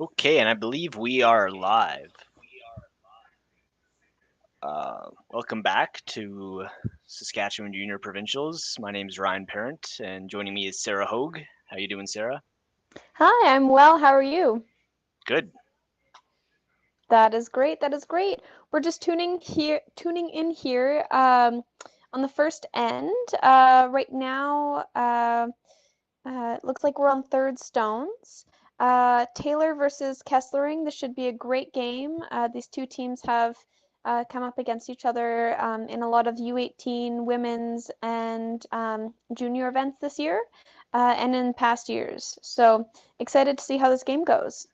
Okay, and I believe we are live. Welcome back to Saskatchewan Junior Provincials. My name is Ryan Parent, and joining me is Sarah Hogue. How you doing, Sarah? Hi, I'm well. How are you? Good. That is great. That is great. We're just tuning in here on the first end. Right now, it looks like we're on third stones. Taylor versus Kesslering. This should be a great game. These two teams have come up against each other in a lot of U18 women's and junior events this year and in past years. So excited to see how this game goes.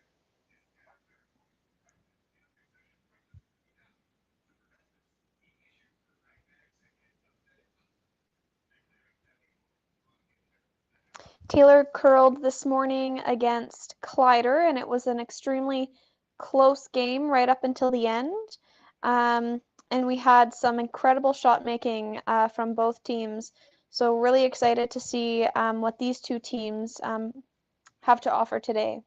Taylor curled this morning against Kleider, and it was an extremely close game right up until the end. And we had some incredible shot making from both teams. So really excited to see what these two teams have to offer today.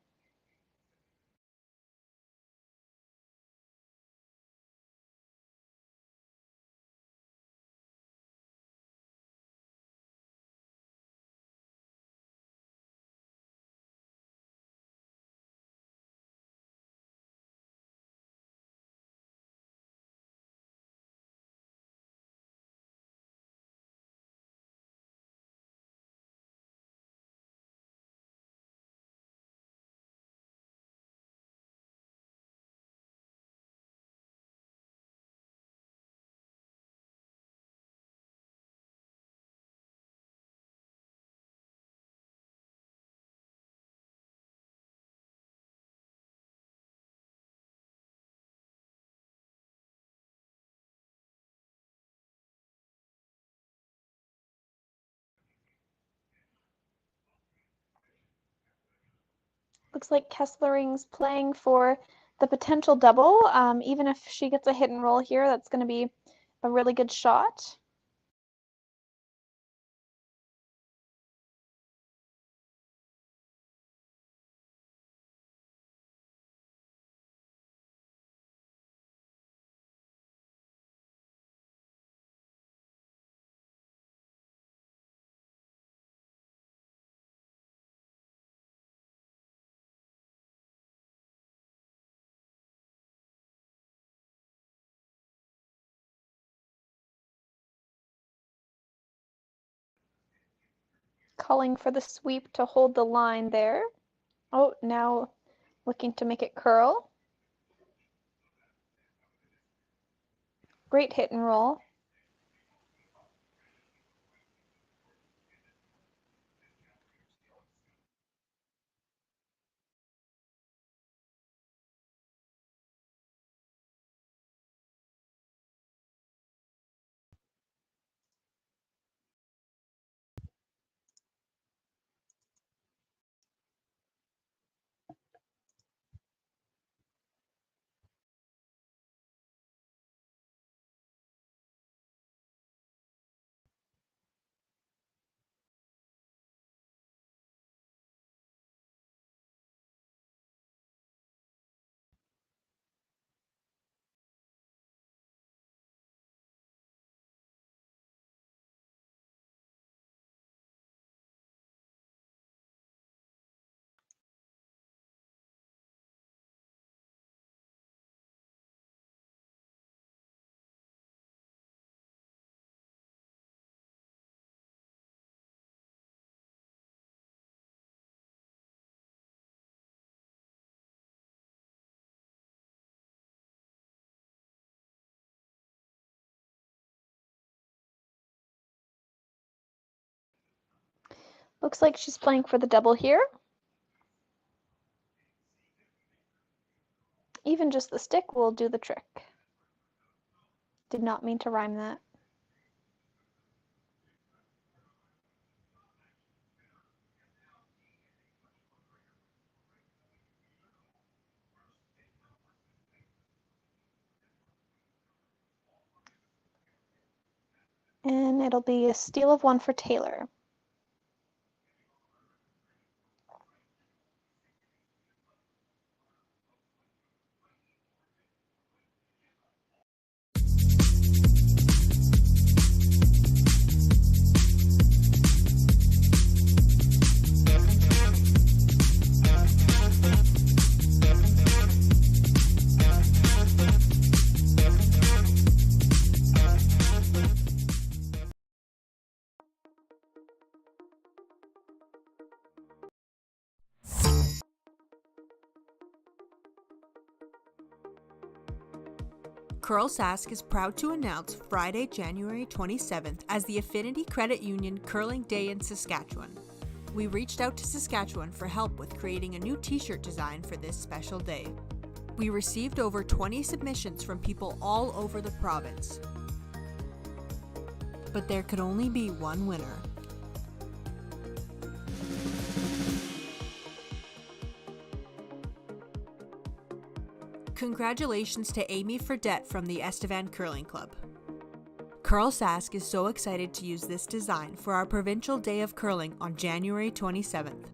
Looks like Kesslering's playing for the potential double. Even if she gets a hit and roll here, that's going to be a really good shot. Calling for the sweep to hold the line there. Oh, now looking to make it curl. Great hit and roll. Looks like she's playing for the double here. Even just the stick will do the trick. Did not mean to rhyme that. And it'll be a steal of one for Taylor. Curl Sask is proud to announce Friday, January 27th as the Affinity Credit Union Curling Day in Saskatchewan. We reached out to Saskatchewan for help with creating a new t-shirt design for this special day. We received over 20 submissions from people all over the province. But there could only be one winner. Congratulations to Amy Fredette from the Estevan Curling Club. Curl Sask is so excited to use this design for our Provincial Day of Curling on January 27th.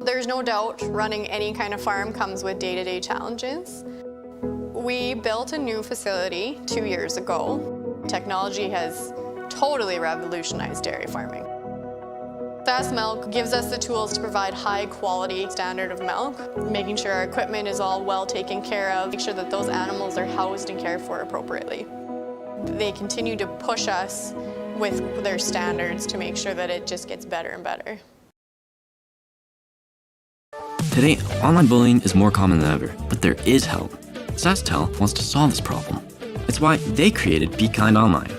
There's no doubt running any kind of farm comes with day-to-day challenges. We built a new facility 2 years ago. Technology has totally revolutionized dairy farming. Fast Milk gives us the tools to provide high quality standard of milk, making sure our equipment is all well taken care of, make sure that those animals are housed and cared for appropriately. They continue to push us with their standards to make sure that it just gets better and better. Today, online bullying is more common than ever, but there is help. Sasktel wants to solve this problem. It's why they created Be Kind Online.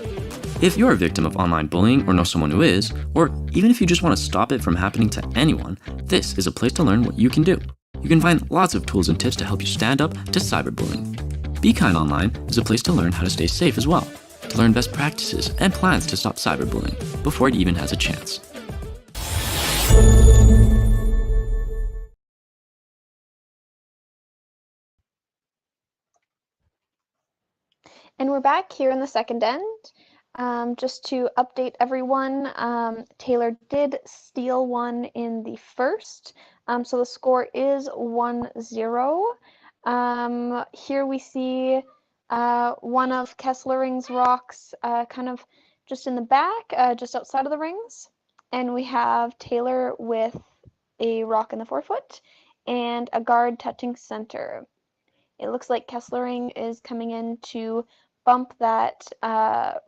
If you're a victim of online bullying or know someone who is, or even if you just want to stop it from happening to anyone, this is a place to learn what you can do. You can find lots of tools and tips to help you stand up to cyberbullying. Be Kind Online is a place to learn how to stay safe as well, to learn best practices and plans to stop cyberbullying before it even has a chance. And we're back here in the second end. Just to update everyone, Taylor did steal one in the first, so the score is 1-0. Here we see one of Kesslering's rocks kind of just in the back, just outside of the rings. And we have Taylor with a rock in the forefoot and a guard touching center. It looks like Kesslering is coming in to bump that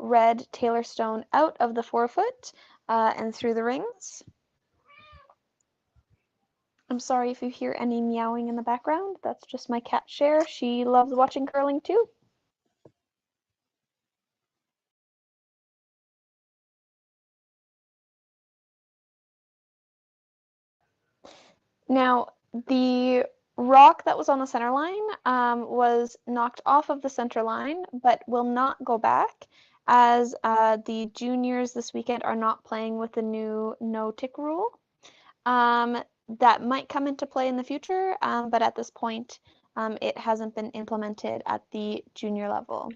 red Taylor stone out of the forefoot and through the rings. I'm sorry if you hear any meowing in the background. That's just my cat Cher. She loves watching curling too. Now, the rock that was on the center line was knocked off of the center line, but will not go back as the juniors this weekend are not playing with the new no-tick rule. That might come into play in the future, but at this point, it hasn't been implemented at the junior level.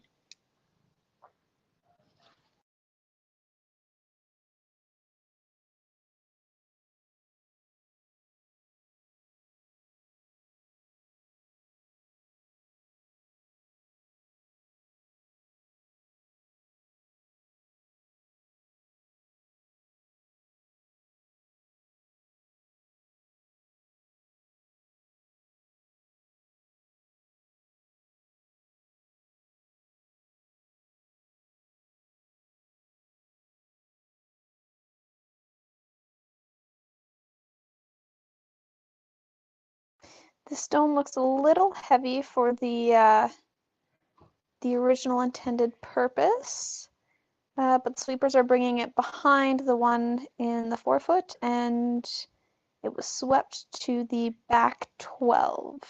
The stone looks a little heavy for the original intended purpose, but the sweepers are bringing it behind the one in the forefoot, and it was swept to the back 12.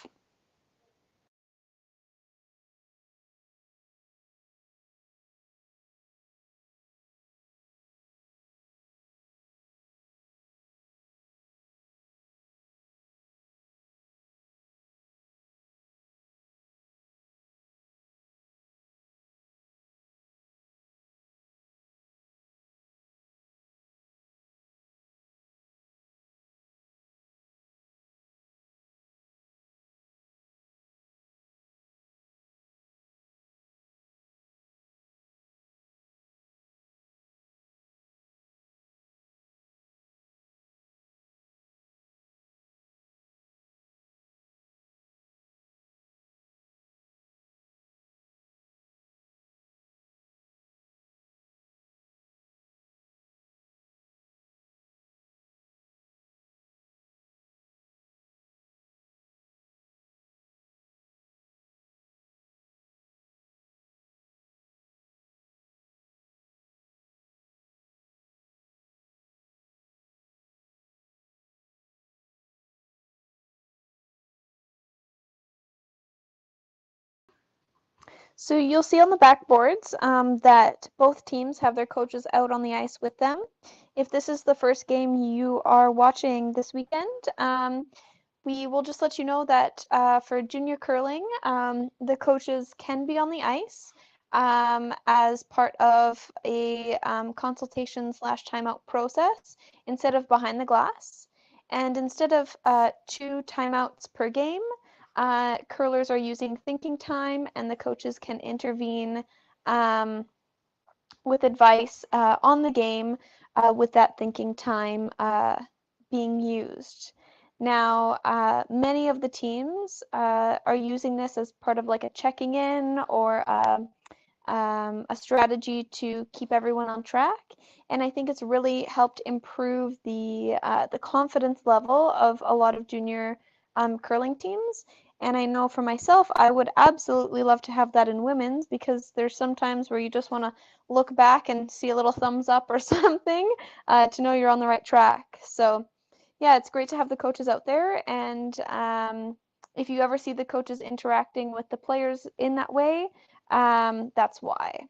So you'll see on the backboards that both teams have their coaches out on the ice with them. If this is the first game you are watching this weekend, we will just let you know that for junior curling, the coaches can be on the ice as part of a consultation slash timeout process instead of behind the glass. And instead of 2 timeouts per game, curlers are using thinking time, and the coaches can intervene with advice on the game with that thinking time being used. Now, many of the teams are using this as part of like a checking in or a strategy to keep everyone on track. And I think it's really helped improve the confidence level of a lot of junior curling teams. And I know for myself, I would absolutely love to have that in women's, because there's some times where you just want to look back and see a little thumbs up or something to know you're on the right track. So yeah, it's great to have the coaches out there. And if you ever see the coaches interacting with the players in that way, that's why.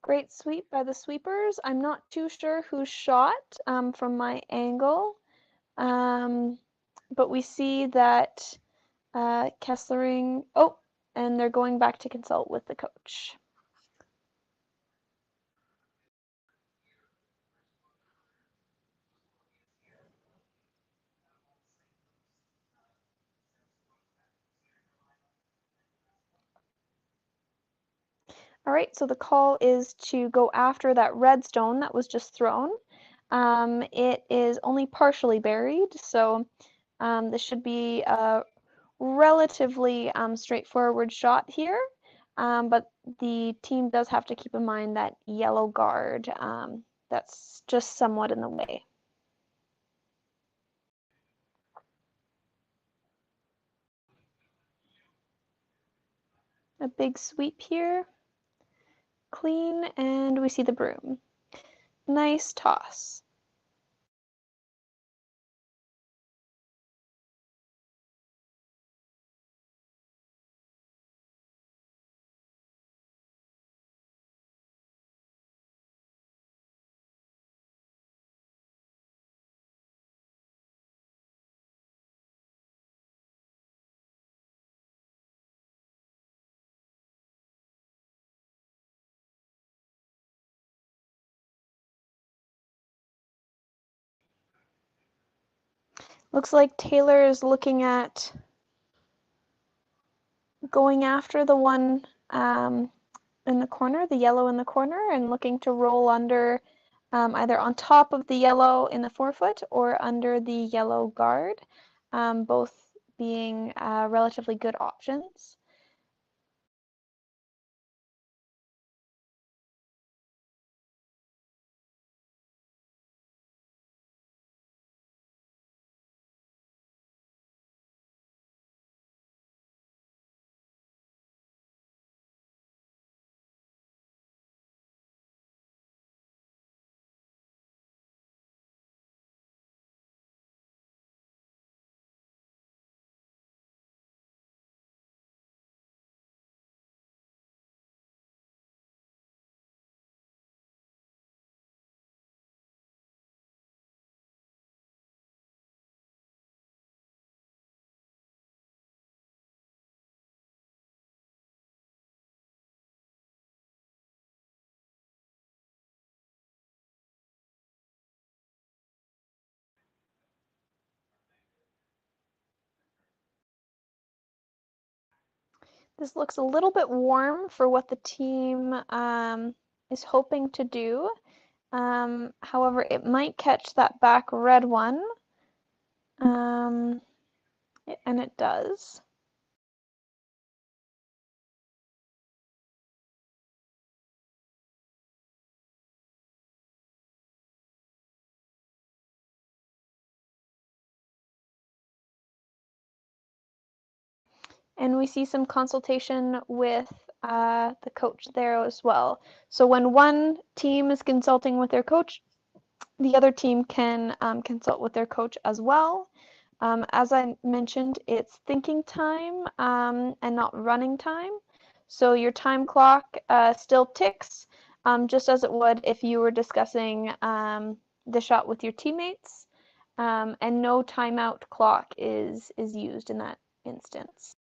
Great sweep by the sweepers. I'm not too sure who shot from my angle, but we see that Kesslering, oh, and they're going back to consult with the coach. All right, so the call is to go after that red stone that was just thrown. It is only partially buried, so this should be a relatively straightforward shot here. But the team does have to keep in mind that yellow guard that's just somewhat in the way. A big sweep here. Clean, and we see the broom. Nice toss. Looks like Taylor is looking at going after the one in the corner, the yellow in the corner, and looking to roll under either on top of the yellow in the forefoot or under the yellow guard, both being relatively good options. This looks a little bit warm for what the team is hoping to do. However, it might catch that back red one, and it does. And we see some consultation with the coach there as well. So when one team is consulting with their coach, the other team can consult with their coach as well. As I mentioned, it's thinking time and not running time. So your time clock still ticks just as it would if you were discussing the shot with your teammates, and no timeout clock is used in that instance.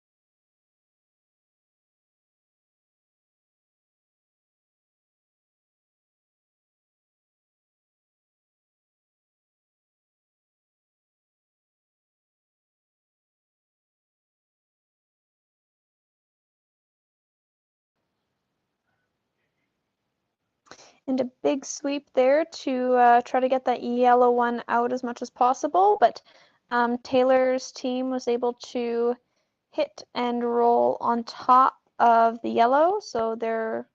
And a big sweep there to try to get that yellow one out as much as possible, but Taylor's team was able to hit and roll on top of the yellow, so they're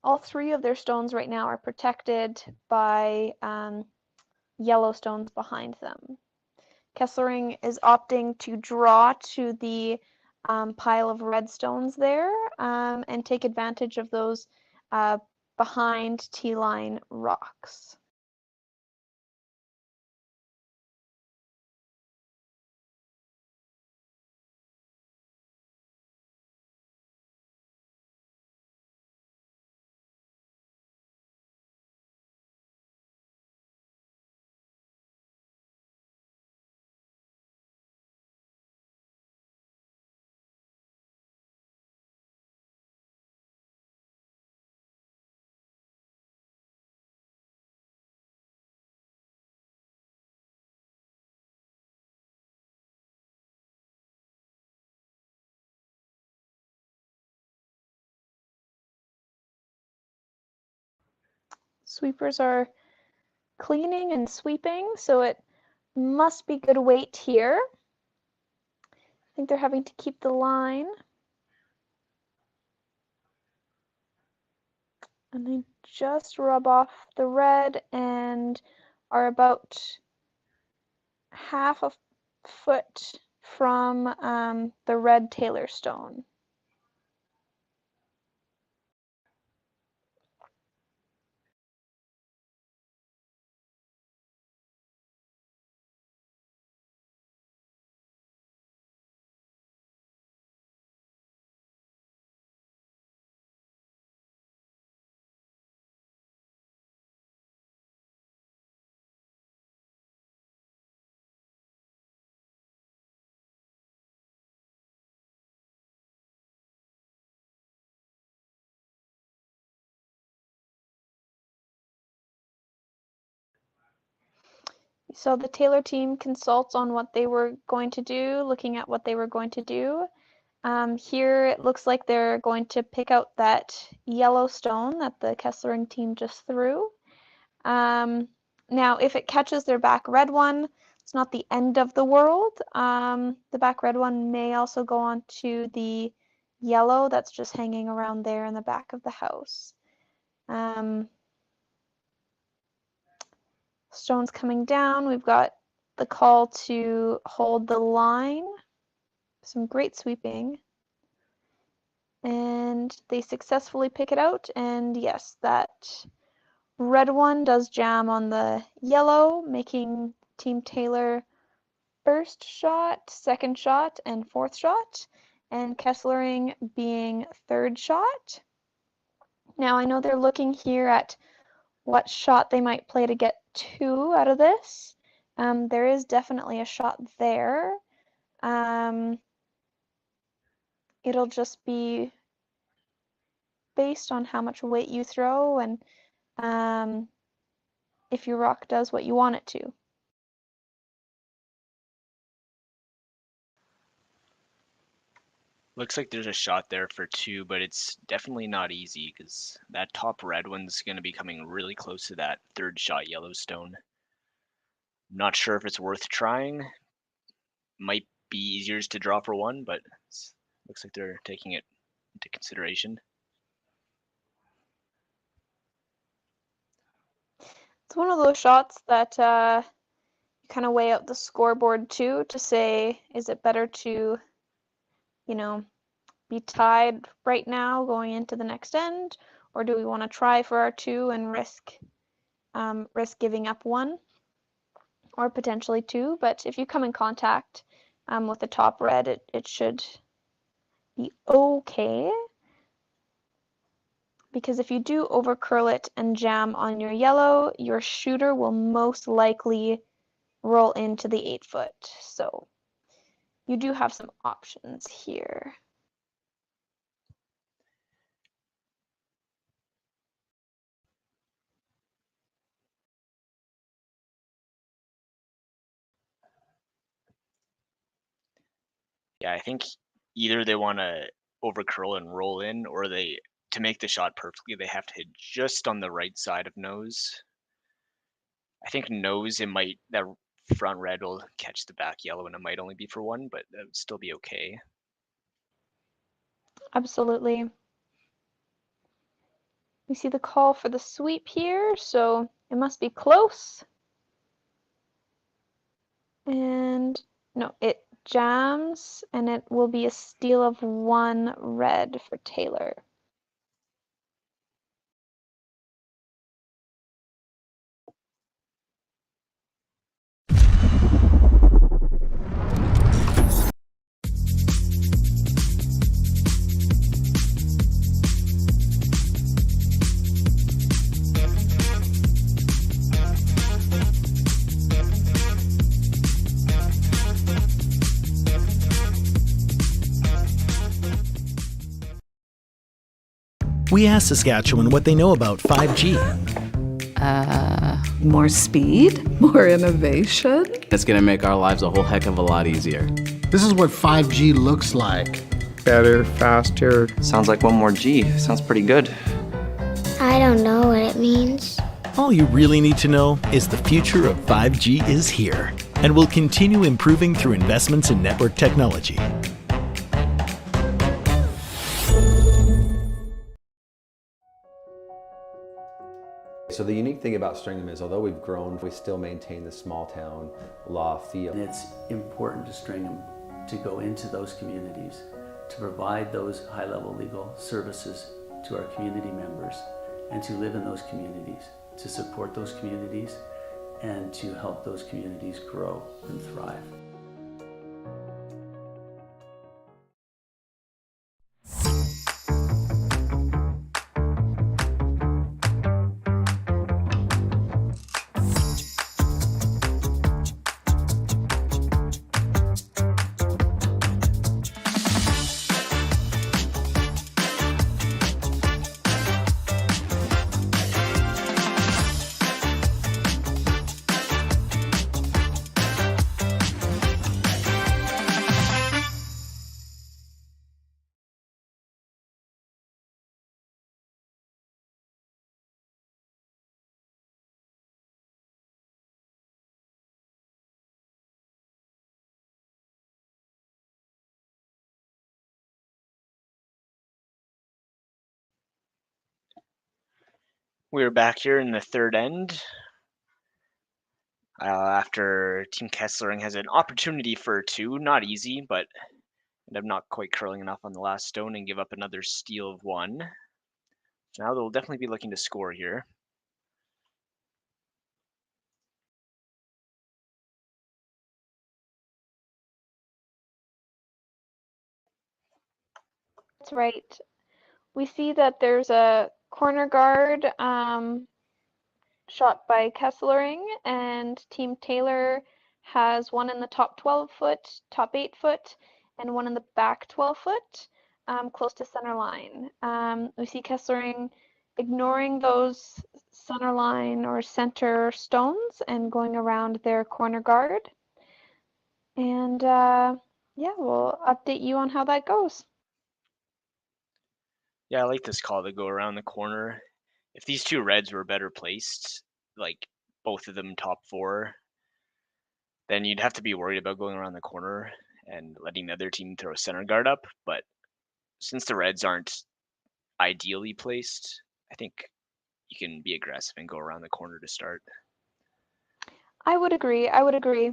all three of their stones right now are protected by yellow stones behind them. Kesslering is opting to draw to the pile of red stones there and take advantage of those behind T-line rocks. Sweepers are cleaning and sweeping, so it must be good weight here. I think they're having to keep the line. And they just rub off the red and are about half a foot from the red Taylor stone. So the Taylor team consults on what they were going to do, looking at what they were going to do. Here it looks like they're going to pick out that yellow stone that the Kesslering team just threw. Now, if it catches their back red one, it's not the end of the world. The back red one may also go on to the yellow that's just hanging around there in the back of the house. Stones coming down. We've got the call to hold the line. Some great sweeping. And they successfully pick it out. And yes, that red one does jam on the yellow, making Team Taylor first shot, second shot, and fourth shot, and Kesslering being third shot. Now I know they're looking here at what shot they might play to get 2 out of this. There is definitely a shot there. It'll just be based on how much weight you throw and if your rock does what you want it to. Looks like there's a shot there for 2, but it's definitely not easy because that top red one's going to be coming really close to that third shot Yellowstone. I'm not sure if it's worth trying. Might be easier to draw for 1, but looks like they're taking it into consideration. It's one of those shots that you kind of weigh out the scoreboard too to say, is it better to, be tied right now going into the next end, or do we want to try for our 2 and risk giving up 1 or potentially 2? But if you come in contact with the top red, it should be okay. Because if you do over curl it and jam on your yellow, your shooter will most likely roll into the 8-foot. So you do have some options here. Yeah, I think either they want to over curl and roll in, or to make the shot perfectly, they have to hit just on the right side of nose. I think nose, that front red will catch the back yellow, and it might only be for 1, but that would still be okay. Absolutely. We see the call for the sweep here, so it must be close. And no, it jams, and it will be a steal of 1 red for Taylor. We asked Saskatchewan what they know about 5G. More speed, more innovation. It's going to make our lives a whole heck of a lot easier. This is what 5G looks like. Better, faster. Sounds like one more G. Sounds pretty good. I don't know what it means. All you really need to know is the future of 5G is here and will continue improving through investments in network technology. So the unique thing about Stringham is, although we've grown, we still maintain the small town law feel. And it's important to Stringham to go into those communities, to provide those high-level legal services to our community members, and to live in those communities, to support those communities, and to help those communities grow and thrive. We're back here in the third end. After Team Kesslering has an opportunity for 2, not easy, but end up not quite curling enough on the last stone and give up another steal of 1. So now they'll definitely be looking to score here. That's right. We see that there's a corner guard shot by Kesslering, and Team Taylor has one in the top 12-foot, top 8-foot, and one in the back 12-foot, close to center line. We see Kesslering ignoring those center line or center stones and going around their corner guard. And yeah, we'll update you on how that goes. Yeah, I like this call to go around the corner. If these two reds were better placed, like both of them top 4, then you'd have to be worried about going around the corner and letting the other team throw a center guard up. But since the reds aren't ideally placed, I think you can be aggressive and go around the corner to start. I would agree. I would agree.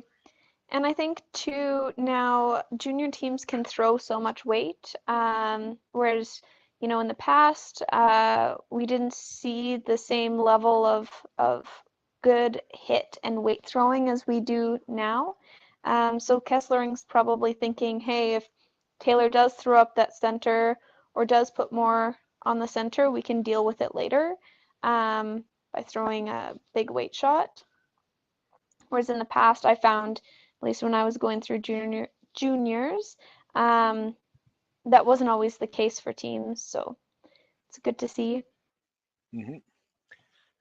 And I think too now junior teams can throw so much weight, whereas in the past we didn't see the same level of good hit and weight throwing as we do now. So Kesslering's probably thinking, hey, if Taylor does throw up that center or does put more on the center, we can deal with it later by throwing a big weight shot. Whereas in the past, I found, at least when I was going through juniors, that wasn't always the case for teams. So it's good to see. And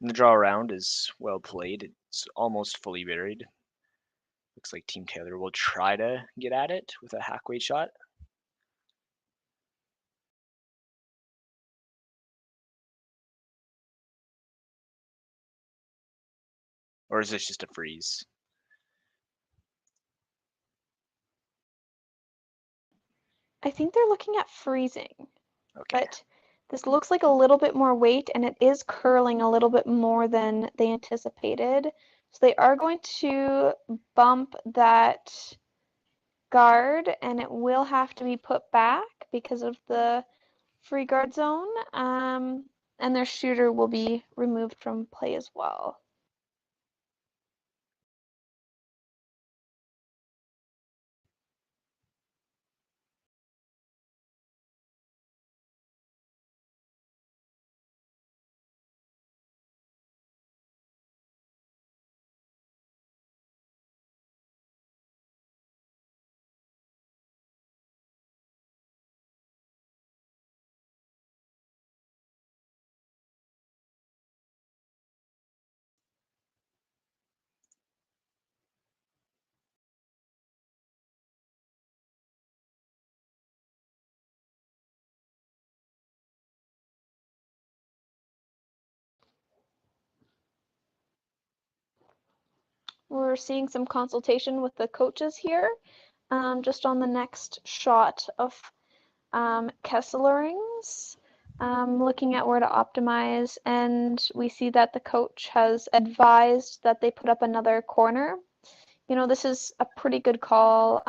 the draw around is well played. It's almost fully buried. Looks like Team Taylor will try to get at it with a hack weight shot. Or is this just a freeze? I think they're looking at freezing. Okay. But this looks like a little bit more weight, and it is curling a little bit more than they anticipated. So they are going to bump that guard, and it will have to be put back because of the free guard zone. And their shooter will be removed from play as well. We're seeing some consultation with the coaches here, just on the next shot of Kesselerings, looking at where to optimize, and we see that the coach has advised that they put up another corner. This is a pretty good call,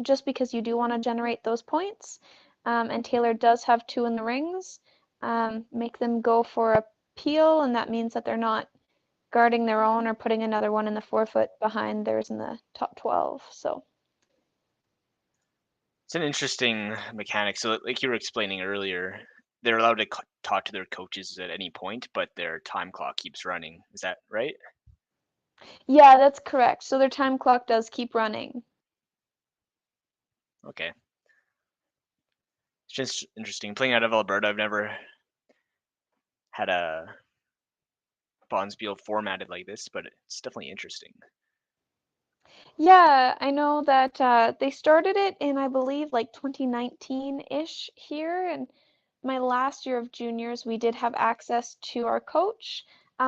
just because you do want to generate those points, and Taylor does have 2 in the rings. Make them go for a peel, and that means that they're not guarding their own or putting another one in the 4-foot behind theirs in the top 12. So it's an interesting mechanic. So like you were explaining earlier, they're allowed to talk to their coaches at any point, but their time clock keeps running. Is that right? yeah, that's correct. So their time clock does keep running. Okay. It's just interesting. Playing out of Alberta, I've never had a Bonspiel formatted like this, but it's definitely interesting. Yeah, I know that they started it in, I believe, like 2019-ish here. And my last year of juniors, we did have access to our coach.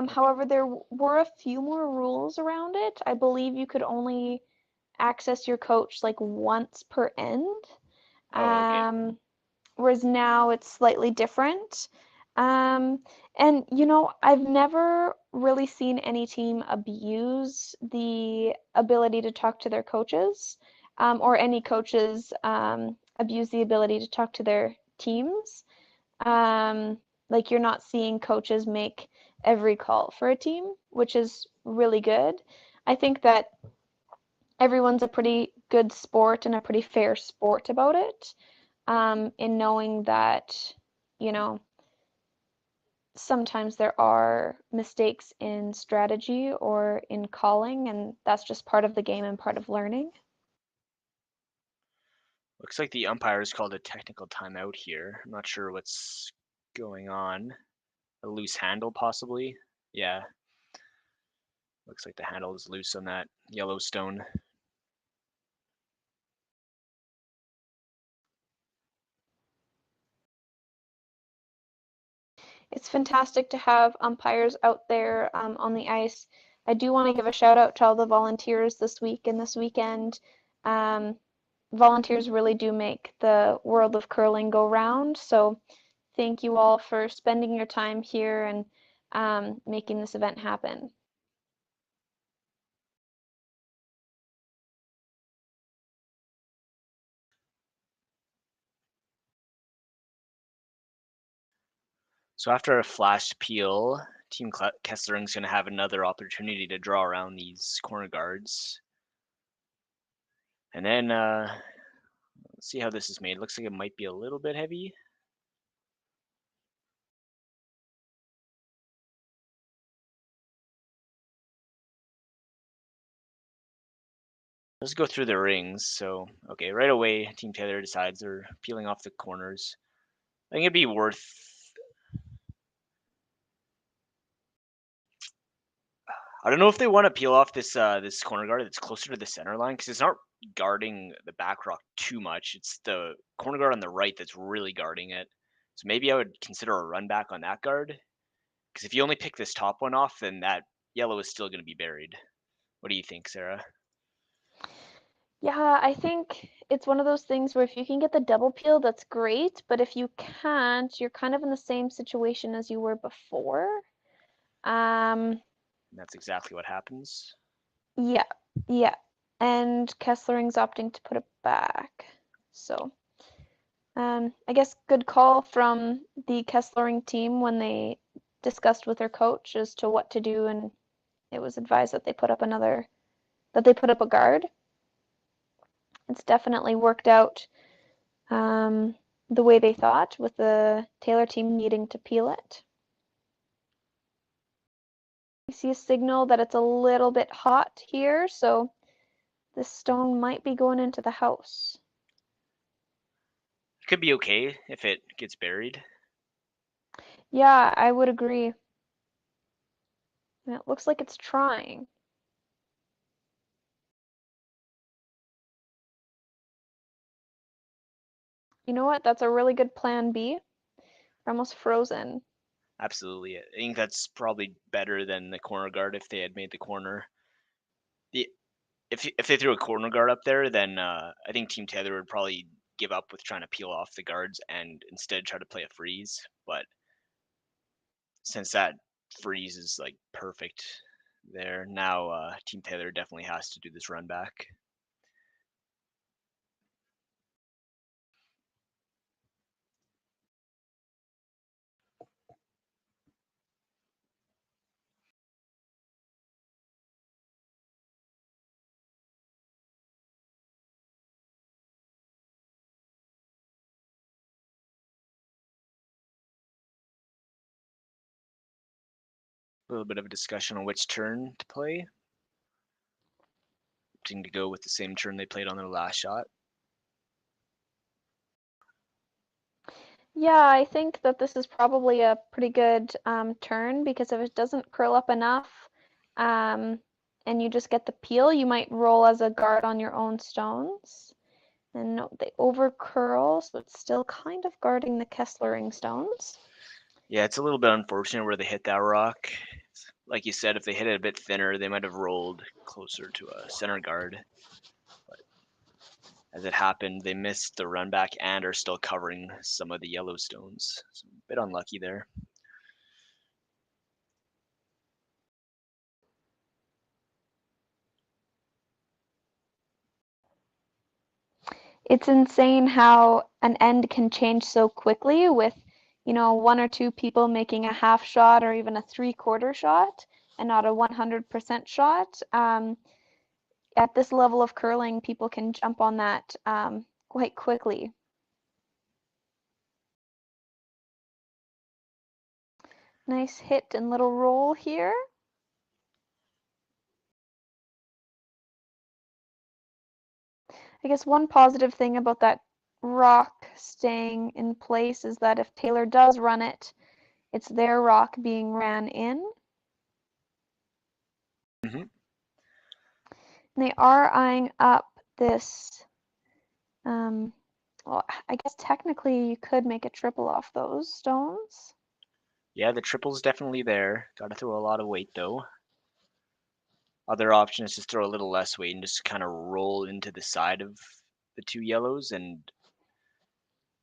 However, there were a few more rules around it. I believe you could only access your coach like once per end. Oh, okay. Whereas now it's slightly different. And I've never really seen any team abuse the ability to talk to their coaches, or any coaches abuse the ability to talk to their teams. Like you're not seeing coaches make every call for a team, which is really good. I think that everyone's a pretty good sport and a pretty fair sport about it, in knowing that, you know, sometimes there are mistakes in strategy or in calling, and that's just part of the game and part of learning. Looks like the umpires called a technical timeout here. I'm not sure what's going on. A loose handle, possibly. Yeah. Looks like the handle is loose on that Yellowstone. It's fantastic to have umpires out there on the ice. I do want to give a shout out to all the volunteers this week and this weekend. Volunteers really do make the world of curling go round. So thank you all for spending your time here and making this event happen. So after a flash peel, Team Kessling's going to have another opportunity to draw around these corner guards. And then let's see how this is made. Looks like it might be a little bit heavy. Let's go through the rings. So, okay, right away, Team Taylor decides they're peeling off the corners. I think it'd be worth... I don't know if they want to peel off this this corner guard that's closer to the center line, because it's not guarding the back rock too much. It's the corner guard on the right that's really guarding it. So maybe I would consider a run back on that guard. Because if you only pick this top one off, then that yellow is still going to be buried. What do you think, Sarah? Yeah, I think it's one of those things where if you can get the double peel, that's great. But if you can't, you're kind of in the same situation as you were before. That's exactly what happens. Yeah, yeah. And Kesslering's opting to put it back. So, I guess good call from the Kesslering team when they discussed with their coach as to what to do, and it was advised that they put up a guard. It's definitely worked out the way they thought, with the Taylor team needing to peel it. You see a signal that it's a little bit hot here, so this stone might be going into the house. It could be okay if it gets buried. Yeah, I would agree. And it looks like it's trying. You know what? That's a really good plan B. We're almost frozen. Absolutely. I think that's probably better than the corner guard if they had made the corner. If they threw a corner guard up there, then I think Team Taylor would probably give up with trying to peel off the guards and instead try to play a freeze. But since that freeze is like perfect there, now Team Taylor definitely has to do this run back. A little bit of a discussion on which turn to play. Opting to go with the same turn they played on their last shot. Yeah, I think that this is probably a pretty good turn, because if it doesn't curl up enough and you just get the peel, you might roll as a guard on your own stones. And note they over curl, so it's still kind of guarding the Kesslering stones. Yeah, it's a little bit unfortunate where they hit that rock. Like you said, if they hit it a bit thinner, they might have rolled closer to a center guard. But as it happened, they missed the run back and are still covering some of the yellow stones. So a bit unlucky there. It's insane how an end can change so quickly with, one or two people making a half shot or even a 3/4 shot and not a 100% shot. At this level of curling, people can jump on that quite quickly. Nice hit and little roll here. I guess one positive thing about that rock staying in place is that if Taylor does run it, it's their rock being ran in. Mm-hmm. They are eyeing up this, well, I guess technically you could make a triple off those stones. Yeah, the triple's definitely there. Gotta throw a lot of weight though. Other option is just throw a little less weight and just kind of roll into the side of the two yellows. And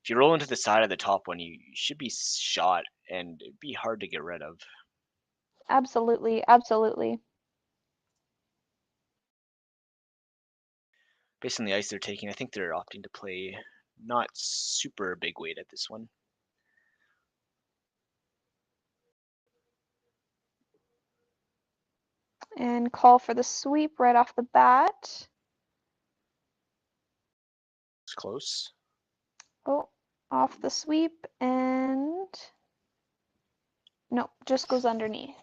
if you roll into the side of the top one, you should be shot and it'd be hard to get rid of. Absolutely, absolutely. Based on the ice they're taking, I think they're opting to play not super big weight at this one. And call for the sweep right off the bat. It's close. Oh, off the sweep and nope, just goes underneath.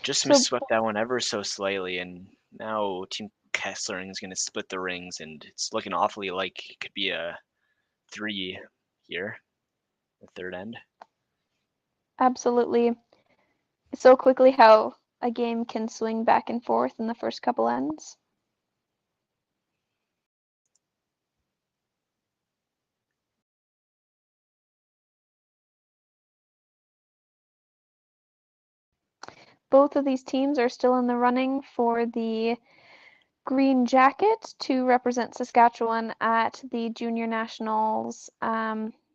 Just So misswept that one ever so slightly, and now Team Kesslering is going to split the rings, and it's looking awfully like it could be a 3 here, the third end. absolutely. So quickly how a game can swing back and forth in the first couple ends. Both of these teams are still in the running for the green jacket to represent Saskatchewan at the Junior Nationals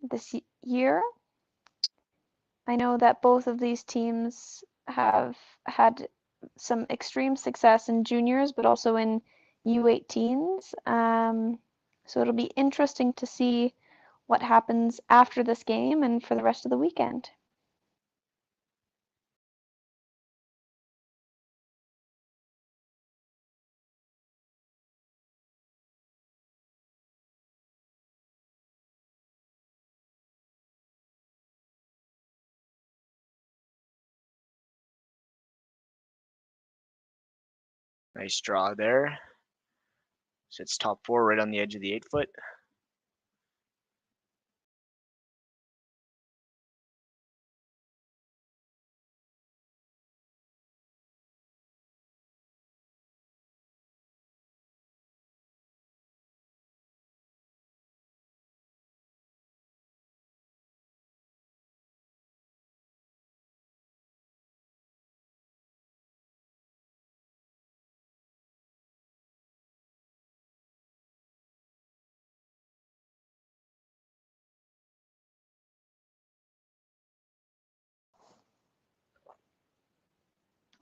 this year. I know that both of these teams have had some extreme success in juniors, but also in U18s. So it'll be interesting to see what happens after this game and for the rest of the weekend. Nice draw there. Sits top 4 right on the edge of the 8-foot.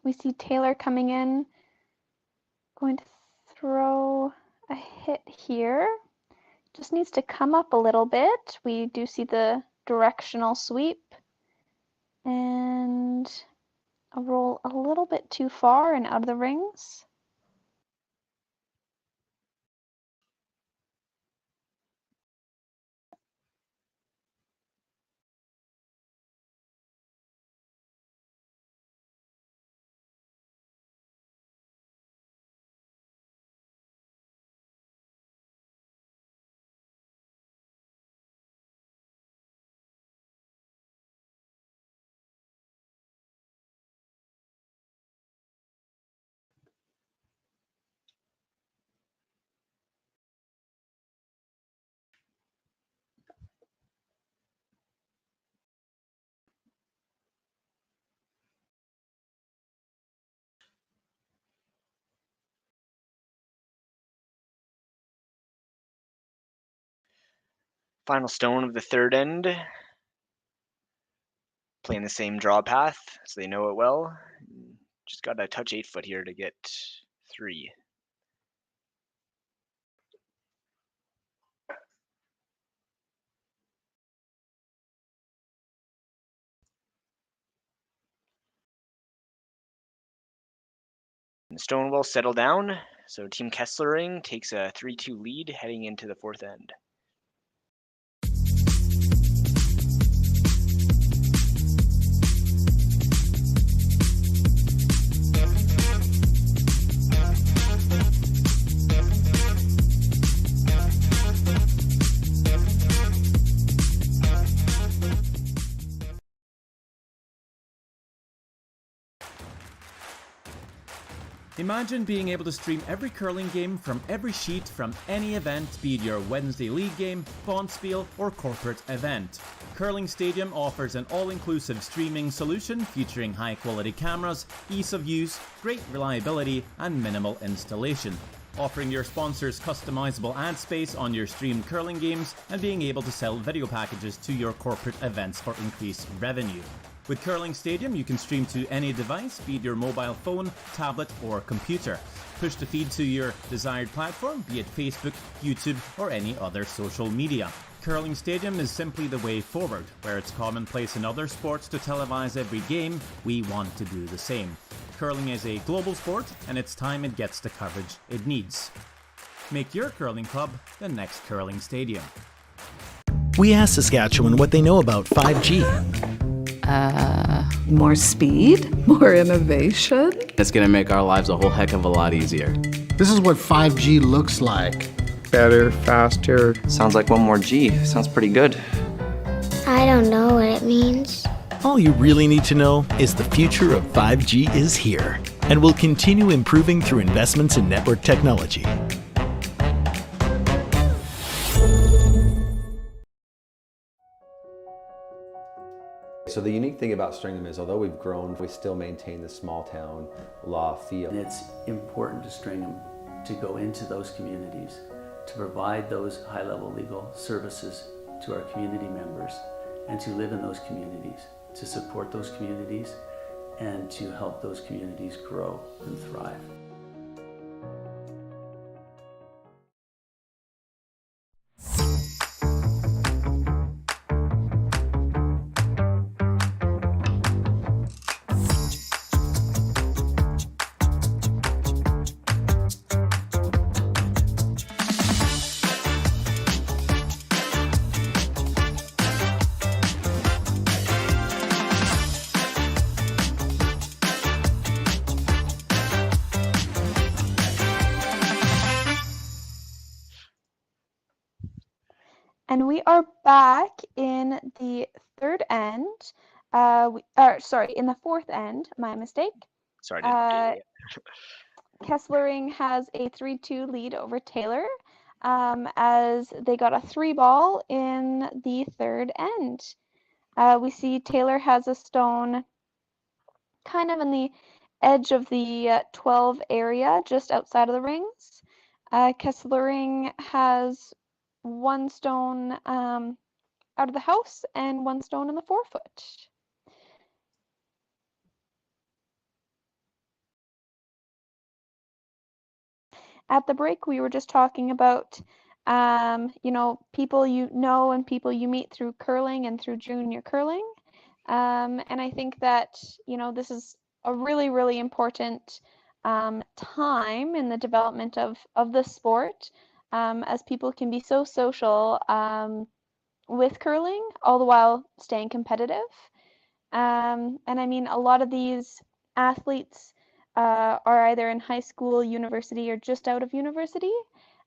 We see Taylor coming in, going to throw a hit here. Just needs to come up a little bit. We do see the directional sweep and a roll a little bit too far and out of the rings. Final stone of the third end. Playing the same draw path, so they know it well. Just got to touch 8-foot here to get 3. And the stone will settle down, so Team Kesslering takes a 3-2 lead heading into the fourth end. Imagine being able to stream every curling game from every sheet from any event, be it your Wednesday league game, bonspiel, or corporate event. Curling Stadium offers an all-inclusive streaming solution featuring high-quality cameras, ease of use, great reliability, and minimal installation. Offering your sponsors customizable ad space on your streamed curling games and being able to sell video packages to your corporate events for increased revenue. With Curling Stadium, you can stream to any device, be it your mobile phone, tablet, or computer. Push the feed to your desired platform, be it Facebook, YouTube, or any other social media. Curling Stadium is simply the way forward. Where it's commonplace in other sports to televise every game, we want to do the same. Curling is a global sport, and it's time it gets the coverage it needs. Make your curling club the next Curling Stadium. We asked Saskatchewan what they know about 5G. More speed? More innovation? It's gonna make our lives a whole heck of a lot easier. This is what 5G looks like. Better, faster. Sounds like one more G. Sounds pretty good. I don't know what it means. All you really need to know is the future of 5G is here and will continue improving through investments in network technology. So the unique thing about Stringham is, although we've grown, we still maintain the small town law feel. And it's important to Stringham to go into those communities, to provide those high-level legal services to our community members, and to live in those communities, to support those communities, and to help those communities grow and thrive. And we are back in the third end. In the fourth end. My mistake. Sorry to interrupt you. Kesslering has a 3-2 lead over Taylor, as they got a 3-ball in the third end. We see Taylor has a stone kind of in the edge of the 12 area, just outside of the rings. Kesslering has one stone out of the house and one stone in the 4-foot. At the break, we were just talking about, people you know and people you meet through curling and through junior curling. And I think that, this is a really, really important time in the development of the sport, as people can be so social with curling, all the while staying competitive. And I mean, a lot of these athletes are either in high school, university, or just out of university.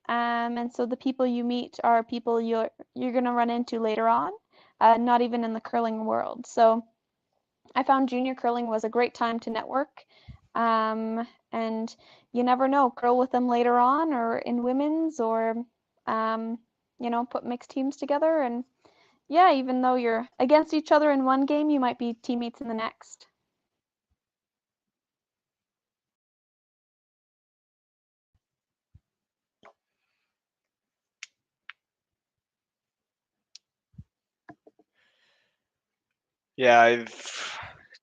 And so the people you meet are people you're going to run into later on, not even in the curling world. So I found junior curling was a great time to network. And you never know, curl with them later on or in women's, or, put mixed teams together. And yeah, even though you're against each other in one game, you might be teammates in the next. Yeah,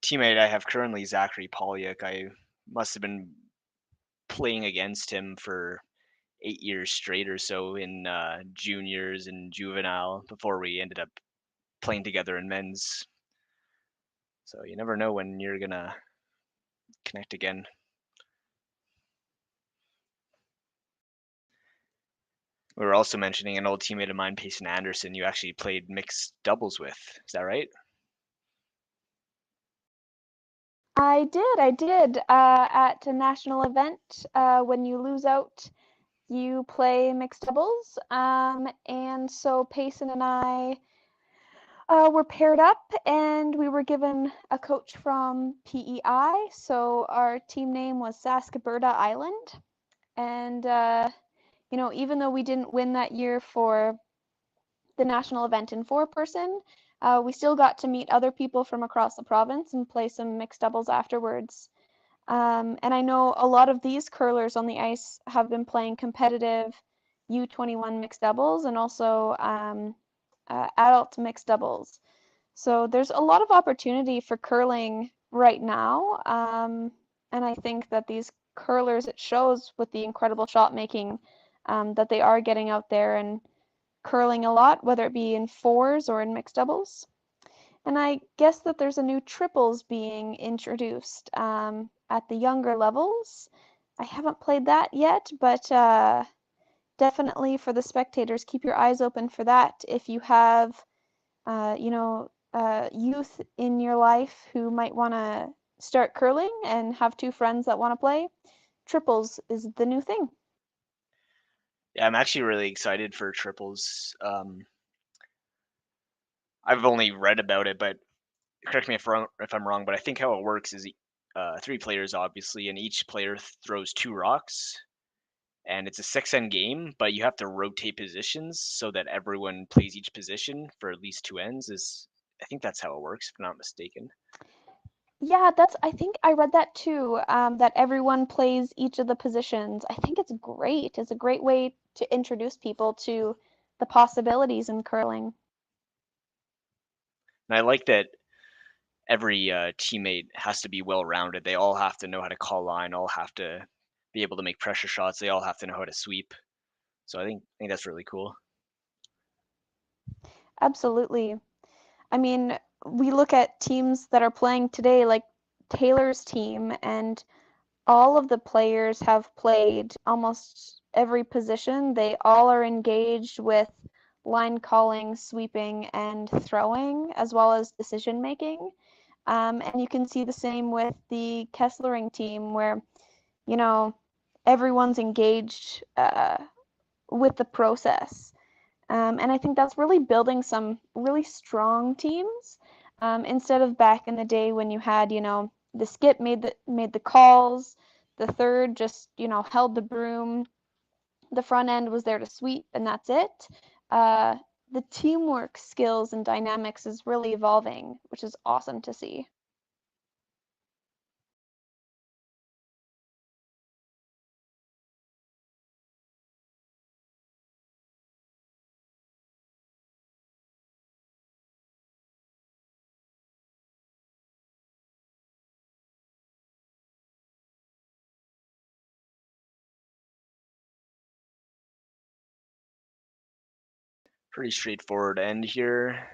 teammate I have currently, Zachary Polyak. I must have been playing against him for 8 years straight or so in juniors and juvenile before we ended up playing together in men's. So you never know when you're gonna connect again. We were also mentioning an old teammate of mine, Payson Anderson, you actually played mixed doubles with. Is that right? I did. At a national event, when you lose out, you play mixed doubles. And so Payson and I We're paired up and we were given a coach from PEI. So our team name was Sasktel Island. And, you know, even though we didn't win that year for the national event in four-person, we still got to meet other people from across the province and play some mixed doubles afterwards. And I know a lot of these curlers on the ice have been playing competitive U21 mixed doubles and also adult mixed doubles. So there's a lot of opportunity for curling right now. And I think that these curlers, it shows with the incredible shot making that they are getting out there and curling a lot, whether it be in fours or in mixed doubles. And I guess that there's a new triples being introduced at the younger levels. I haven't played that yet, but definitely for the spectators, keep your eyes open for that. If you have, you know, youth in your life who might want to start curling and have two friends that want to play, triples is the new thing. Yeah, I'm actually really excited for triples. I've only read about it, but correct me if I'm wrong, but I think how it works is 3 players obviously, and each player throws 2 rocks, and it's a 6-end game, but you have to rotate positions so that everyone plays each position for at least 2 ends. I think that's how it works, if I'm not mistaken. Yeah, I think I read that too, that everyone plays each of the positions. I think it's great. It's a great way to introduce people to the possibilities in curling. And I like that every teammate has to be well-rounded. They all have to know how to call line, all have to be able to make pressure shots. They all have to know how to sweep. So I think that's really cool. Absolutely. I mean, we look at teams that are playing today, like Taylor's team, and all of the players have played almost every position. They all are engaged with line calling, sweeping, and throwing, as well as decision making. And you can see the same with the Kesslering team, where, you know, everyone's engaged with the process. And I think that's really building some really strong teams instead of back in the day when you had, you know, the skip made the calls, the third just, you know, held the broom, the front end was there to sweep, and that's it. Uh, the teamwork skills and dynamics is really evolving, which is awesome to see. Pretty straightforward end here.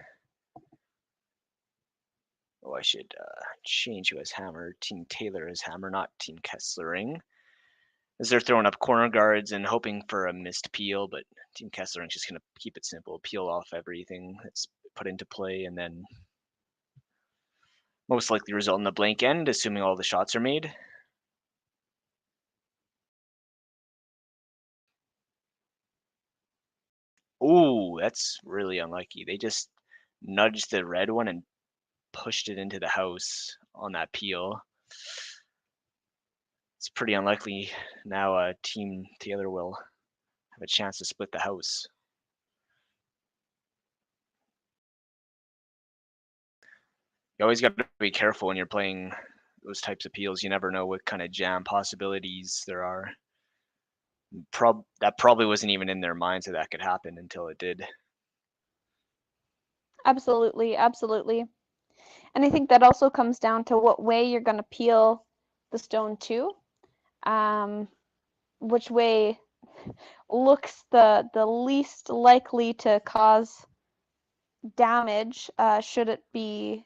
Oh, I should change who has hammer. Team Taylor has hammer, not Team Kesslering. As they're throwing up corner guards and hoping for a missed peel, but Team Kesslering just going to keep it simple, peel off everything that's put into play, and then most likely result in a blank end, assuming all the shots are made. Ooh, that's really unlucky. They just nudged the red one and pushed it into the house on that peel. It's pretty unlikely now Team Taylor will have a chance to split the house. You always got to be careful when you're playing those types of peels. You never know what kind of jam possibilities there are. That probably wasn't even in their minds that could happen until it did. Absolutely, absolutely. And I think that also comes down to what way you're going to peel the stone to. Which way looks the least likely to cause damage, should it be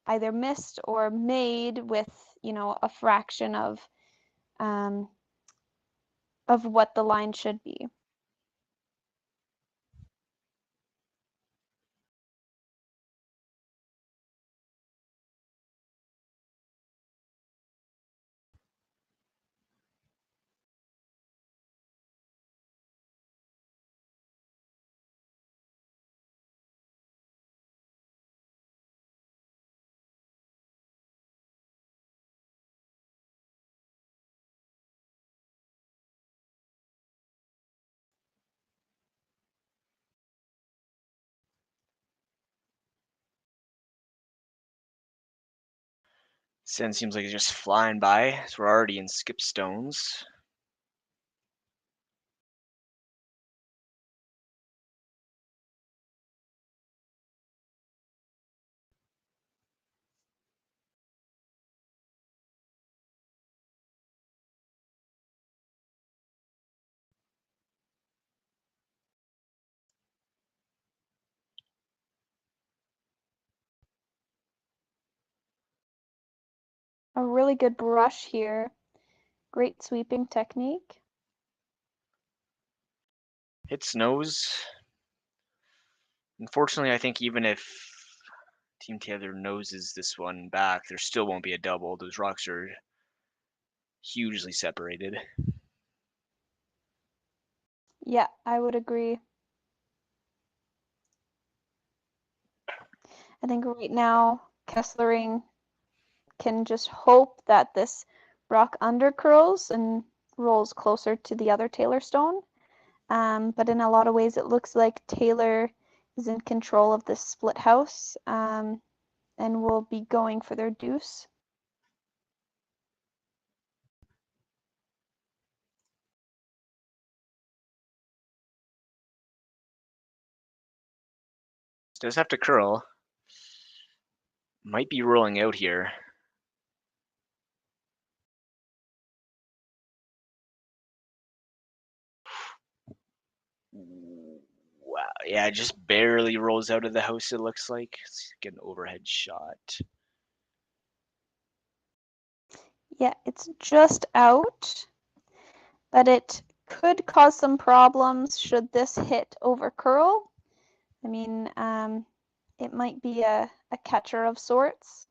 either missed or made with, you know, a fraction of what the line should be. Sand seems like it's just flying by, so we're already in skip stones. A really good brush here. Great sweeping technique. Hits nose. Unfortunately, I think even if Team Taylor noses this one back, there still won't be a double. Those rocks are hugely separated. Yeah, I would agree. I think right now Kesslering can just hope that this rock undercurls and rolls closer to the other Taylor stone. But in a lot of ways, it looks like Taylor is in control of this split house and will be going for their deuce. Does have to curl. Might be rolling out here. Wow, yeah, it just barely rolls out of the house, it looks like. Let's get an overhead shot. Yeah, it's just out, but it could cause some problems should this hit over curl. I mean, it might be a catcher of sorts.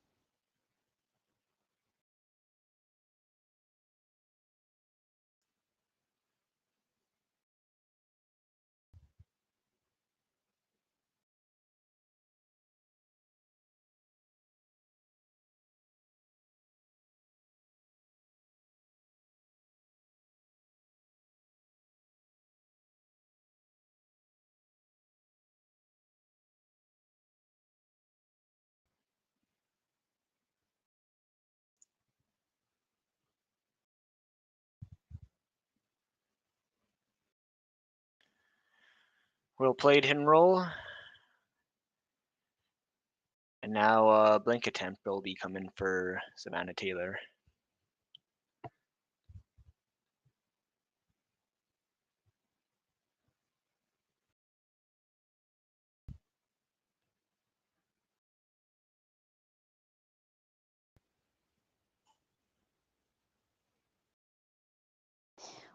Well played, hit and roll. And now blank attempt will be coming for Savannah Taylor.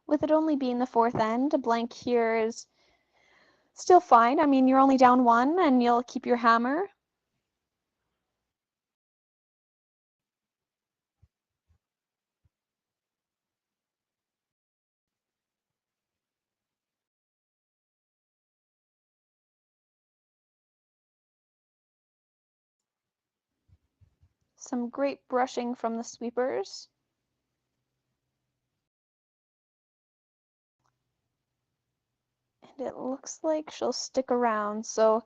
With it only being the fourth end, a blank here is still fine. I mean, you're only down one and you'll keep your hammer. Some great brushing from the sweepers. And it looks like she'll stick around. So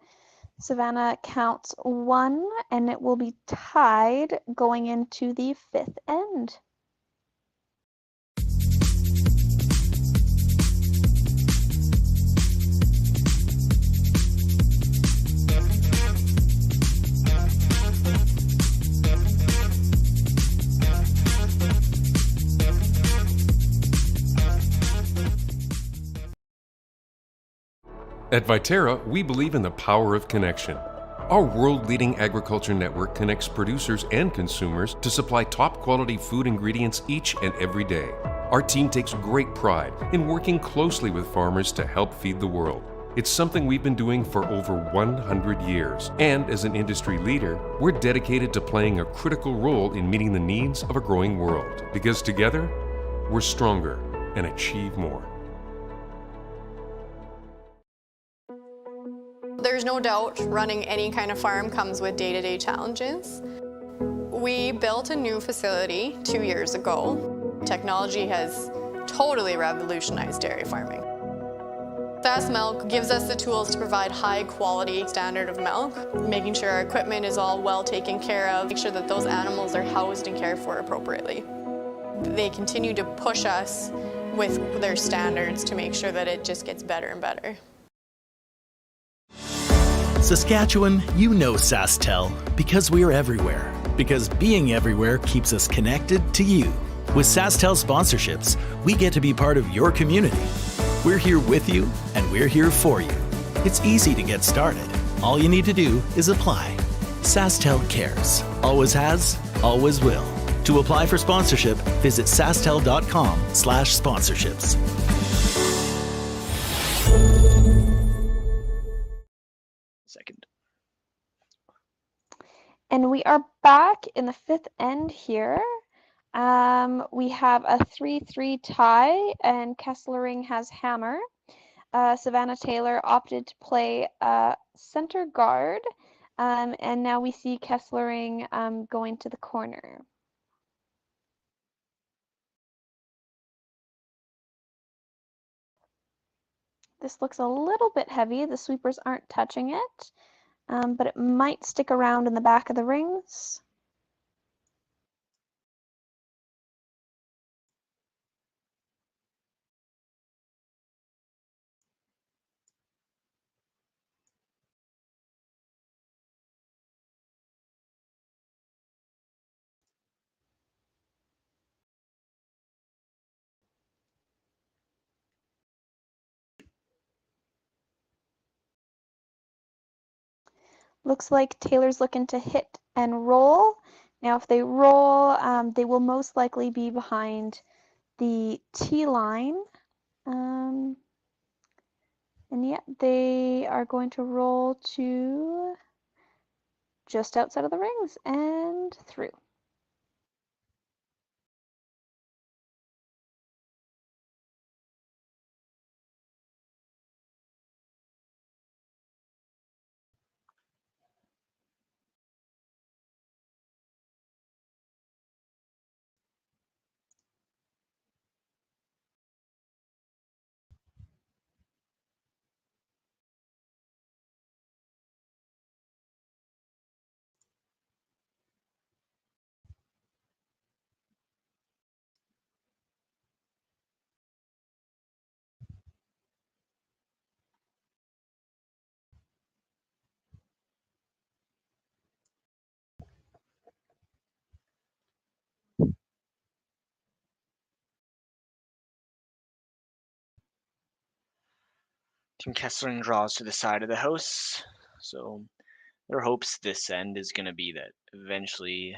Savannah counts one and it will be tied going into the fifth end. At Viterra, we believe in the power of connection. Our world-leading agriculture network connects producers and consumers to supply top-quality food ingredients each and every day. Our team takes great pride in working closely with farmers to help feed the world. It's something we've been doing for over 100 years. And as an industry leader, we're dedicated to playing a critical role in meeting the needs of a growing world. Because together, we're stronger and achieve more. There's no doubt running any kind of farm comes with day-to-day challenges. We built a new facility 2 years ago. Technology has totally revolutionized dairy farming. Sask Milk gives us the tools to provide high quality standard of milk, making sure our equipment is all well taken care of, make sure that those animals are housed and cared for appropriately. They continue to push us with their standards to make sure that it just gets better and better. Saskatchewan, you know Sasktel because we're everywhere. Because being everywhere keeps us connected to you. With Sasktel sponsorships, we get to be part of your community. We're here with you, and we're here for you. It's easy to get started. All you need to do is apply. Sasktel cares. Always has, always will. To apply for sponsorship, visit sasktel.com/sponsorships. Second. And we are back in the fifth end here. We have a 3-3 tie, and Kesslering has hammer. Savannah Taylor opted to play center guard, and now we see Kesslering going to the corner. This looks a little bit heavy. The sweepers aren't touching it, but it might stick around in the back of the rings. Looks like Taylor's looking to hit and roll. Now, if they roll, they will most likely be behind the tee line. And yeah, they are going to roll to just outside of the rings and through. Team Kesslering draws to the side of the house, so their hopes this end is going to be that eventually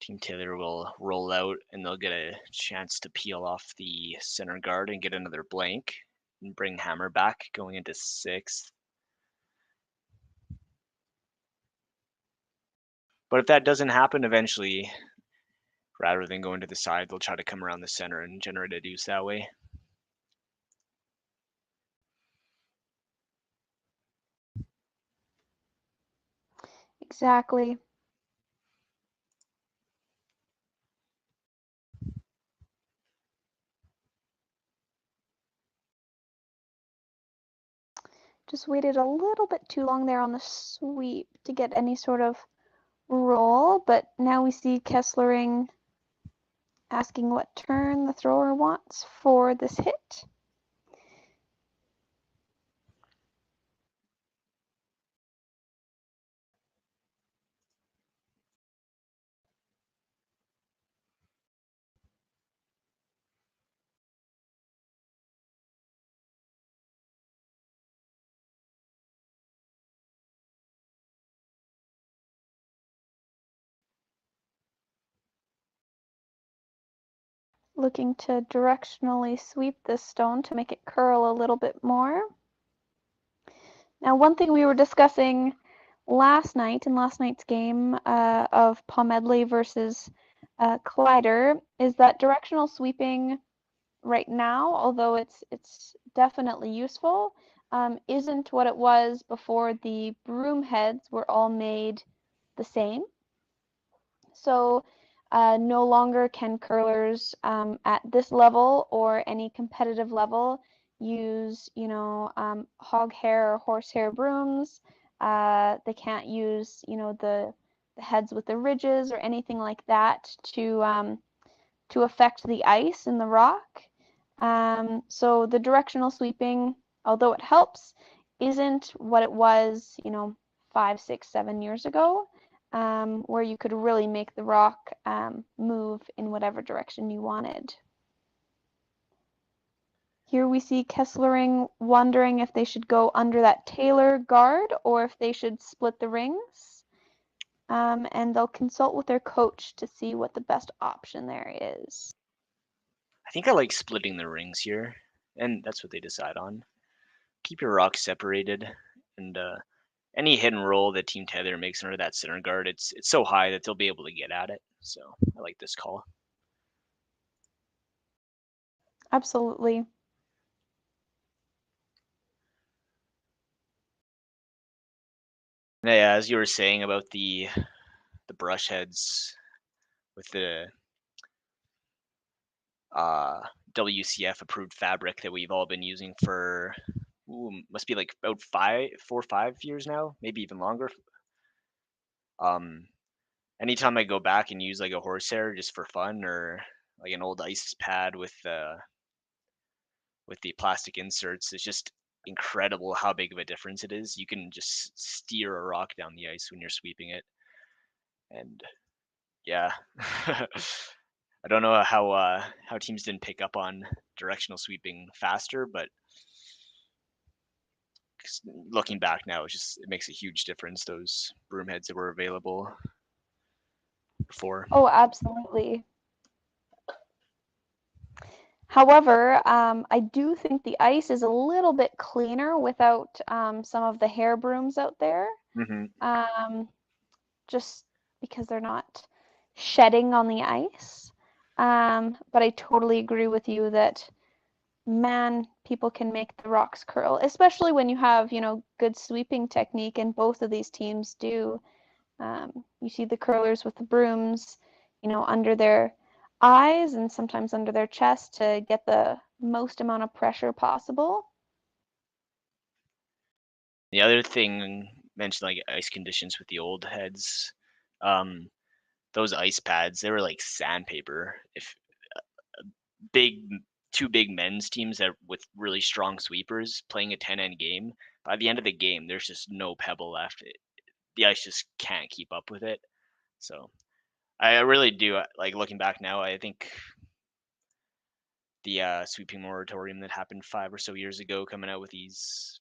Team Taylor will roll out and they'll get a chance to peel off the center guard and get another blank and bring hammer back going into sixth. But if that doesn't happen eventually, rather than going to the side, they'll try to come around the center and generate a deuce that way. Exactly. Just waited a little bit too long there on the sweep to get any sort of roll, but now we see Kesslering asking what turn the thrower wants for this hit. Looking to directionally sweep this stone to make it curl a little bit more. Now, one thing we were discussing last night in last night's game of Pomedley versus Collider is that directional sweeping right now, although it's definitely useful, isn't what it was before the broom heads were all made the same. So no longer can curlers at this level or any competitive level use, hog hair or horsehair brooms. They can't use, the heads with the ridges or anything like that to affect the ice in the rock. So the directional sweeping, although it helps, isn't what it was, 5, 6, 7 years ago, where you could really make the rock move in whatever direction you wanted. Here we see Kesslering wondering if they should go under that Taylor guard or if they should split the rings. And they'll consult with their coach to see what the best option there is. I think I like splitting the rings here, and that's what they decide on. Keep your rocks separated, and any hit and roll that Team Tether makes under that center guard, it's so high that they'll be able to get at it. So I like this call. Absolutely. Yeah, as you were saying about the brush heads with the WCF approved fabric that we've all been using for must be like about 4 or 5 years now, maybe even longer. Anytime I go back and use like a horsehair just for fun, or like an old ice pad with the plastic inserts, it's just incredible how big of a difference it is. You can just steer a rock down the ice when you're sweeping it, and yeah. I don't know how teams didn't pick up on directional sweeping faster, but looking back now, it makes a huge difference. Those broom heads that were available before. Oh, absolutely. However, I do think the ice is a little bit cleaner without some of the hair brooms out there. Just because they're not shedding on the ice. But I totally agree with you that, man, people can make the rocks curl, especially when you have, good sweeping technique, and both of these teams do. You see the curlers with the brooms, under their eyes and sometimes under their chest to get the most amount of pressure possible. The other thing mentioned, like ice conditions with the old heads, those ice pads, they were like sandpaper. If big two big men's teams that with really strong sweepers playing a 10-end game, by the end of the game, there's just no pebble left. The ice just can't keep up with it. So I really do like looking back now. I think the sweeping moratorium that happened 5 or so years ago, coming out with these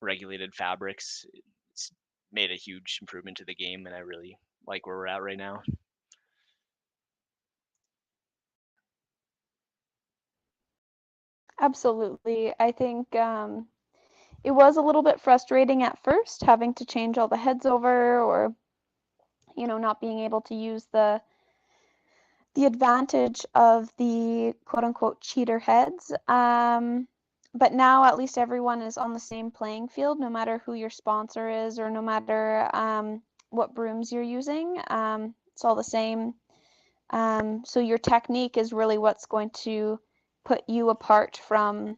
regulated fabrics, it's made a huge improvement to the game, and I really like where we're at right now. Absolutely. I think it was a little bit frustrating at first having to change all the heads over, or not being able to use the advantage of the quote unquote cheater heads. But now at least everyone is on the same playing field, no matter who your sponsor is or no matter what brooms you're using. It's all the same. So your technique is really what's going to put you apart from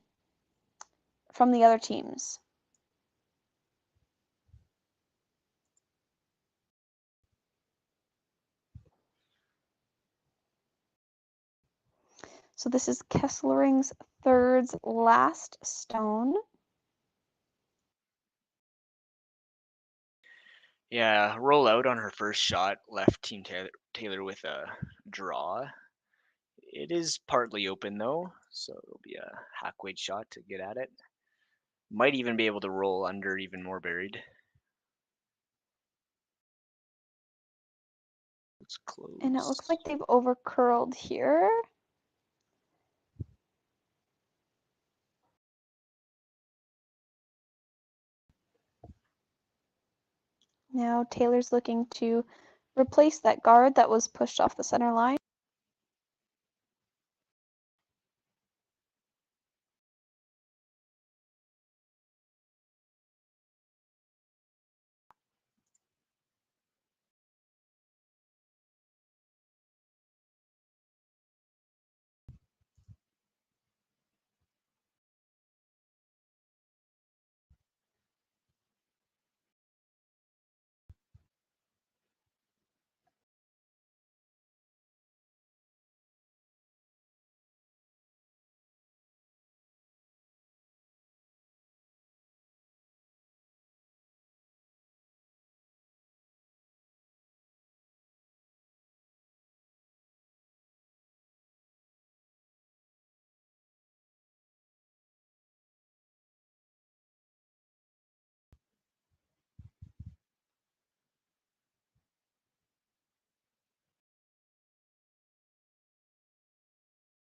the other teams. So this is Kesslering's third's last stone. Yeah, roll out on her first shot left Team Taylor with a draw. It is partly open though, so it'll be a hack weight shot to get at it. Might even be able to roll under even more buried. It's close. And it looks like they've over curled here. Now Taylor's looking to replace that guard that was pushed off the center line.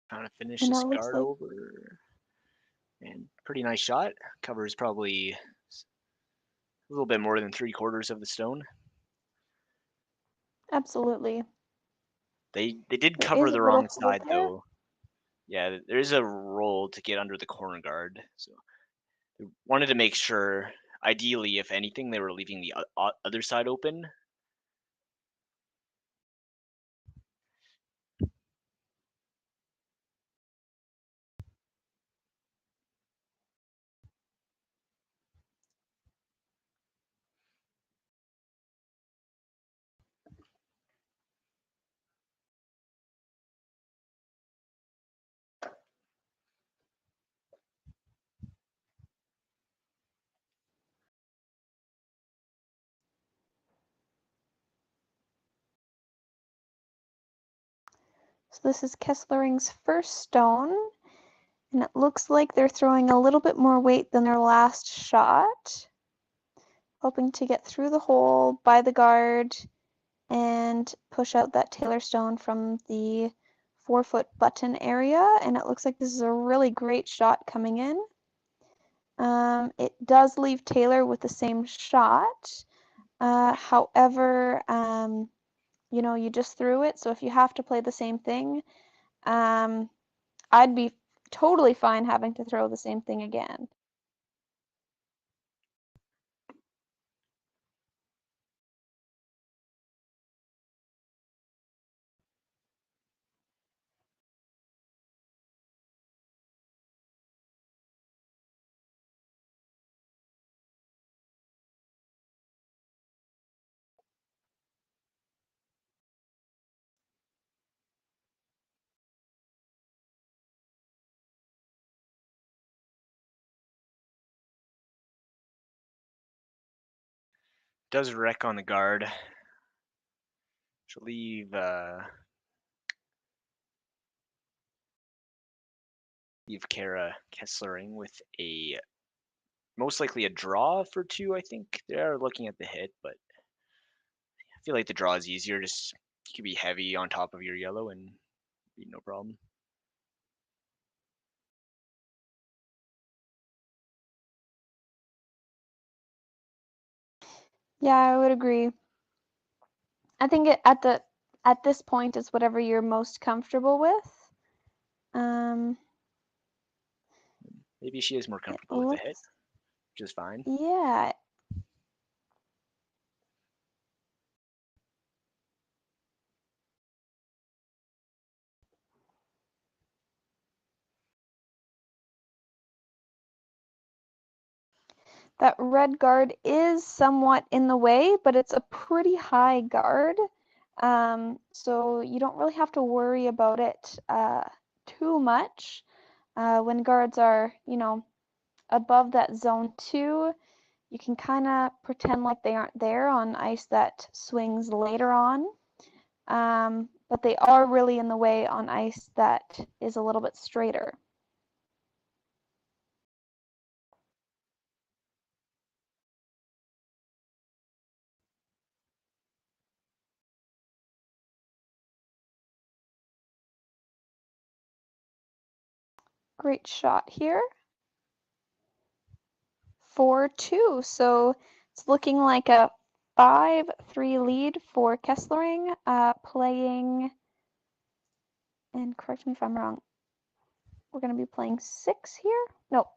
Trying to finish And it this looks guard like over. And pretty nice shot. Covers probably a little bit more than 3/4 of the stone. absolutely. They did There cover is a the little wrong hole side there. though. Yeah, there is a roll to get under the corner guard. So they wanted to make sure, ideally, if anything, they were leaving the other side open. So this is Kesslering's first stone, and it looks like they're throwing a little bit more weight than their last shot, hoping to get through the hole by the guard and push out that Taylor stone from the 4-foot button area. And it looks like this is a really great shot coming in. It does leave Taylor with the same shot. However, you know, you just threw it, so if you have to play the same thing, I'd be totally fine having to throw the same thing again. Does wreck on the guard. Should leave Kara Kesslering with a most likely a draw for 2. I think they're looking at the hit, but I feel like the draw is easier. Just you could be heavy on top of your yellow and be no problem. Yeah, I would agree. I think at this point it's whatever you're most comfortable with. Maybe she is more comfortable with the hit, which is fine. Yeah. That red guard is somewhat in the way, but it's a pretty high guard. So you don't really have to worry about it too much. When guards are, you know, above that zone 2, you can kind of pretend like they aren't there on ice that swings later on. But they are really in the way on ice that is a little bit straighter. Great shot here. 4-2. So it's looking like a 5-3 lead for Kesslering, playing, and correct me if I'm wrong, we're going to be playing 6 here? No.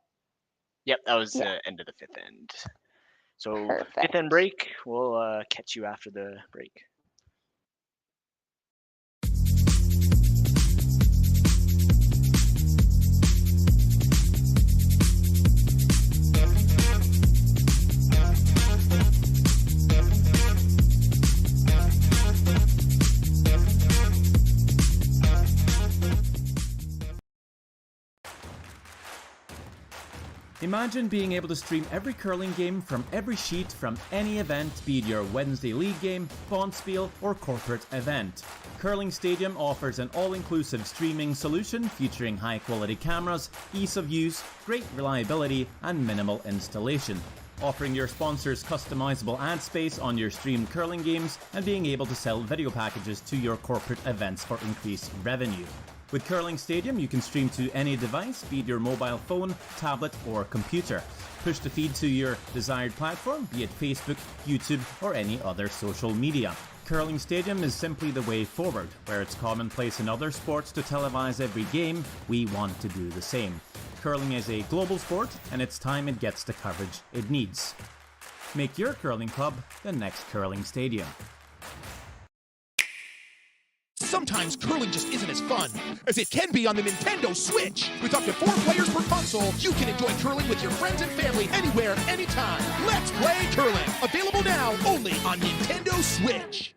Yep, that was Yeah. the end of the 5th end. So Perfect. 5th end break. We'll catch you after the break. Imagine being able to stream every curling game from every sheet from any event, be it your Wednesday league game, bonspiel, or corporate event. Curling Stadium offers an all-inclusive streaming solution featuring high-quality cameras, ease of use, great reliability, and minimal installation. Offering your sponsors customizable ad space on your streamed curling games and being able to sell video packages to your corporate events for increased revenue. With Curling Stadium, you can stream to any device, be it your mobile phone, tablet, or computer. Push the feed to your desired platform, be it Facebook, YouTube, or any other social media. Curling Stadium is simply the way forward. Where it's commonplace in other sports to televise every game, we want to do the same. Curling is a global sport, and it's time it gets the coverage it needs. Make your curling club the next Curling Stadium. Sometimes curling just isn't as fun as it can be on the Nintendo Switch. With up to 4 players per console, you can enjoy curling with your friends and family anywhere, anytime. Let's play curling. Available now only on Nintendo Switch.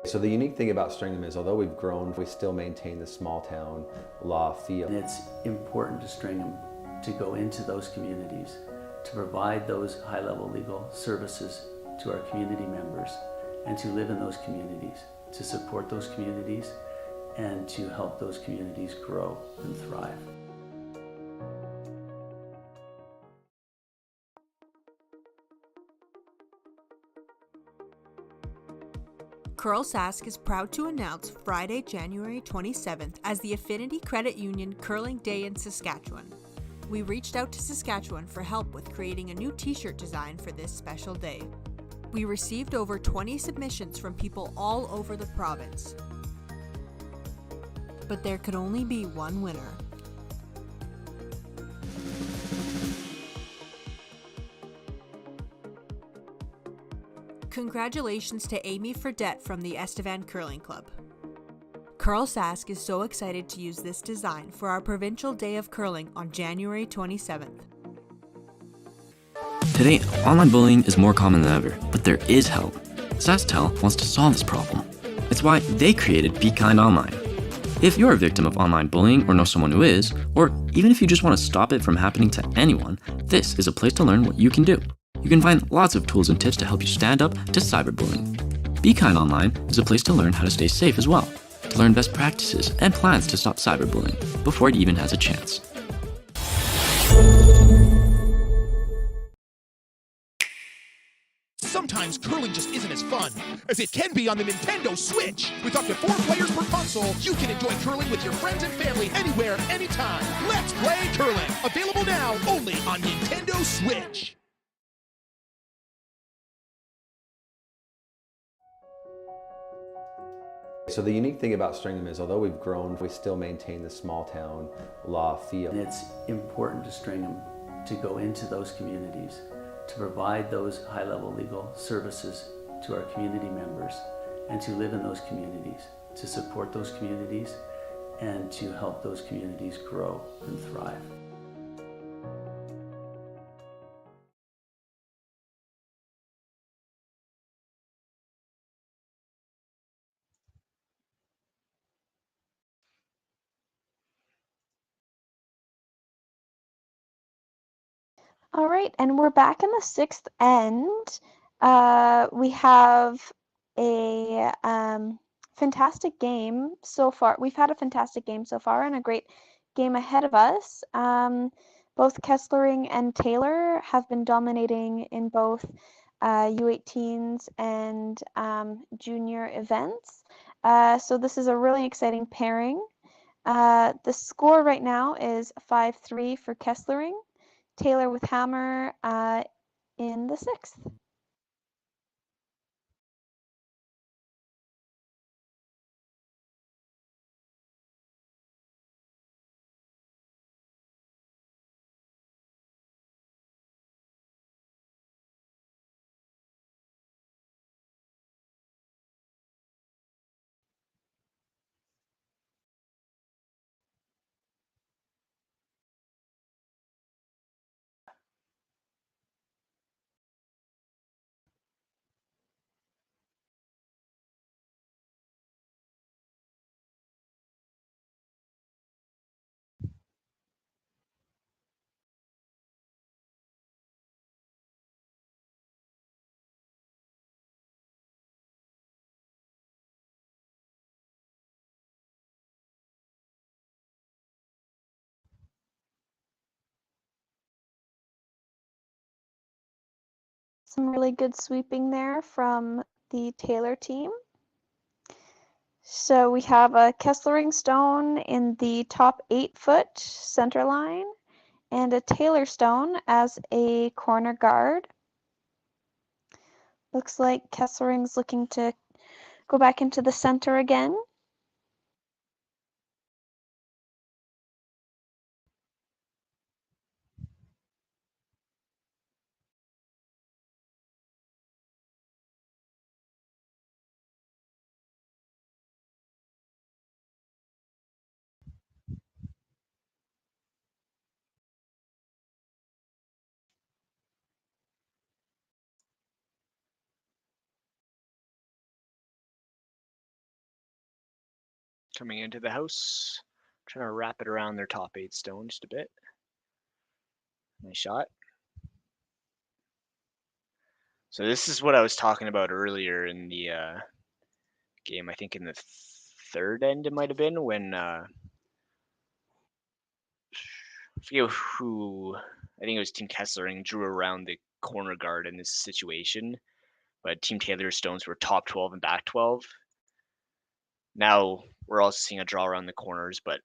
So the unique thing about Stringham is, although we've grown, we still maintain the small town law feel. And it's important to Stringham to go into those communities, to provide those high-level legal services to our community members, and to live in those communities, to support those communities, and to help those communities grow and thrive. Curl Sask is proud to announce Friday, January 27th as the Affinity Credit Union Curling Day in Saskatchewan. We reached out to Saskatchewan for help with creating a new t-shirt design for this special day. We received over 20 submissions from people all over the province. But there could only be one winner. Congratulations to Amy Fredette from the Estevan Curling Club. Curl Sask is so excited to use this design for our Provincial Day of Curling on January 27th. Today, online bullying is more common than ever, but there is help. Sasktel wants to solve this problem. It's why they created Be Kind Online. If you're a victim of online bullying or know someone who is, or even if you just want to stop it from happening to anyone, this is a place to learn what you can do. You can find lots of tools and tips to help you stand up to cyberbullying. Be Kind Online is a place to learn how to stay safe as well, to learn best practices and plans to stop cyberbullying before it even has a chance. Sometimes curling just isn't as fun as it can be on the Nintendo Switch. With up to 4 players per console, you can enjoy curling with your friends and family anywhere, anytime. Let's play curling. Available now only on Nintendo Switch. So the unique thing about Stringham is, although we've grown, we still maintain the small town law feel. And it's important to Stringham to go into those communities, to provide those high-level legal services to our community members, and to live in those communities, to support those communities, and to help those communities grow and thrive. All right, and we're back in the sixth end. We have a fantastic game so far. We've had a fantastic game so far and a great game ahead of us. Both Kesslering and Taylor have been dominating in both U18s and junior events. So this is a really exciting pairing. The score right now is 5-3 for Kesslering. Taylor with hammer in the sixth. Some really good sweeping there from the Taylor team. So we have a Kesslering stone in the top 8-foot center line and a Taylor stone as a corner guard. Looks like Kessering's looking to go back into the center again. Coming into the house, trying to wrap it around their top 8 stone just a bit. Nice shot. So this is what I was talking about earlier in the game. I think in the third end it might have been when I forget who. I think it was Team Kesslering drew around the corner guard in this situation, but Team Taylor stones were top 12 and back 12. Now we're also seeing a draw around the corners, but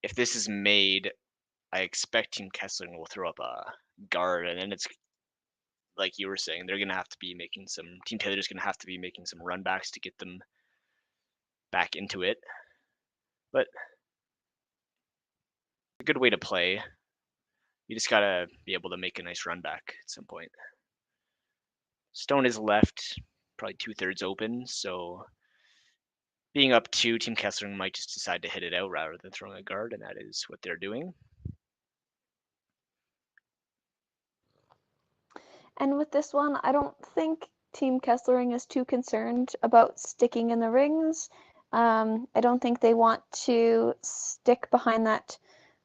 if this is made, I expect Team Kesslering will throw up a guard, and then it's like you were saying, they're gonna have to be making some. Team Taylor's gonna have to be making some runbacks to get them back into it. But a good way to play. You just gotta be able to make a nice run back at some point. Stone is left, probably 2/3 open, so being up 2, Team Kessler might just decide to hit it out rather than throwing a guard, and that is what they're doing. And with this one, I don't think Team Kesslering is too concerned about sticking in the rings. I don't think they want to stick behind that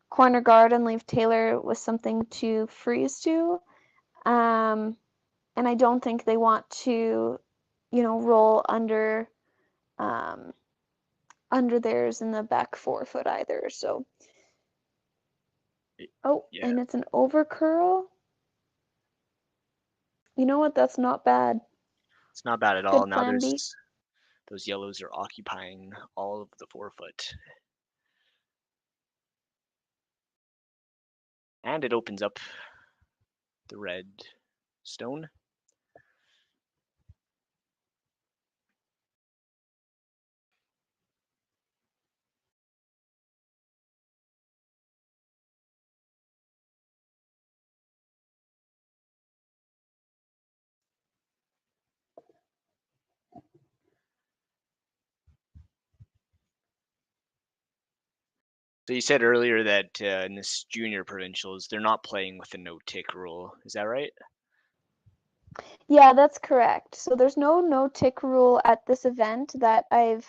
corner guard and leave Taylor with something to freeze to. And I don't think they want to, roll under theirs in the back 4-foot either. So, Yeah. And it's an over curl. You know what? That's not bad. It's not bad at all. Good Now plan B. those yellows are occupying all of the 4-foot. And it opens up the red stone. So you said earlier that in this junior provincials, they're not playing with the no-tick rule. Is that right? Yeah, that's correct. So there's no tick rule at this event that I've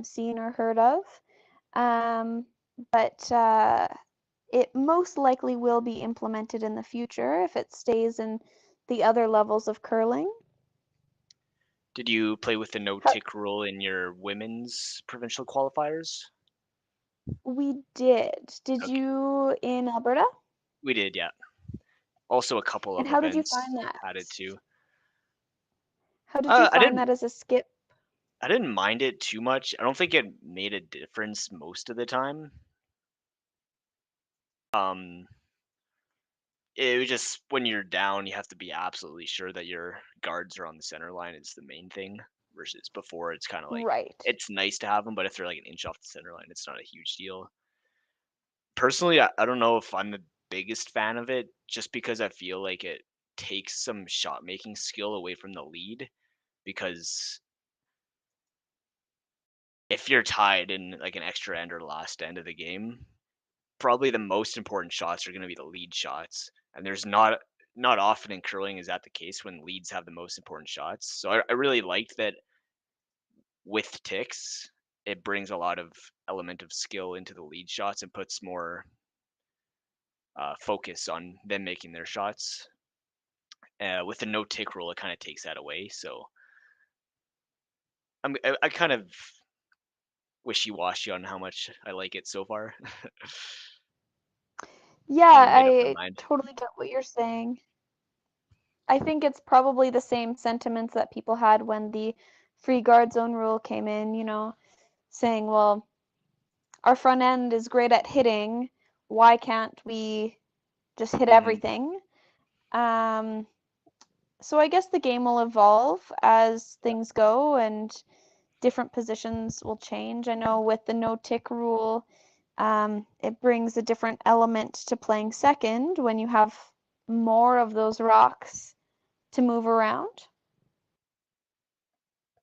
seen or heard of, but it most likely will be implemented in the future if it stays in the other levels of curling. Did you play with the no-tick rule in your women's provincial qualifiers? We did. Did you in Alberta? We did, yeah. Also a couple And of how did you events find that? had it too. How did you find that as a skip? I didn't mind it too much. I don't think it made a difference most of the time. It was just when you're down, you have to be absolutely sure that your guards are on the center line is the main thing. Versus before, it's kind of like it's nice to have them, but if they're like an inch off the center line, it's not a huge deal. Personally, I don't know if I'm the biggest fan of it, just because I feel like it takes some shot making skill away from the lead. Because if you're tied in like an extra end or last end of the game, probably the most important shots are going to be the lead shots, and there's not often in curling is that the case when leads have the most important shots. So I really liked that with ticks, it brings a lot of element of skill into the lead shots and puts more focus on them making their shots. With the no tick rule, it kind of takes that away. So I kind of wishy-washy on how much I like it so far. Yeah, I totally get what you're saying. I think it's probably the same sentiments that people had when the free guard zone rule came in, saying, well, our front end is great at hitting. Why can't we just hit everything? So I guess the game will evolve as things go and different positions will change. I know with the no tick rule, it brings a different element to playing second when you have more of those rocks to move around.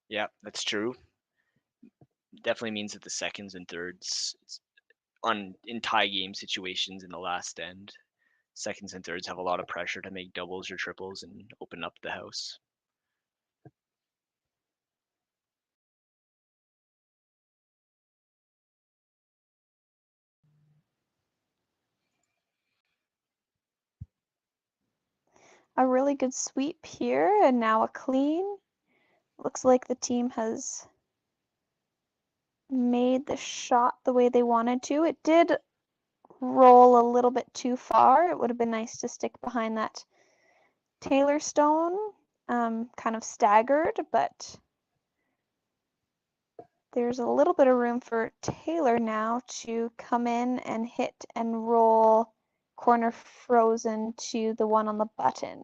Yeah, that's true. Definitely means that the seconds and thirds in tie game situations in the last end, seconds and thirds have a lot of pressure to make doubles or triples and open up the house. A really good sweep here, and now a clean. Looks like the team has made the shot the way they wanted to. It did roll a little bit too far. It would have been nice to stick behind that Taylor stone, kind of staggered, but there's a little bit of room for Taylor now to come in and hit and roll corner frozen to the one on the button,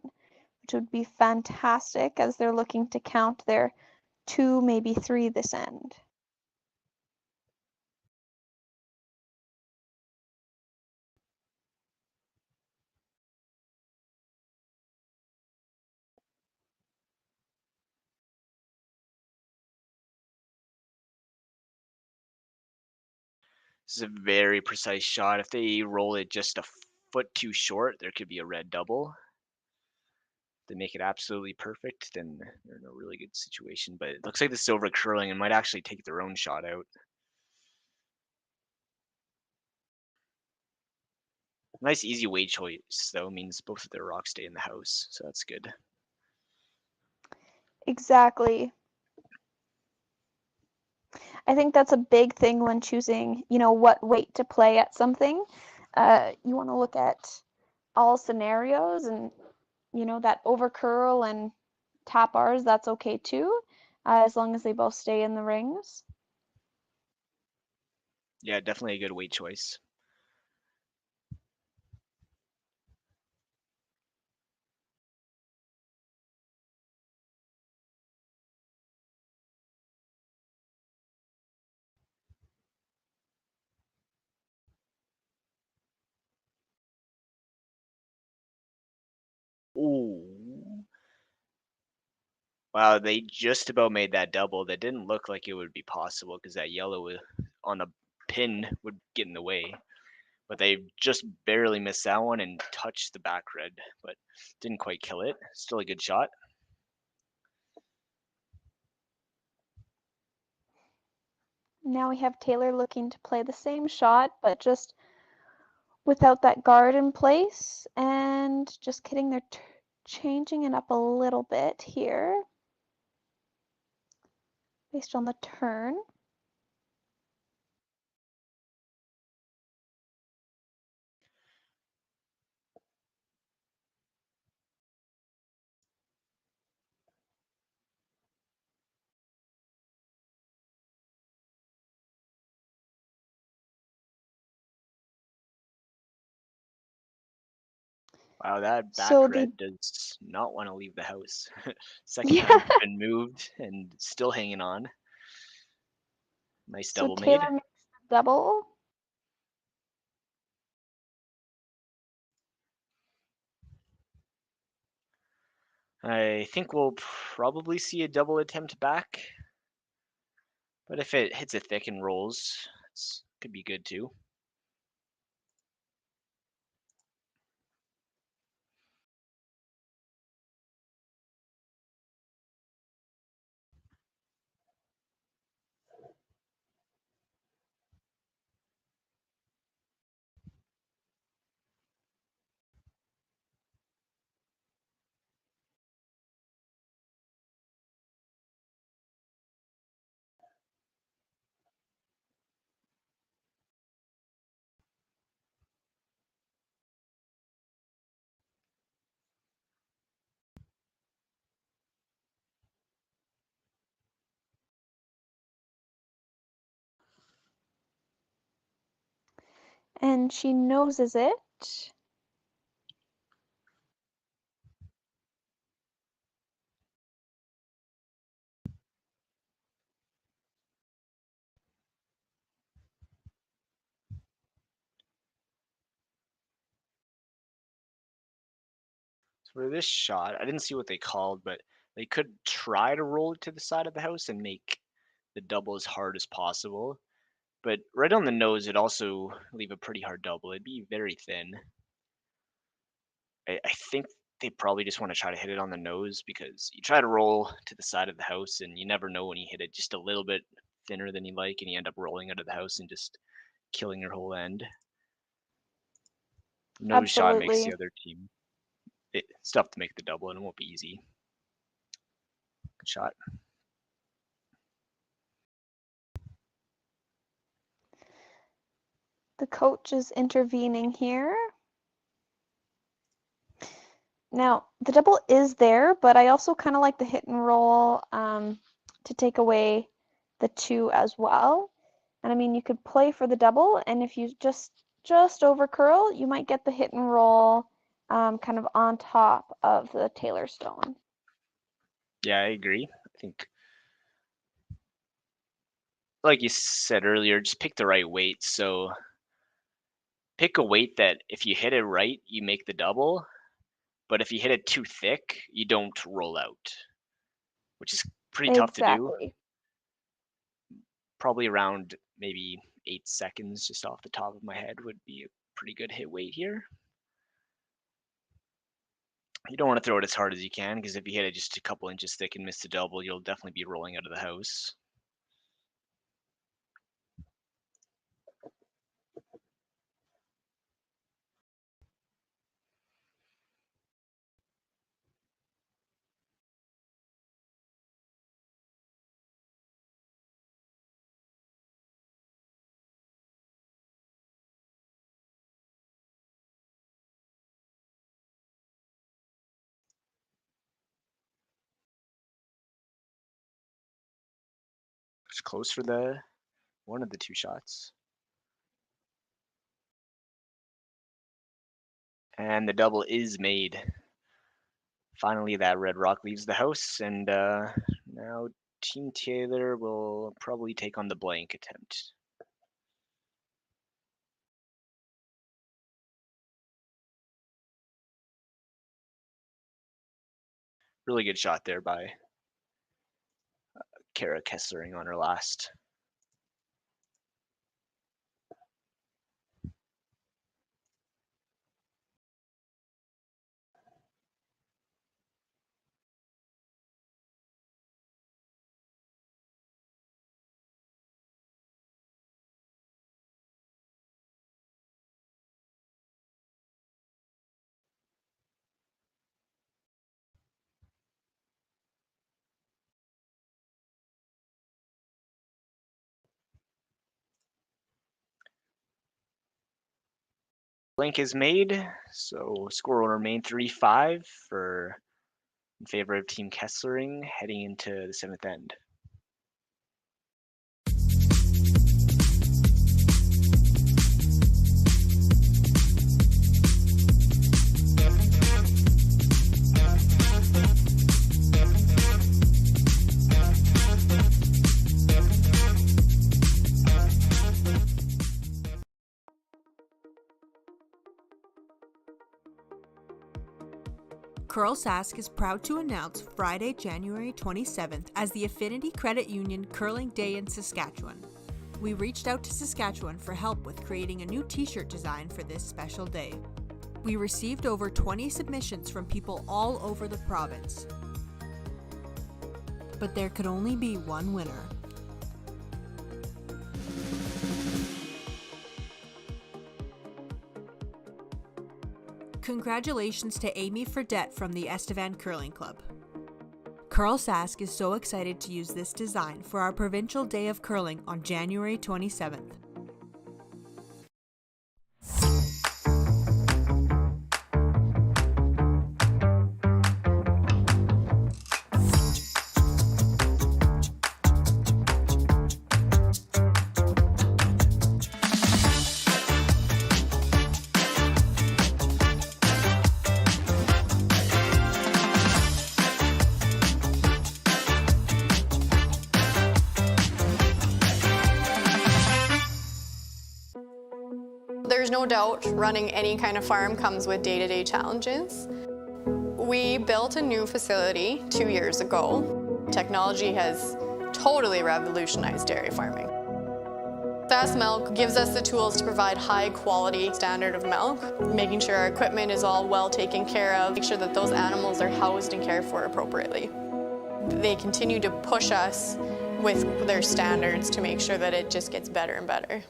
which would be fantastic as they're looking to count their 2, maybe 3 this end. This is a very precise shot. If they roll it just a foot too short, there could be a red double. If they make it absolutely perfect, then they're in a really good situation. But it looks like the silver curling and might actually take their own shot out. Nice easy weight choice though, means both of their rocks stay in the house, so that's good. Exactly. I think that's a big thing when choosing, what weight to play at something. You want to look at all scenarios, and that over curl and tap R's, that's okay too, as long as they both stay in the rings. Yeah, definitely a good weight choice. Ooh. Wow, they just about made that double. That didn't look like it would be possible because that yellow on the pin would get in the way. But they just barely missed that one and touched the back red, but didn't quite kill it. Still a good shot. Now we have Taylor looking to play the same shot, but just without that guard in place, and just kidding, they're changing it up a little bit here based on the turn. Wow, that back So red does not want to leave the house. Second yeah, time it's been moved and still hanging on. Nice so double made. Taylor makes the double. I think we'll probably see a double attempt back. But if it hits it thick and rolls, it could be good too. and she noses it. So for this shot, I didn't see what they called, but they could try to roll it to the side of the house and make the double as hard as possible. But right on the nose, it'd also leave a pretty hard double. It'd be very thin. I think they probably just want to try to hit it on the nose because you try to roll to the side of the house and you never know when you hit it just a little bit thinner than you like and you end up rolling out of the house and just killing your whole end. Nose shot makes the Absolutely. other team it's tough to make the double and it won't be easy. Good shot. The coach is intervening here. Now, the double is there, but I also kind of like the hit and roll to take away the 2 as well. And I mean, you could play for the double, and if you just over curl, you might get the hit and roll kind of on top of the Taylor stone. Yeah, I agree. I think, like you said earlier, just pick the right weight. So pick a weight that if you hit it right, you make the double. But if you hit it too thick, you don't roll out, which is pretty tough to do. Exactly. Probably around maybe 8 seconds just off the top of my head would be a pretty good hit weight here. You don't want to throw it as hard as you can because if you hit it just a couple inches thick and miss the double, you'll definitely be rolling out of the house. It's close for the one of the 2 shots. And the double is made. Finally, that red rock leaves the house, and now Team Taylor will probably take on the blank attempt. Really good shot there by Kara Kessling on her last. Blank is made, so score will remain 3-5 in favor of Team Kessling heading into the 7th end. Curl Sask is proud to announce Friday, January 27th as the Affinity Credit Union Curling Day in Saskatchewan. We reached out to Saskatchewan for help with creating a new t-shirt design for this special day. We received over 20 submissions from people all over the province. But there could only be one winner. Congratulations to Amy Fredette from the Estevan Curling Club. Curl Sask is so excited to use this design for our Provincial Day of Curling on January 27th. There's no doubt running any kind of farm comes with day-to-day challenges. We built a new facility 2 years ago. Technology has totally revolutionized dairy farming. Sask Milk gives us the tools to provide high quality standard of milk, making sure our equipment is all well taken care of, make sure that those animals are housed and cared for appropriately. They continue to push us with their standards to make sure that it just gets better and better.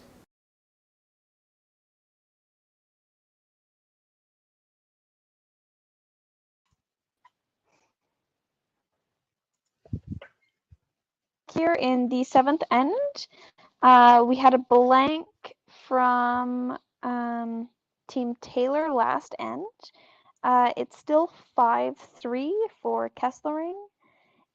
Here in the 7th end, we had a blank from Team Taylor last end. It's still 5-3 for Kesslering.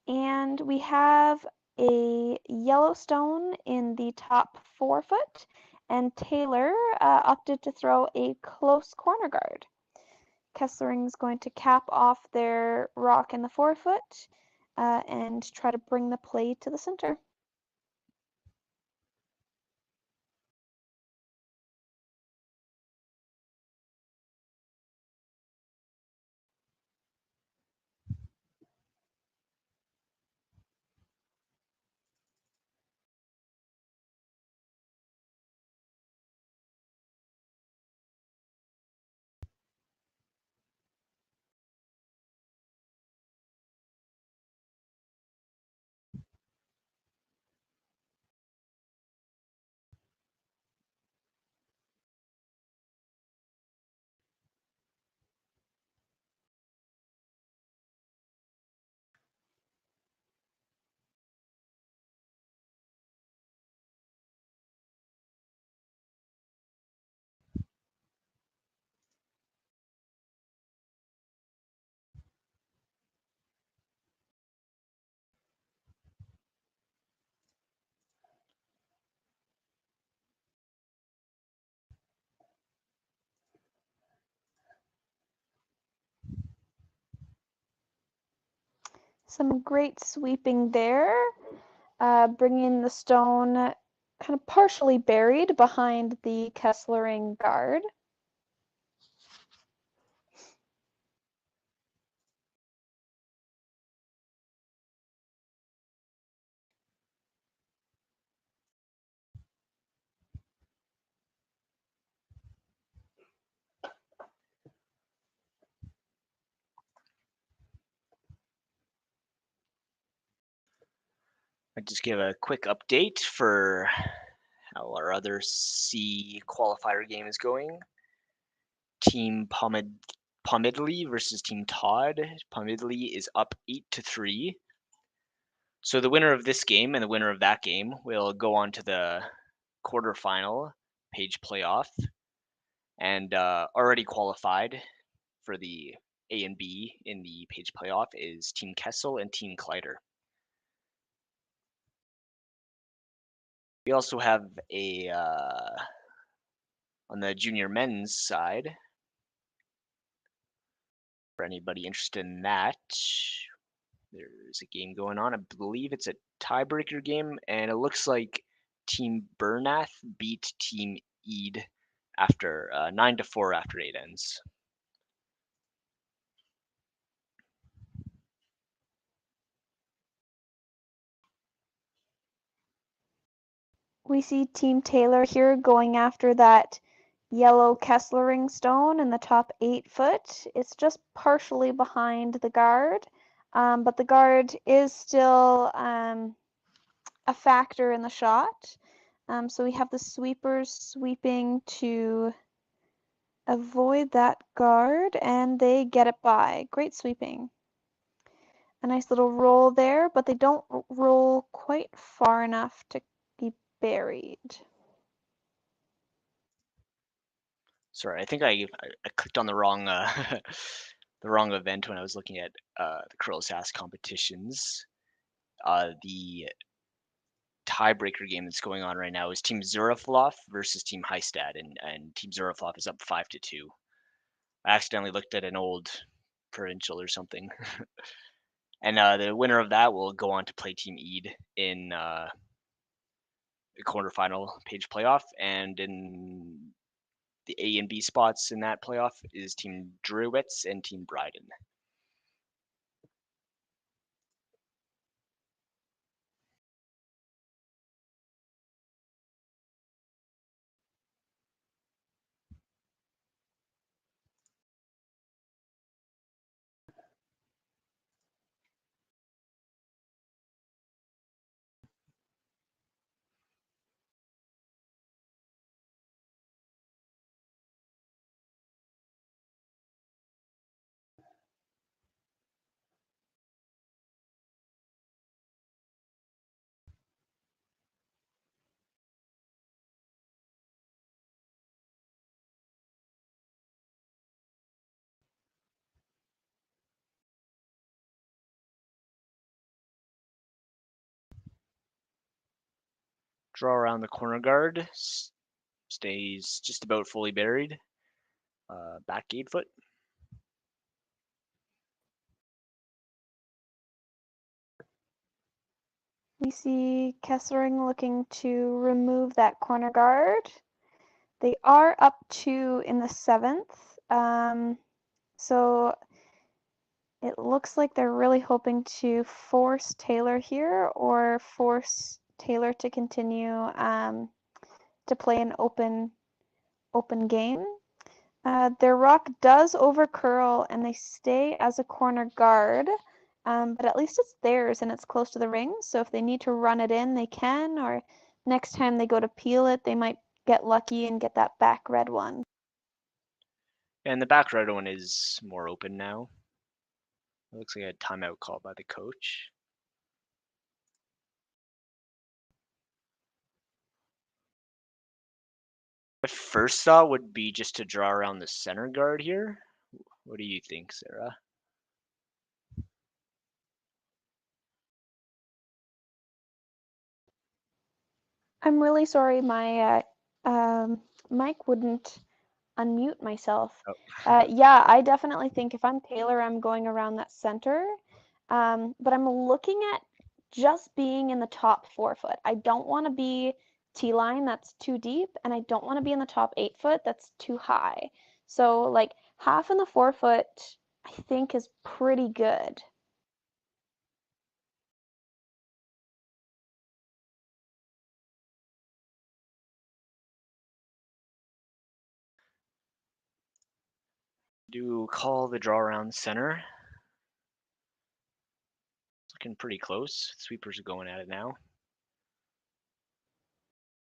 And we have a Yellowstone in the top 4 foot, and Taylor opted to throw a close corner guard. Kesslering going to cap off their rock in the 4 foot and try to bring the play to the center. Some great sweeping there, bringing the stone kind of partially buried behind the Kesslering guard. I just give a quick update for how our other C qualifier game is going. Team Pomidley versus Team Todd. Pomidley is up 8-3. So the winner of this game and the winner of that game will go on to the quarterfinal page playoff, and already qualified for the A and B in the page playoff is Team Kessel and Team Kleider. We also have a on the junior men's side, for anybody interested in that, there's a game going on. I believe it's a tiebreaker game, and it looks like Team Bernath beat Team Ede after 9-4 after 8 ends. We see Team Taylor here going after that yellow Kesslering stone in the top 8 foot. It's just partially behind the guard, but the guard is still a factor in the shot. So we have the sweepers sweeping to avoid that guard, and they get it by. Great sweeping. A nice little roll there, but they don't roll quite far enough to be buried. Sorry, I think I clicked on the wrong the wrong event when I was looking at the Curl Sask competitions. The tiebreaker game that's going on right now is Team Zuriflof versus Team Heistad, and Team Zuriflof is up 5-2. I accidentally looked at an old provincial or something. And the winner of that will go on to play Team Ede in the quarterfinal page playoff, and in the A and B spots in that playoff is Team Druids and Team Bryden. Draw around the corner guard, stays just about fully buried. Back 8 foot. We see Kessering looking to remove that corner guard. They are up 2 in the 7th. So it looks like they're really hoping to force Taylor here or force Taylor to continue to play an open game. Their rock does overcurl and they stay as a corner guard, but at least it's theirs and it's close to the ring. So if they need to run it in, they can, or next time they go to peel it, they might get lucky and get that back red one. And the back red one is more open now. It looks like a timeout call by the coach. My first thought would be just to draw around the center guard here. What do you think, Sarah? I'm really sorry, my mic wouldn't unmute myself. Yeah, I definitely think if I'm Taylor, I'm going around that center. But I'm looking at just being in the top 4 foot. I don't want to be T-line, that's too deep, and I don't want to be in the top 8 foot, that's too high. So like half in the 4 foot, I think is pretty good. Do call the draw around center. Looking pretty close. Sweepers are going at it now.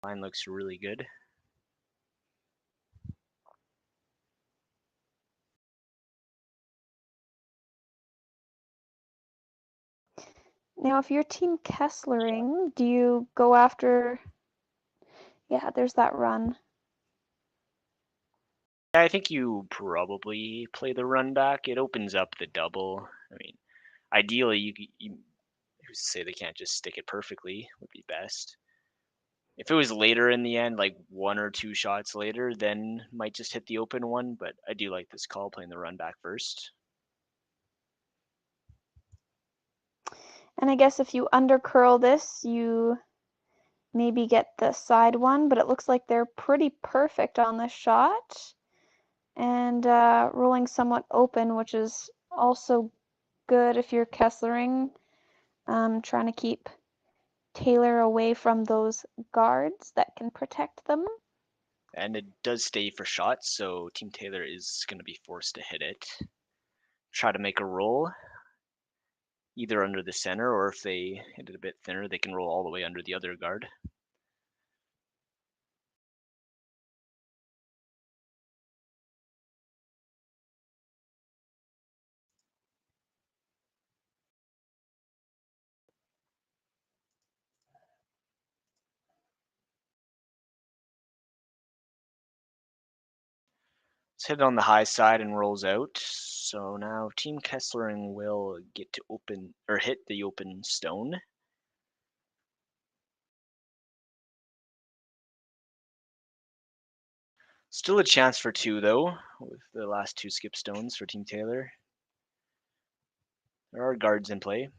Line looks really good. Now, if you're team Kesslering, do you go after... Yeah, there's that run. I think you probably play the run back. It opens up the double. I mean, ideally, who's to say they can't just stick it perfectly would be best. If it was later in the end, like 1 or 2 shots later, then might just hit the open one. But I do like this call, playing the run back first. And I guess if you undercurl this, you maybe get the side one, but it looks like they're pretty perfect on this shot. And rolling somewhat open, which is also good if you're Kesslering, trying to keep Taylor away from those guards that can protect them. And it does stay for shots, so Team Taylor is going to be forced to hit it. Try to make a roll, either under the center, or if they hit it a bit thinner, they can roll all the way under the other guard. It's hit on the high side and rolls out. So now Team Kesslering will get to open or hit the open stone. Still a chance for 2 though, with the last 2 skip stones for Team Taylor. There are guards in play.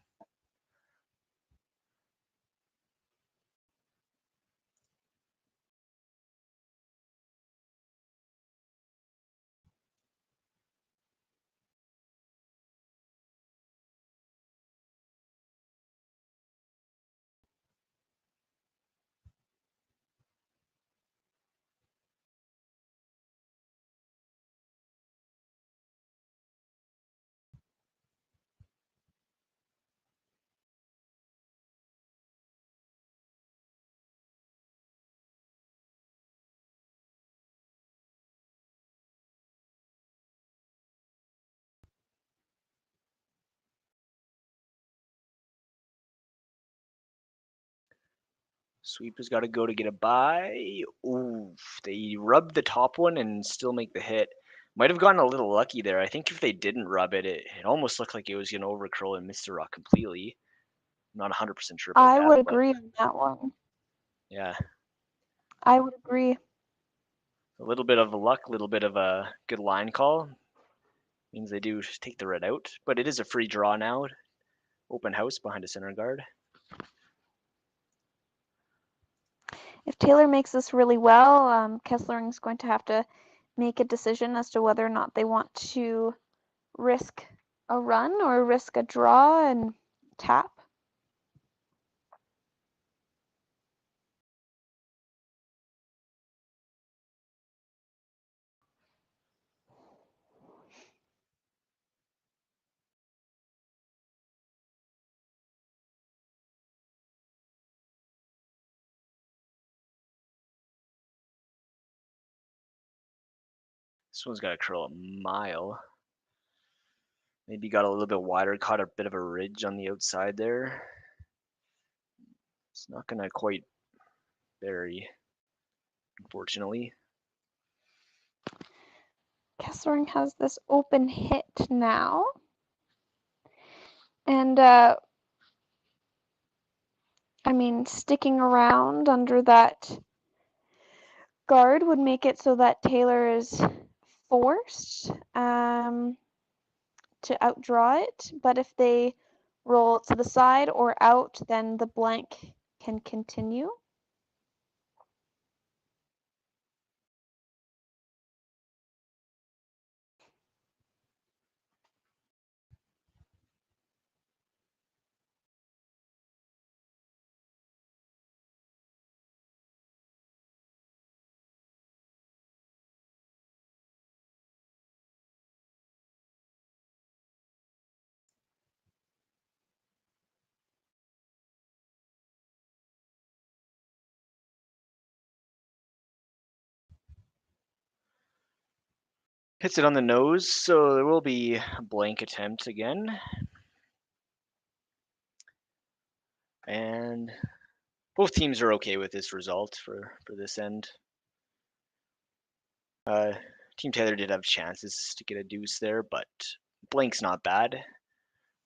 Sweep has got to go to get a buy. Oof, they rubbed the top one and still make the hit. Might have gotten a little lucky there. I think if they didn't rub it, it almost looked like it was going to overcurl and miss the rock completely. I'm not 100% sure about I that, would but agree on that one. yeah, I would agree. a little bit of luck, a little bit of a good line call. Means they do take the red out, but it is a free draw now. Open house behind a center guard. If Taylor makes this really well, Kesslering is going to have to make a decision as to whether or not they want to risk a run or risk a draw and tap. This one's got to curl a mile. Maybe got a little bit wider, caught a bit of a ridge on the outside there. It's not going to quite bury, unfortunately. Kesslering has this open hit now. And, I mean, sticking around under that guard would make it so that Taylor is forced to outdraw it. But if they roll to the side or out, then the blank can continue. Hits it on the nose, so there will be a blank attempt again. And both teams are okay with this result for this end. Team Taylor did have chances to get a deuce there, but blank's not bad.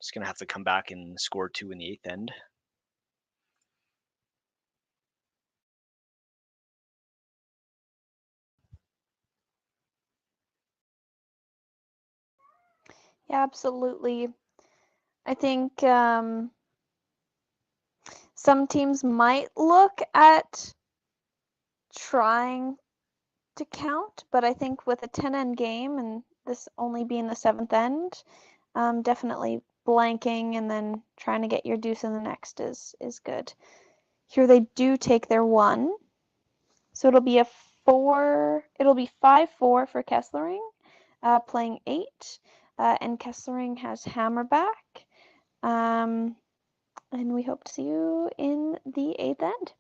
Just going to have to come back and score 2 in the 8th end. Yeah, absolutely. I think some teams might look at trying to count, but I think with a 10-end game and this only being the 7th end, definitely blanking and then trying to get your deuce in the next is good. Here they do take their 1, so it'll be 5-4 for Kesslering, playing 8, and Kesslering has hammerback. And we hope to see you in the 8th end.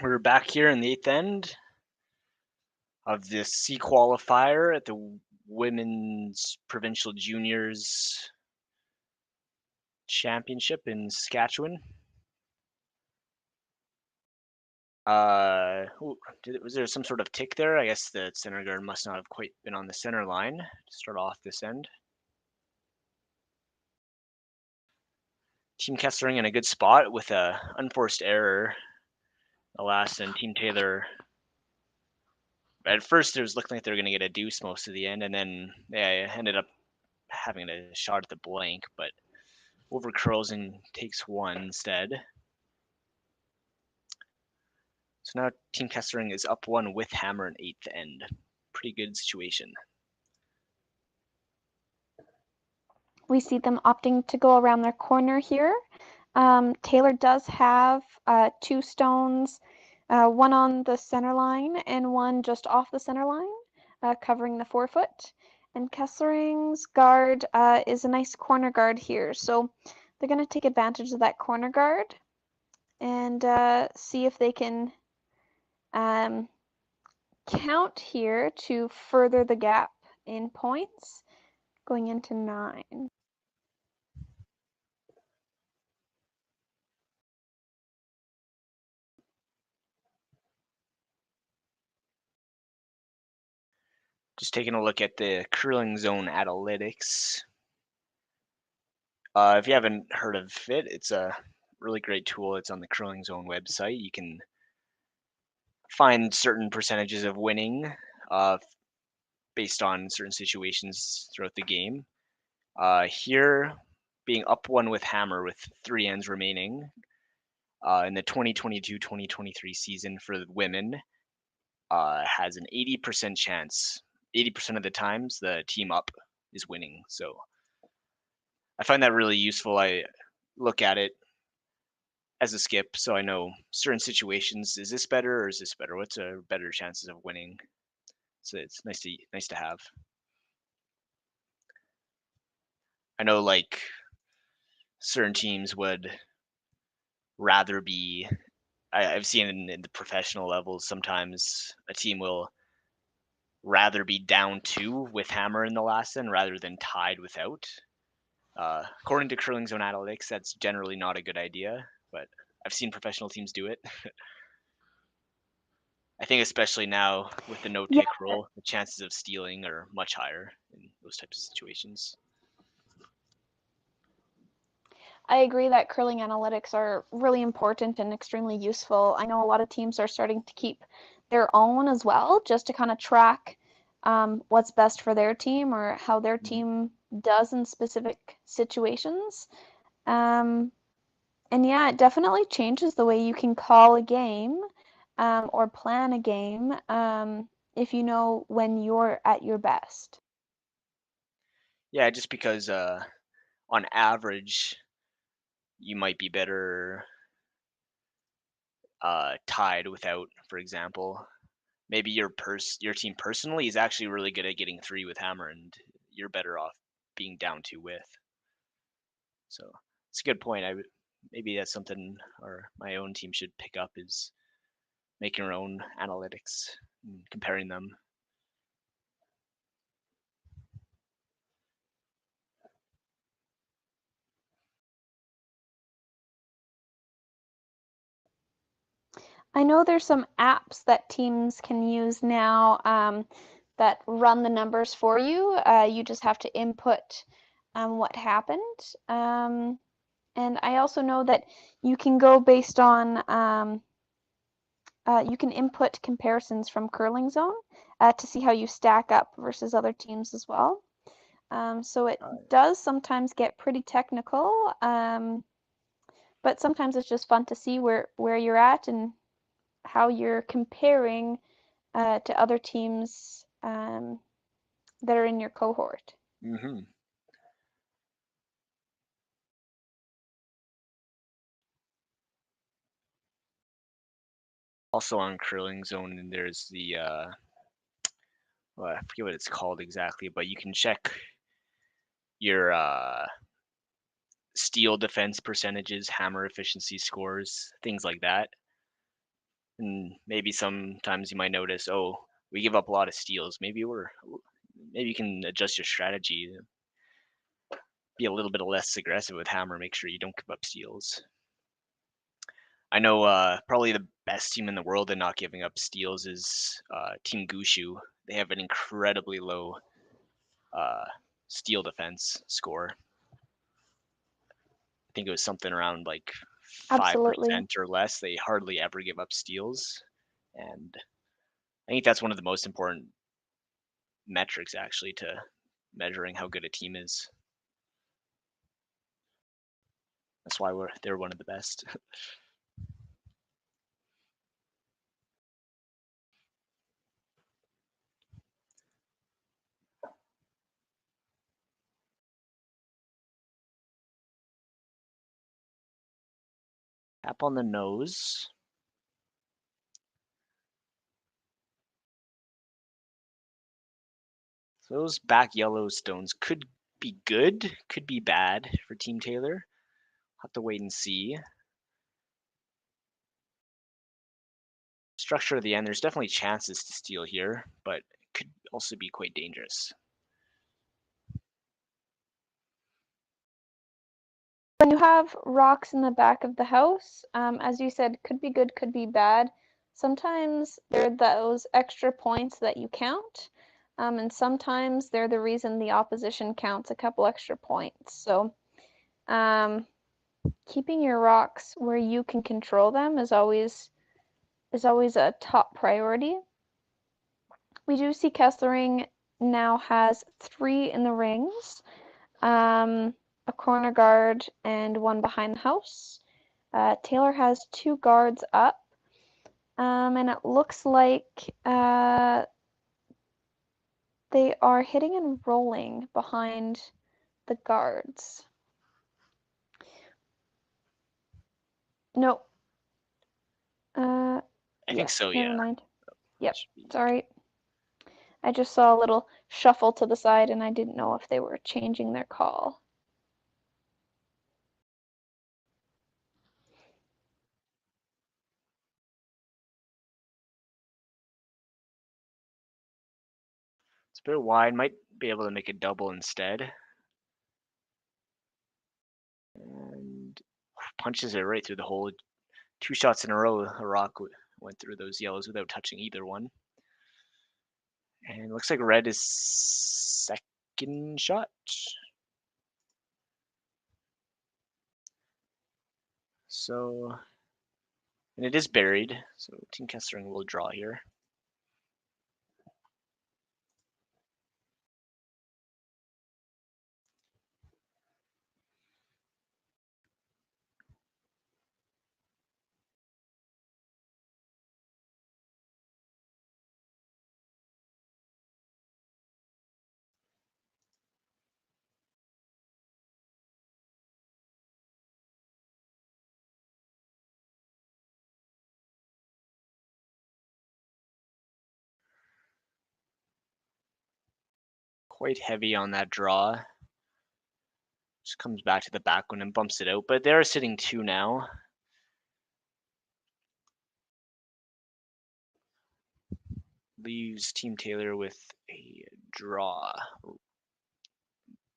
We're back here in the 8th end of the C qualifier at the Women's Provincial Juniors Championship in Saskatchewan. Was there some sort of tick there? I guess the center guard must not have quite been on the center line to start off this end. Team Kessling in a good spot with a unforced error. Alas, and Team Taylor. At first, it was looking like they were going to get a deuce most of the end, and then they ended up having a shot at the blank, but over curls and takes one instead. So now Team Kessling is up one with hammer in 8th end. Pretty good situation. We see them opting to go around their corner here. Taylor does have 2 stones, one on the center line and one just off the center line, covering the 4-foot. And Kessling's guard is a nice corner guard here. So they're going to take advantage of that corner guard and see if they can count here to further the gap in points going into 9. Just taking a look at the curling zone analytics. If you haven't heard of it, it's a really great tool. It's on the curling zone website. You can find certain percentages of winning based on certain situations throughout the game. Here, being up one with hammer with 3 ends remaining in the 2022-2023 season for the women has an 80% chance. 80% of the times the team up is winning. So I find that really useful. I look at it as a skip, so I know certain situations, is this better or is this better? What's a better chances of winning? So it's nice to have. I know like certain teams would rather be. I've seen in the professional levels sometimes a team will rather be down 2 with hammer in the last end rather than tied without. According to curling zone analytics, that's generally not a good idea, but I've seen professional teams do it. I think especially now with the no-tick rule, the chances of stealing are much higher in those types of situations. I agree that curling analytics are really important and extremely useful. I know a lot of teams are starting to keep their own as well, just to kind of track what's best for their team or how their team does in specific situations. And yeah, it definitely changes the way you can call a game or plan a game if you know when you're at your best. Yeah, just because on average, you might be better tied without, for example. Maybe your team personally is actually really good at getting 3 with hammer, and you're better off being down 2 with. So it's a good point. Maybe that's something my own team should pick up, is making our own analytics and comparing them. I know there's some apps that teams can use now that run the numbers for you. You just have to input what happened. And I also know that you can go based on, you can input comparisons from Curling Zone to see how you stack up versus other teams as well. So it does sometimes get pretty technical, but sometimes it's just fun to see where you're at and how you're comparing to other teams that are in your cohort. Mm-hmm. Also on curling zone, and there's the well, I forget what it's called exactly, but you can check your steal defense percentages, hammer efficiency scores, things like that. And maybe sometimes you might notice, oh, we give up a lot of steals. Maybe you can adjust your strategy, be a little bit less aggressive with hammer, make sure you don't give up steals. I know probably the best team in the world at not giving up steals is Team Gushu. They have an incredibly low steal defense score. I think it was something around like 5% Absolutely. or less. They hardly ever give up steals. And I think that's one of the most important metrics actually to measuring how good a team is. That's why they're one of the best. Tap on the nose. So those back yellow stones could be good, could be bad for Team Taylor. Have to wait and see. Structure at the end, there's definitely chances to steal here, but it could also be quite dangerous. When you have rocks in the back of the house, as you said, could be good, could be bad. Sometimes they're those extra points that you count, and sometimes they're the reason the opposition counts a couple extra points. So keeping your rocks where you can control them is always a top priority. We do see Kessling now has 3 in the rings. A corner guard and 1 behind the house. Taylor has 2 guards up, and it looks like they are hitting and rolling behind the guards. No. I think Yes, so, never yeah. mind. Yep, sorry. I just saw a little shuffle to the side and I didn't know if they were changing their call. It's a bit wide, might be able to make a double instead. And punches it right through the hole. 2 shots in a row, a rock went through those yellows without touching either one. And it looks like red is second shot. So, and it is buried, so Team Kessling will draw here. Quite heavy on that draw. Just comes back to the back one and bumps it out, but they're sitting 2 now. Leaves Team Taylor with a draw.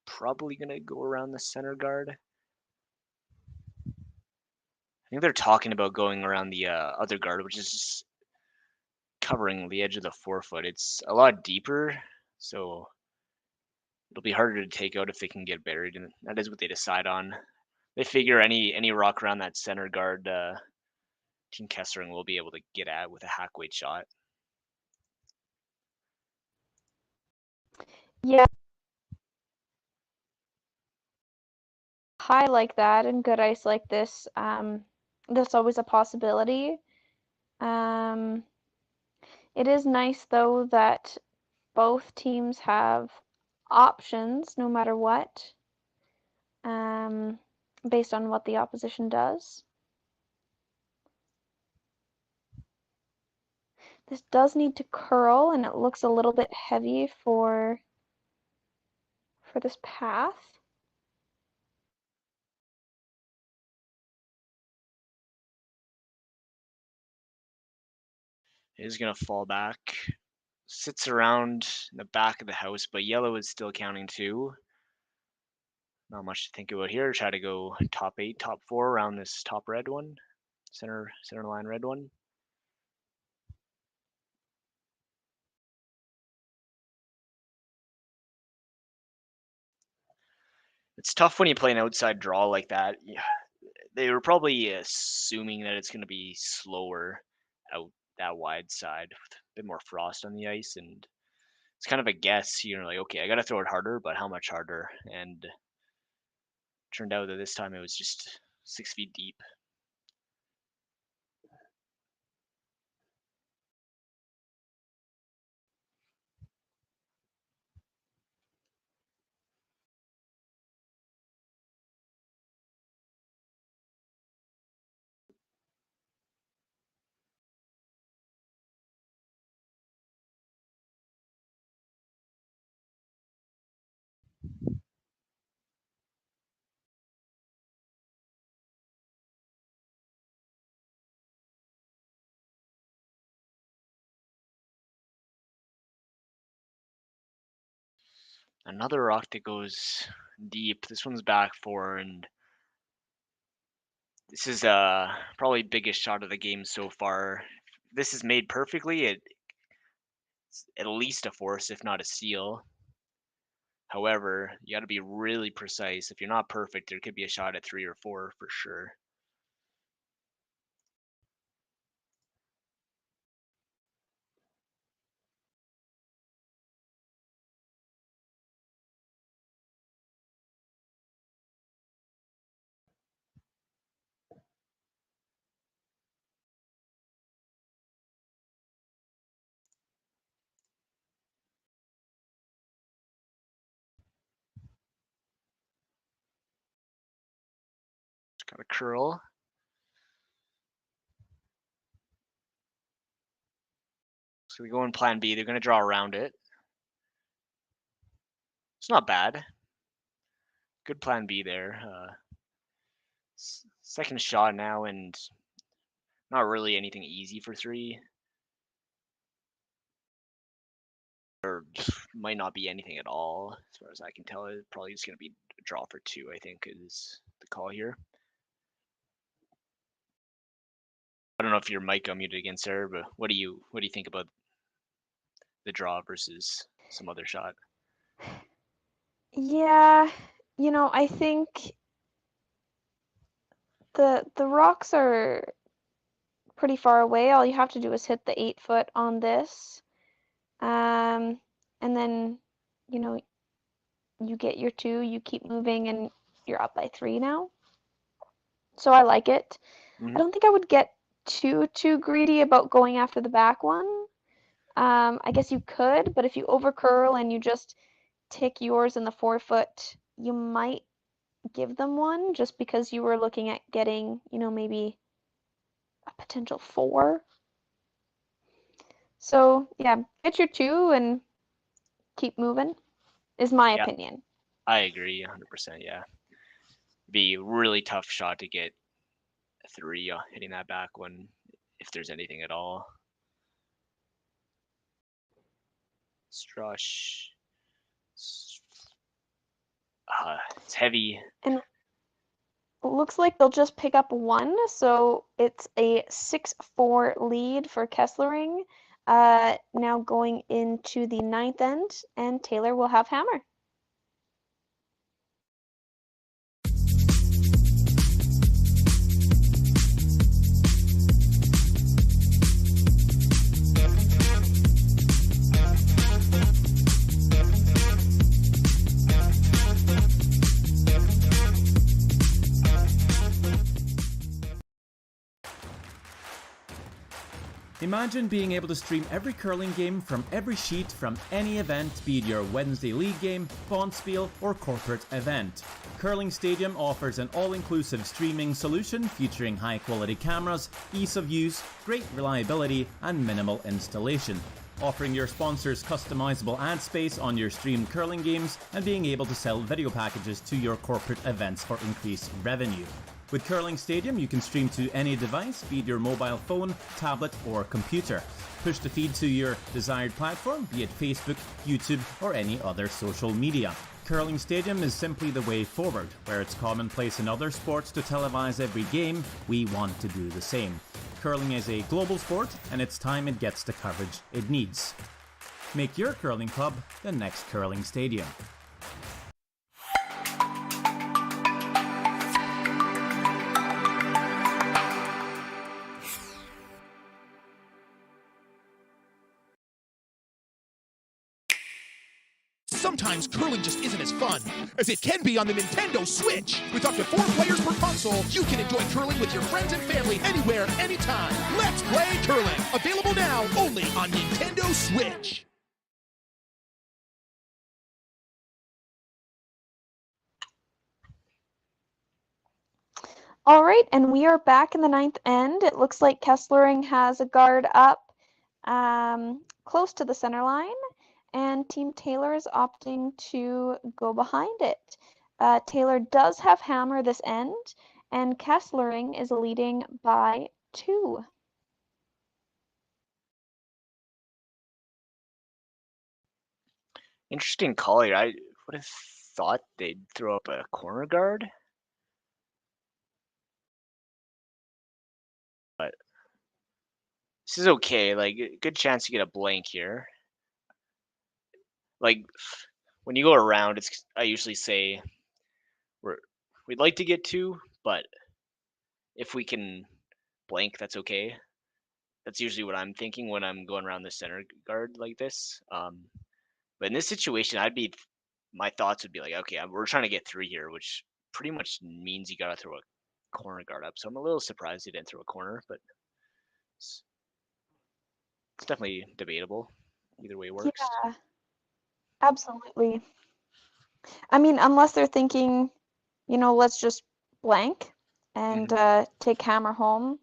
Probably gonna go around the center guard. I think they're talking about going around the other guard, which is covering the edge of the forefoot. It's a lot deeper, so it'll be harder to take out if they can get buried, and that is what they decide on. They figure any rock around that center guard, Team Kessling will be able to get at with a hack weight shot. Yeah. High like that and good ice like this, that's always a possibility. It is nice though that both teams have options no matter what, based on what the opposition does. This does need to curl and it looks a little bit heavy for this path. is going to fall back. Sits around in the back of the house, but yellow is still counting 2. Not much to think about here. Try to go top 8, top 4 around this top red one. Center line red one. It's tough when you play an outside draw like that. Yeah, they were probably assuming that it's going to be slower out that wide side with a bit more frost on the ice, and it's kind of a guess. You're like, okay, I got to throw it harder, but how much harder? And turned out that this time it was just 6 feet deep. Another rock that goes deep. This one's back 4, and this is probably biggest shot of the game so far. If this is made perfectly, it's at least a force, if not a seal. However, you got to be really precise. If you're not perfect, there could be a shot at 3 or 4 for sure. Got a curl. So we go in plan B. They're going to draw around it. It's not bad. Good plan B there. Second shot now, and not really anything easy for 3. Or might not be anything at all, as far as I can tell. It's probably just going to be a draw for 2, I think, is the call here. I don't know if your mic got muted again, Sarah, but what do you think about the draw versus some other shot? Yeah, I think the rocks are pretty far away. All you have to do is hit the 8 foot on this. And then, you get your 2, you keep moving, and you're up by 3 now. So I like it. I don't think I would get too greedy about going after the back one. I guess you could, but if you over curl and you just tick yours in the 4 foot, you might give them 1 just because you were looking at getting, maybe a potential 4. So yeah, get your 2 and keep moving, is my opinion. I agree 100%, yeah. Be a really tough shot to get a 3 hitting that back one, if there's anything at all. Strush. It's heavy. And it looks like they'll just pick up 1, so it's a 6-4 lead for Kesslering. Now going into the 9th end, and Taylor will have hammer. Imagine being able to stream every curling game from every sheet from any event, be it your Wednesday league game, bonspiel, or corporate event. Curling Stadium offers an all-inclusive streaming solution featuring high-quality cameras, ease of use, great reliability, and minimal installation. Offering your sponsors customizable ad space on your streamed curling games and being able to sell video packages to your corporate events for increased revenue. With Curling Stadium, you can stream to any device, be it your mobile phone, tablet, or computer. Push the feed to your desired platform, be it Facebook, YouTube, or any other social media. Curling Stadium is simply the way forward. Where it's commonplace in other sports to televise every game, we want to do the same. Curling is a global sport, and it's time it gets the coverage it needs. Make your curling club the next Curling Stadium. Sometimes curling just isn't as fun as it can be on the Nintendo Switch. With up to 4 players per console, you can enjoy curling with your friends and family anywhere, anytime. Let's play curling. Available now only on Nintendo Switch. All right, and we are back in the ninth end. It looks like Kesslering has a guard up close to the center line, and Team Taylor is opting to go behind it. Taylor does have hammer this end, and Kesslering is leading by 2. Interesting call here. I would have thought they'd throw up a corner guard. But this is okay. Like, good chance to get a blank here. Like, when you go around, I usually say we'd like to get 2, but if we can blank, that's okay. That's usually what I'm thinking when I'm going around the center guard like this. But in this situation, my thoughts would be like, okay, we're trying to get 3 here, which pretty much means you gotta throw a corner guard up. So I'm a little surprised they didn't throw a corner, but it's definitely debatable. Either way works. Yeah, absolutely. I mean, unless they're thinking, let's just blank and take hammer home.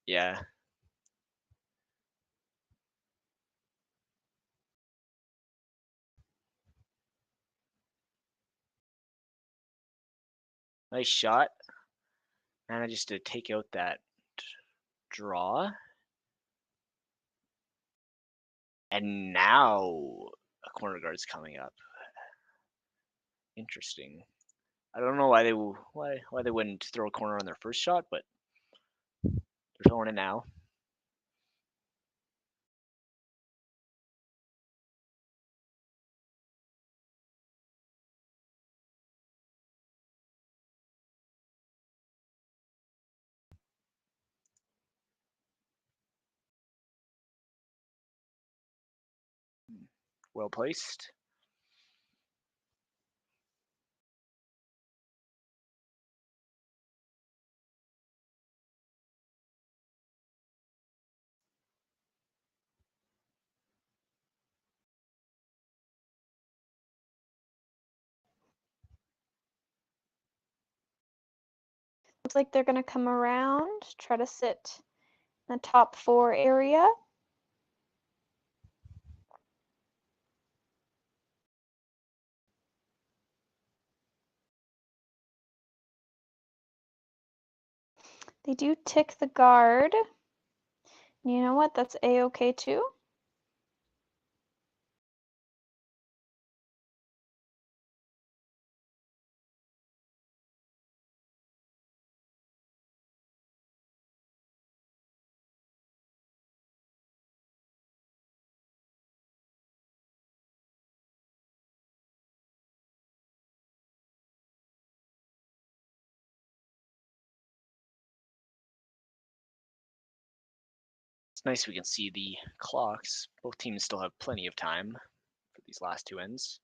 Yeah. Nice shot. Managed to take out that draw. And now a corner guard's coming up. Interesting. I don't know why they wouldn't throw a corner on their first shot, but they're throwing it now. Well placed. Looks like they're going to come around, try to sit in the top 4 area. They do tick the guard. You know what? That's A-okay too. It's nice we can see the clocks. Both teams still have plenty of time for these last 2 ends.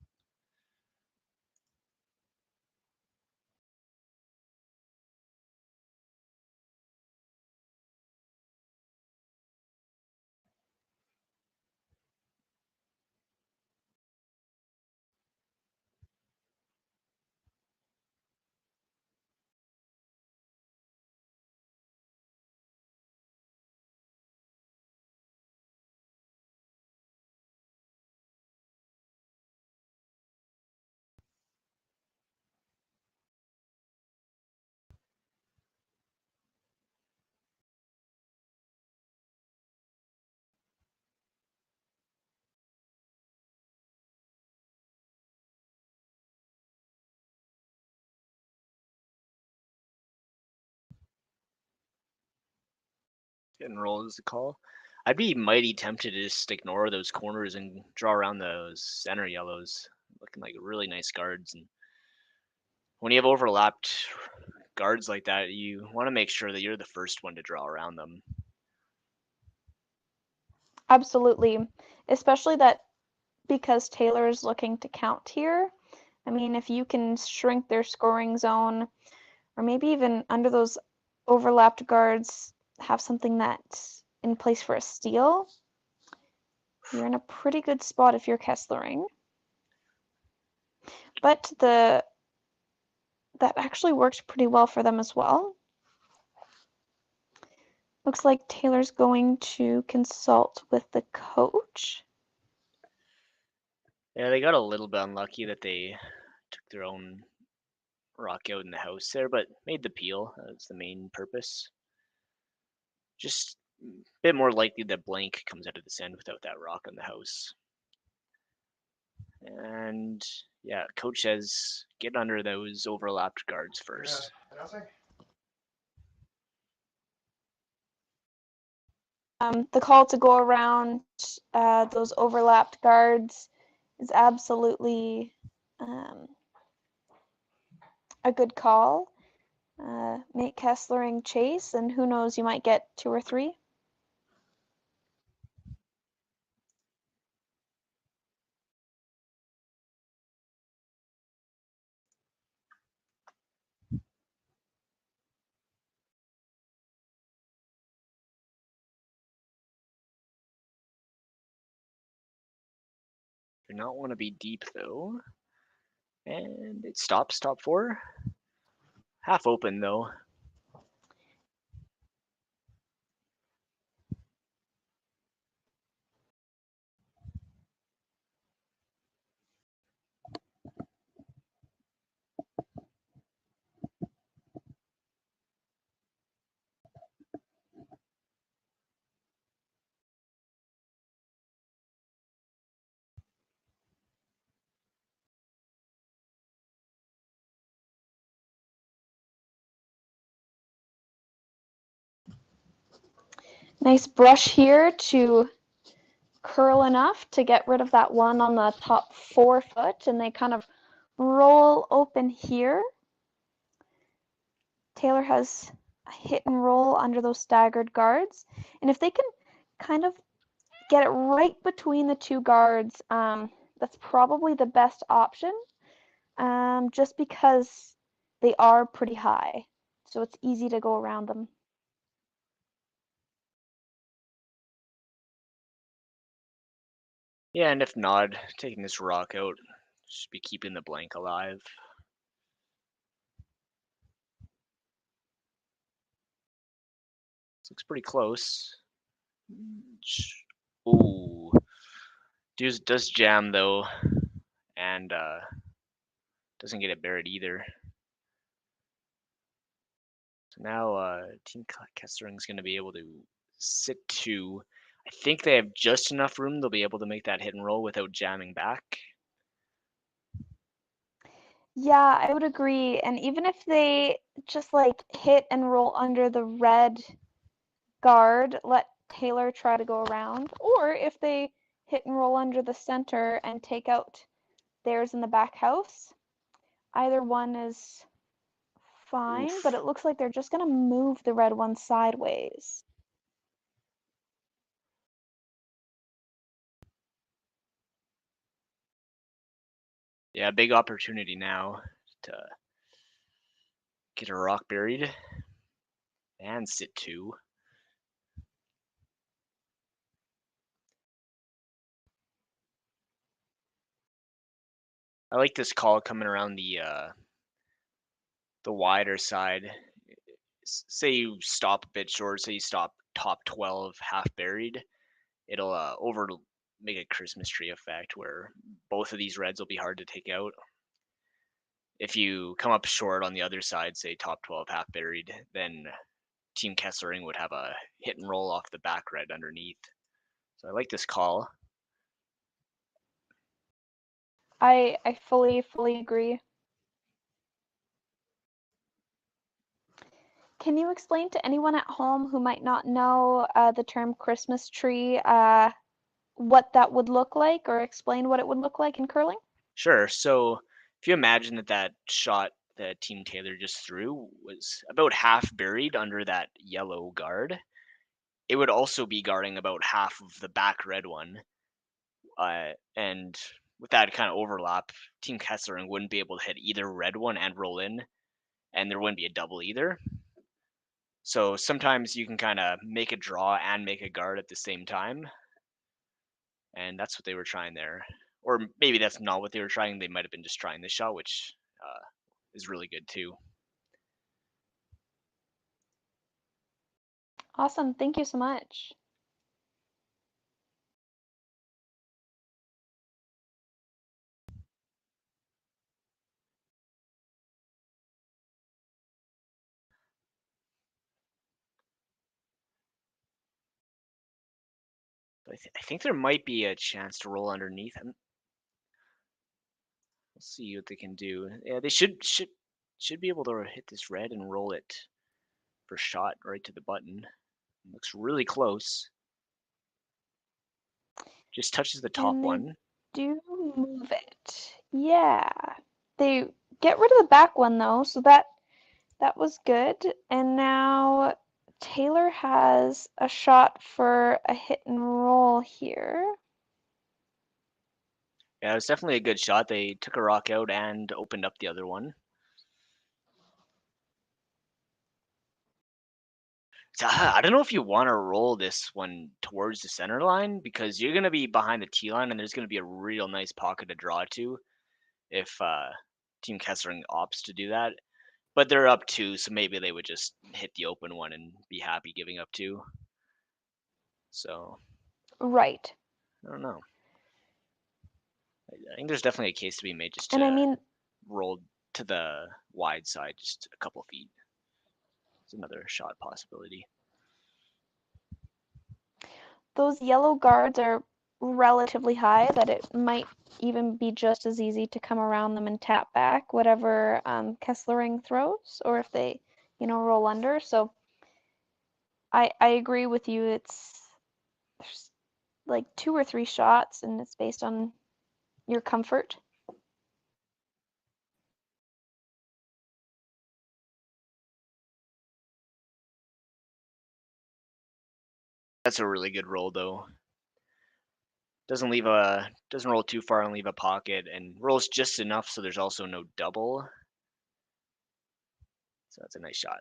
Hit and roll is the call. I'd be mighty tempted to just ignore those corners and draw around those center yellows, looking like really nice guards. And when you have overlapped guards like that, you want to make sure that you're the first one to draw around them. Absolutely, especially that because Taylor is looking to count here. I mean, if you can shrink their scoring zone, or maybe even under those overlapped guards, have something that's in place for a steal, you're in a pretty good spot if you're Kesslering. But that actually worked pretty well for them as well. Looks like Taylor's going to consult with the coach. Yeah, they got a little bit unlucky that they took their own rock out in the house there, but made the peel. That's the main purpose. Just a bit more likely that blank comes out of this end without that rock on the house. And yeah, coach says get under those overlapped guards first. The call to go around those overlapped guards is absolutely a good call. Make Kesslering chase, and who knows, you might get 2 or 3. Do not want to be deep though. And it stops, top 4. Half open though. Nice brush here to curl enough to get rid of that one on the top 4 foot, and they kind of roll open here. Taylor has a hit and roll under those staggered guards, and if they can kind of get it right between the 2 guards, that's probably the best option, just because they are pretty high, so it's easy to go around them. Yeah, and if not, taking this rock out, should be keeping the blank alive. This looks pretty close. Ooh. Does jam though, and doesn't get it buried either. So now Team Kessering's going to be able to sit 2. I think they have just enough room. They'll be able to make that hit and roll without jamming back. Yeah, I would agree. And even if they just like hit and roll under the red guard, let Taylor try to go around, or if they hit and roll under the center and take out theirs in the back house, either one is fine. Oof. But it looks like they're just going to move the red one sideways. Yeah, big opportunity now to get a rock buried and sit 2. I like this call coming around the wider side. Say you stop a bit short, say you stop top 12 half buried, it'll make a Christmas tree effect where both of these reds will be hard to take out. If you come up short on the other side, say top 12 half buried, then Team Kesslering would have a hit and roll off the back red underneath. So I like this call. I fully agree. Can you explain to anyone at home who might not know the term Christmas tree what that would look like, or explain what it would look like in curling? Sure. So if you imagine that shot that Team Taylor just threw was about half buried under that yellow guard, it would also be guarding about half of the back red one. And with that kind of overlap, Team Kessler wouldn't be able to hit either red one and roll in, and there wouldn't be a double either. So sometimes you can kind of make a draw and make a guard at the same time, and that's what they were trying there. Or maybe that's not what they were trying. They might have been just trying this shot, which is really good too. Awesome. Thank you so much. I think there might be a chance to roll underneath. We'll see what they can do. Yeah, they should be able to hit this red and roll it for shot right to the button. Looks really close. Just touches the top And they one. do move it. Yeah. They get rid of the back one though, so that was good. And now Taylor has a shot for a hit and roll here. Yeah, it was definitely a good shot. They took a rock out and opened up the other one. So, I don't know if you want to roll this one towards the center line because you're going to be behind the T line and there's going to be a real nice pocket to draw to if Team Kessering opts to do that. But they're up 2, so maybe they would just hit the open one and be happy giving up 2. So, Right. I don't know. I think there's definitely a case to be made just And I to mean, roll to the wide side just a couple feet. It's another shot possibility. those yellow guards are relatively high that it might even be just as easy to come around them and tap back whatever Kesslering throws, or if they, roll under. So I agree with you. There's like 2 or 3 shots, and it's based on your comfort. That's a really good roll though. Doesn't roll too far and leave a pocket, and rolls just enough so there's also no double. So that's a nice shot.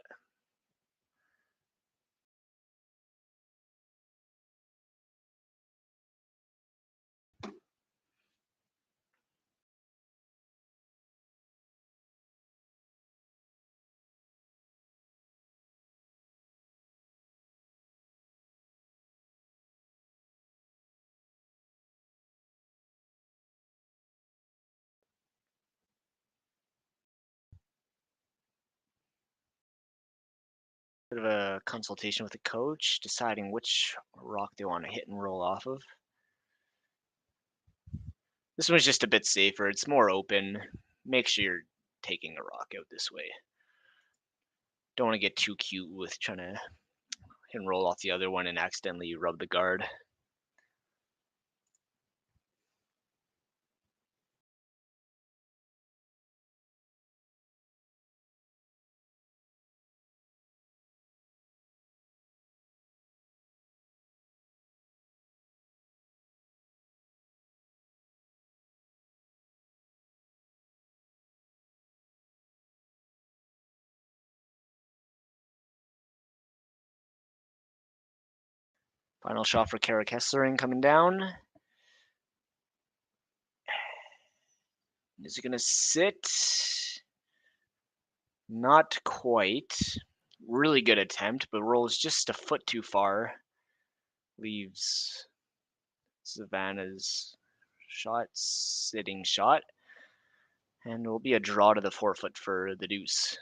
Bit of a consultation with the coach, deciding which rock they want to hit and roll off of. This one's just a bit safer. It's more open. Make sure you're taking a rock out this way. Don't want to get too cute with trying to hit and roll off the other one and accidentally rub the guard. Final shot for Kara Kesslering coming down. Is it going to sit? Not quite. Really good attempt, but rolls just a foot too far. Leaves Savannah's shot, sitting shot. And will be a draw to the 4-foot for the deuce.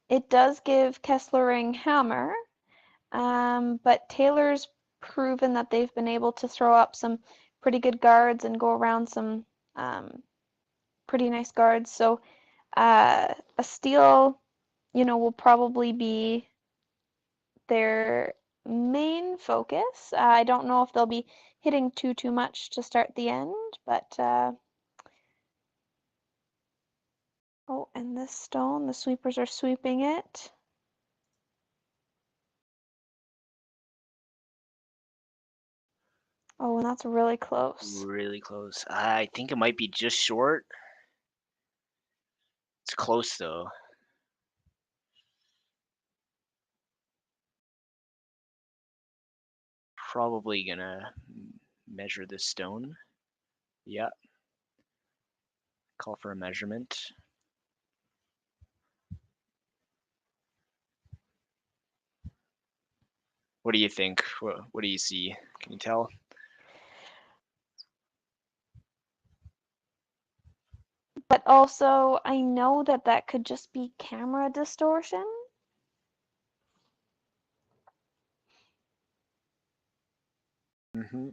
It does give Kesslering hammer, but Taylor's proven that they've been able to throw up some pretty good guards and go around some pretty nice guards. So a steal, will probably be their main focus. I don't know if they'll be hitting too much to start the end, but oh, and this stone, the sweepers are sweeping it. Oh, and that's really close. Really close. I think it might be just short. It's close though. Probably gonna measure this stone. Yeah. Call for a measurement. What do you think? What do you see? Can you tell? But also, I know that could just be camera distortion. Mm-hmm.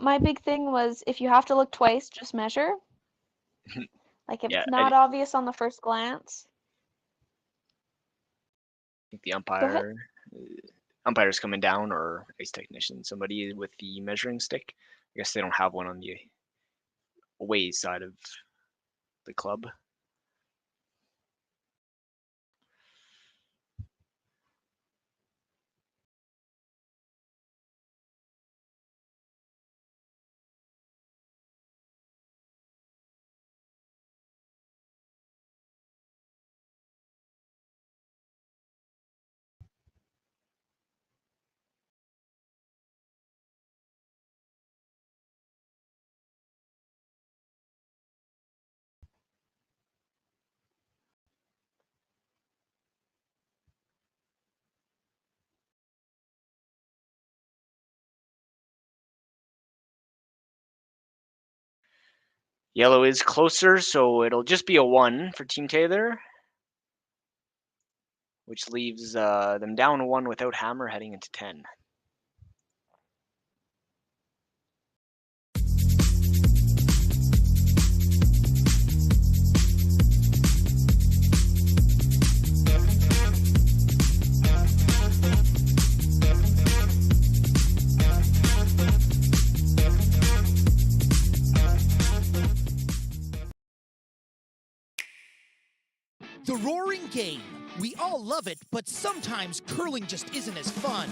My big thing was if you have to look twice, just measure. Like if Yeah, it's not obvious on the first glance. I think the umpire's coming down, or ice technician, somebody with the measuring stick. I guess they don't have one on the away side of the club. Yellow is closer, so it'll just be a 1 for Team Taylor, which leaves them down 1 without hammer heading into 10. The roaring game. We all love it, but sometimes curling just isn't as fun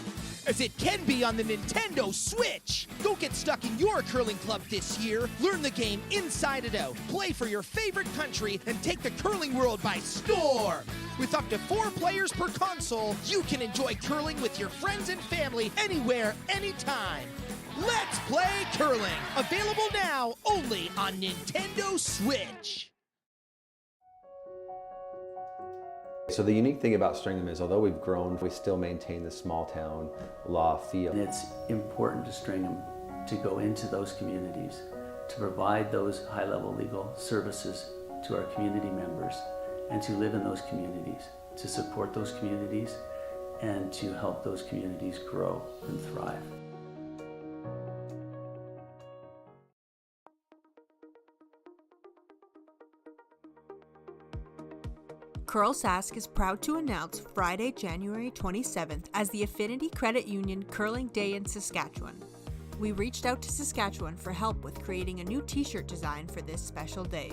as it can be on the Nintendo Switch. Don't get stuck in your curling club this year. Learn the game inside and out. Play for your favorite country and take the curling world by storm. With up to 4 players per console, you can enjoy curling with your friends and family anywhere, anytime. Let's play curling. Available now only on Nintendo Switch. So the unique thing about Stringham is, although we've grown, we still maintain the small town law feel. And it's important to Stringham to go into those communities, to provide those high-level legal services to our community members, and to live in those communities, to support those communities, and to help those communities grow and thrive. Curl Sask is proud to announce Friday, January 27th as the Affinity Credit Union Curling Day in Saskatchewan. We reached out to Saskatchewan for help with creating a new t-shirt design for this special day.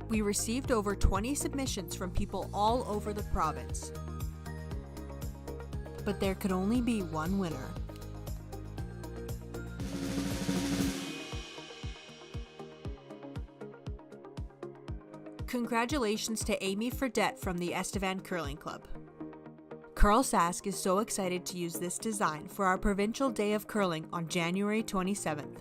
We received over 20 submissions from people all over the province. But there could only be one winner. Congratulations to Amy Fredette from the Estevan Curling Club. Curl Sask is so excited to use this design for our Provincial Day of Curling on January 27th.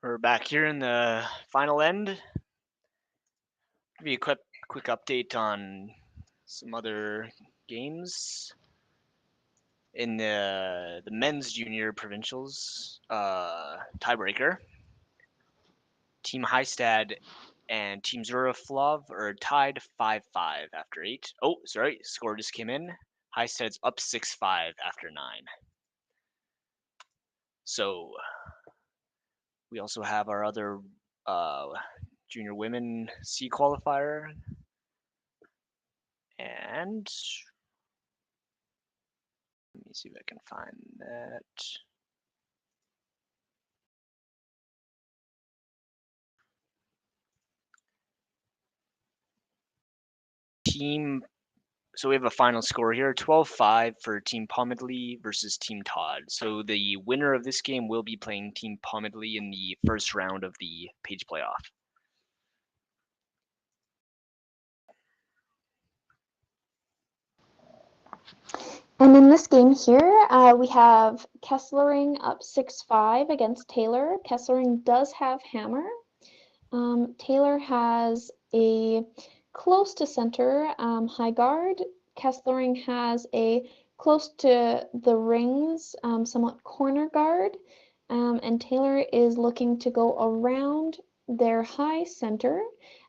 We're back here in the final end. Give you a quick update on some other games in the men's junior provincials tiebreaker. Team Heistad and Team Zuraflov are tied 5-5 after 8. Oh, sorry, score just came in. Heistad's up 6-5 after 9. So we also have our other junior women C qualifier. And let me see if I can find that. So we have a final score here, 12-5 for Team Pomidley versus Team Todd. So the winner of this game will be playing Team Pomidley in the first round of the page playoff. And in this game here, we have Kesslering up 6-5 against Taylor. Kesslering does have hammer. Taylor has a close to center high guard. Kesslering has a close to the rings, somewhat corner guard. And Taylor is looking to go around their high center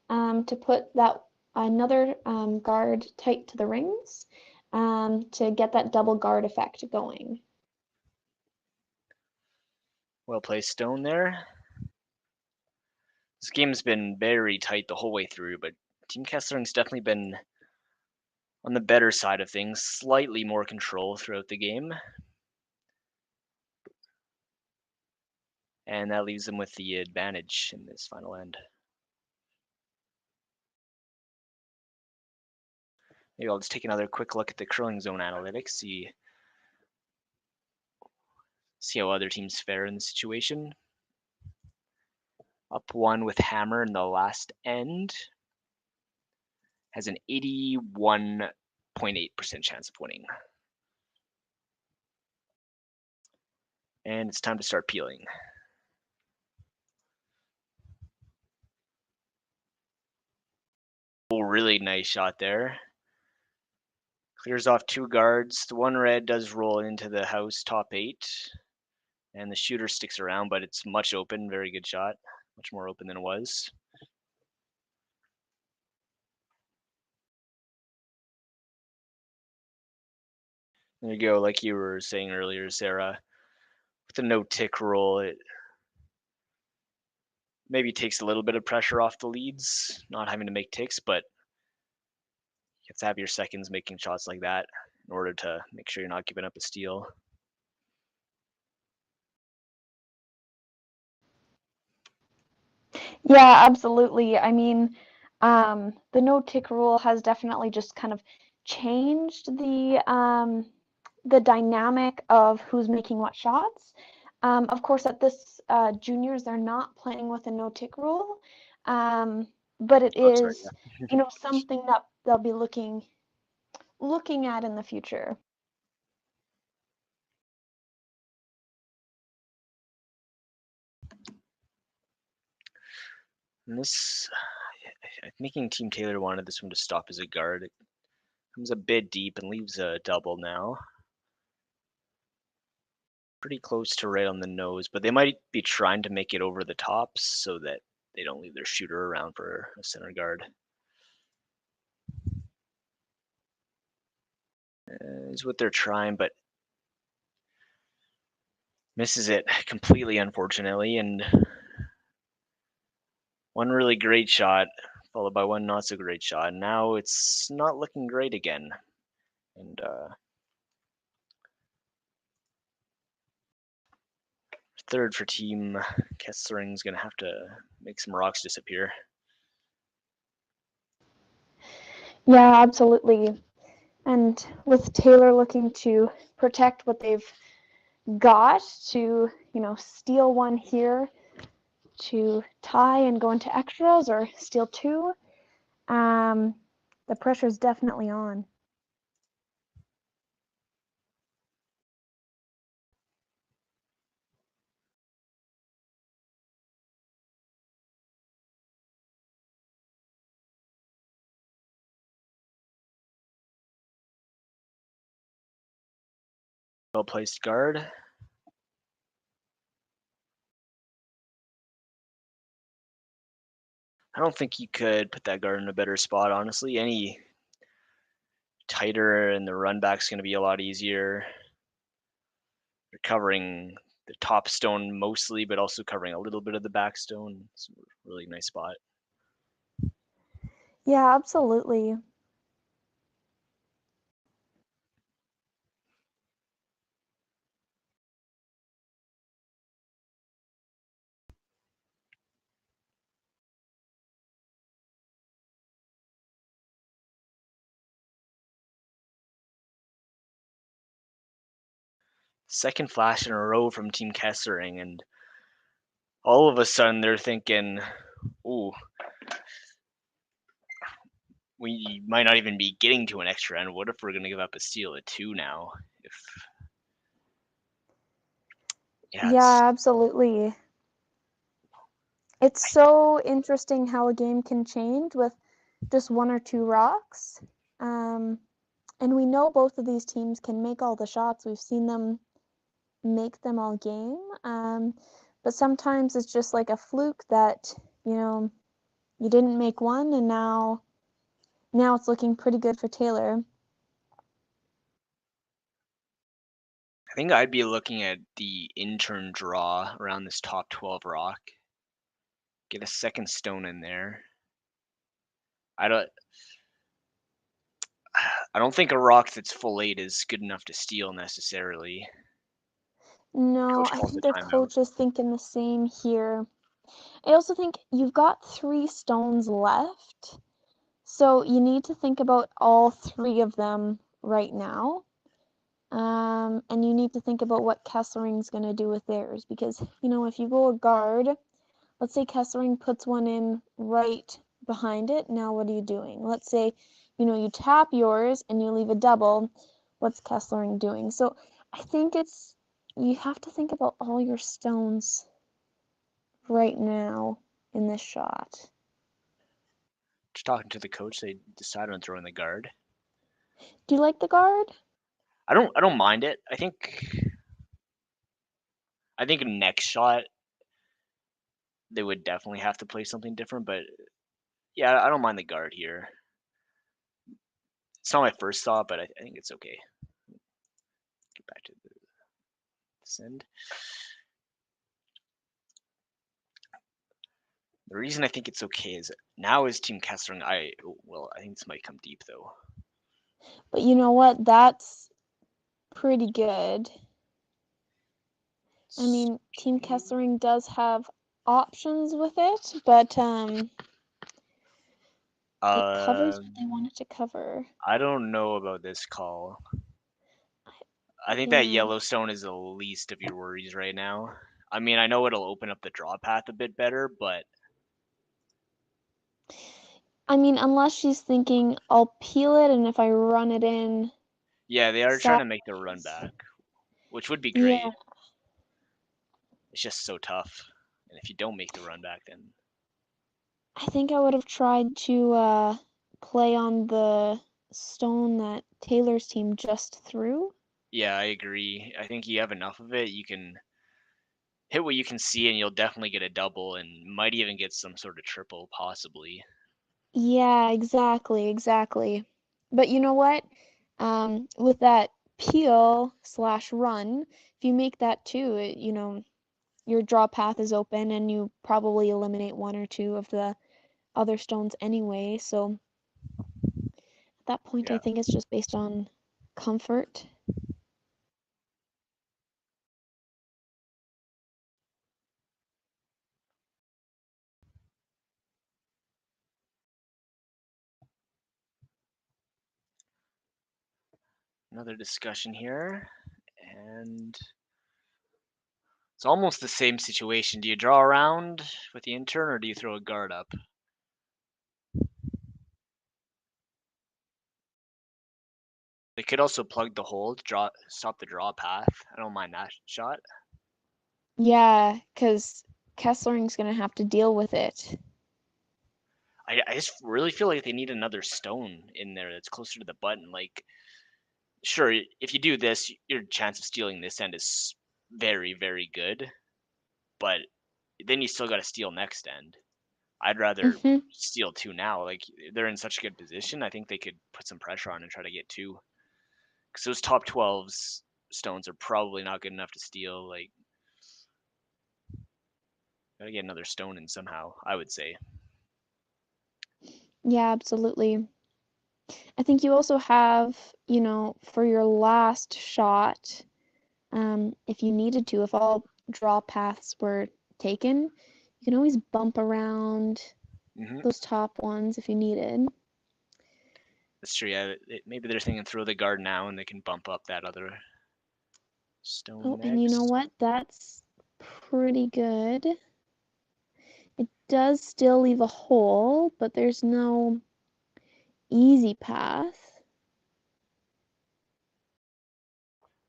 to put that another guard tight to the rings to get that double guard effect going. Well placed stone there. This game's been very tight the whole way through, but Team Kesslering's definitely been on the better side of things, slightly more control throughout the game. And that leaves them with the advantage in this final end. Maybe I'll just take another quick look at the curling zone analytics, see how other teams fare in the situation. Up one with hammer in the last end. Has an 81.8% chance of winning. And it's time to start peeling. Oh, really nice shot there. Clears off two guards. The one red does roll into the house top 8. And the shooter sticks around, but it's much open. Very good shot. Much more open than it was. There you go. Like you were saying earlier, Sarah, with the no-tick roll, it maybe takes a little bit of pressure off the leads, not having to make ticks, but you have to have your seconds making shots like that in order to make sure you're not giving up a steal. Yeah, absolutely. I mean, the no-tick rule has definitely just kind of changed the dynamic of who's making what shots. Of course, at this juniors, they're not playing with a no-tick rule, but it is, something that they'll be looking at in the future. And this, making Team Taylor wanted this one to stop as a guard. It comes a bit deep and leaves a double now. Pretty close to right on the nose, but they might be trying to make it over the tops so that they don't leave their shooter around for a center guard. Is what they're trying, but misses it completely, unfortunately, and one really great shot followed by one not so great shot. And now it's not looking great again. And third for Team Kessering's gonna have to make some rocks disappear. Yeah, absolutely. And with Taylor looking to protect what they've got to, steal one here to tie and go into extras or steal two, the pressure's definitely on. Well-placed guard. I don't think you could put that guard in a better spot, honestly. Any tighter and the run back's going to be a lot easier. You're covering the top stone mostly, but also covering a little bit of the back stone. It's a really nice spot. Yeah, absolutely. Second flash in a row from Team Kessering, and all of a sudden they're thinking, ooh, we might not even be getting to an extra end. What if we're going to give up a steal at 2 now? Yeah, absolutely. It's so interesting how a game can change with just 1 or 2 rocks. And we know both of these teams can make all the shots. We've seen them make them all game. But sometimes it's just like a fluke that, you didn't make one, and now it's looking pretty good for Taylor. I think I'd be looking at the intern draw around this top 12 rock. Get a second stone in there. I don't think a rock that's full 8 is good enough to steal necessarily. No, I think their coach is thinking the same here. I also think you've got 3 stones left, so you need to think about all 3 of them right now. And you need to think about what Kessering's going to do with theirs, because, if you go a guard, let's say Kessering puts one in right behind it, now what are you doing? Let's say, you tap yours and you leave a double, what's Kessering doing? So I think you have to think about all your stones right now in this shot. Just talking to the coach, they decided on throwing the guard. Do you like the guard? I don't mind it. I think next shot they would definitely have to play something different, but yeah, I don't mind the guard here. It's not my first thought, but I think it's okay. Get back to the send. The reason I think it's okay is now is Team Kessering. I think this might come deep though. But you know what? That's pretty good. I mean, Team Kessering does have options with it, but it covers what they want it to cover. I don't know about this call. I think that Yellowstone is the least of your worries right now. I mean, I know it'll open up the draw path a bit better, but I mean, unless she's thinking, I'll peel it, and if I run it in... Yeah, they are trying to make the run back, which would be great. Yeah. It's just so tough. And if you don't make the run back, then... I think I would have tried to play on the stone that Taylor's team just threw. Yeah, I agree. I think you have enough of it. You can hit what you can see, and you'll definitely get a double, and might even get some sort of triple, possibly. Yeah, exactly. But you know what? With that peel/run, if you make that too, your draw path is open, and you probably eliminate 1 or 2 of the other stones anyway. So at that point, I think it's just based on comfort. Another discussion here, and it's almost the same situation. Do you draw around with the intern, or do you throw a guard up? They could also plug the hole to stop the draw path. I don't mind that shot. Yeah, because Kessering's going to have to deal with it. I just really feel like they need another stone in there that's closer to the button. Like, sure, if you do this, your chance of stealing this end is very, very good, but then you still got to steal next end. I'd rather Mm-hmm. steal 2 now. Like, they're in such a good position. I think they could put some pressure on and try to get 2. Because those top 12s stones are probably not good enough to steal. Like, gotta get another stone in somehow, I would say. Yeah, absolutely. I think you also have, for your last shot, if you needed to, if all draw paths were taken, you can always bump around those top ones if you needed. That's true. Yeah, maybe they're thinking throw the guard now, and they can bump up that other stone Oh, next. and you know what? That's pretty good. It does still leave a hole, but there's no easy path.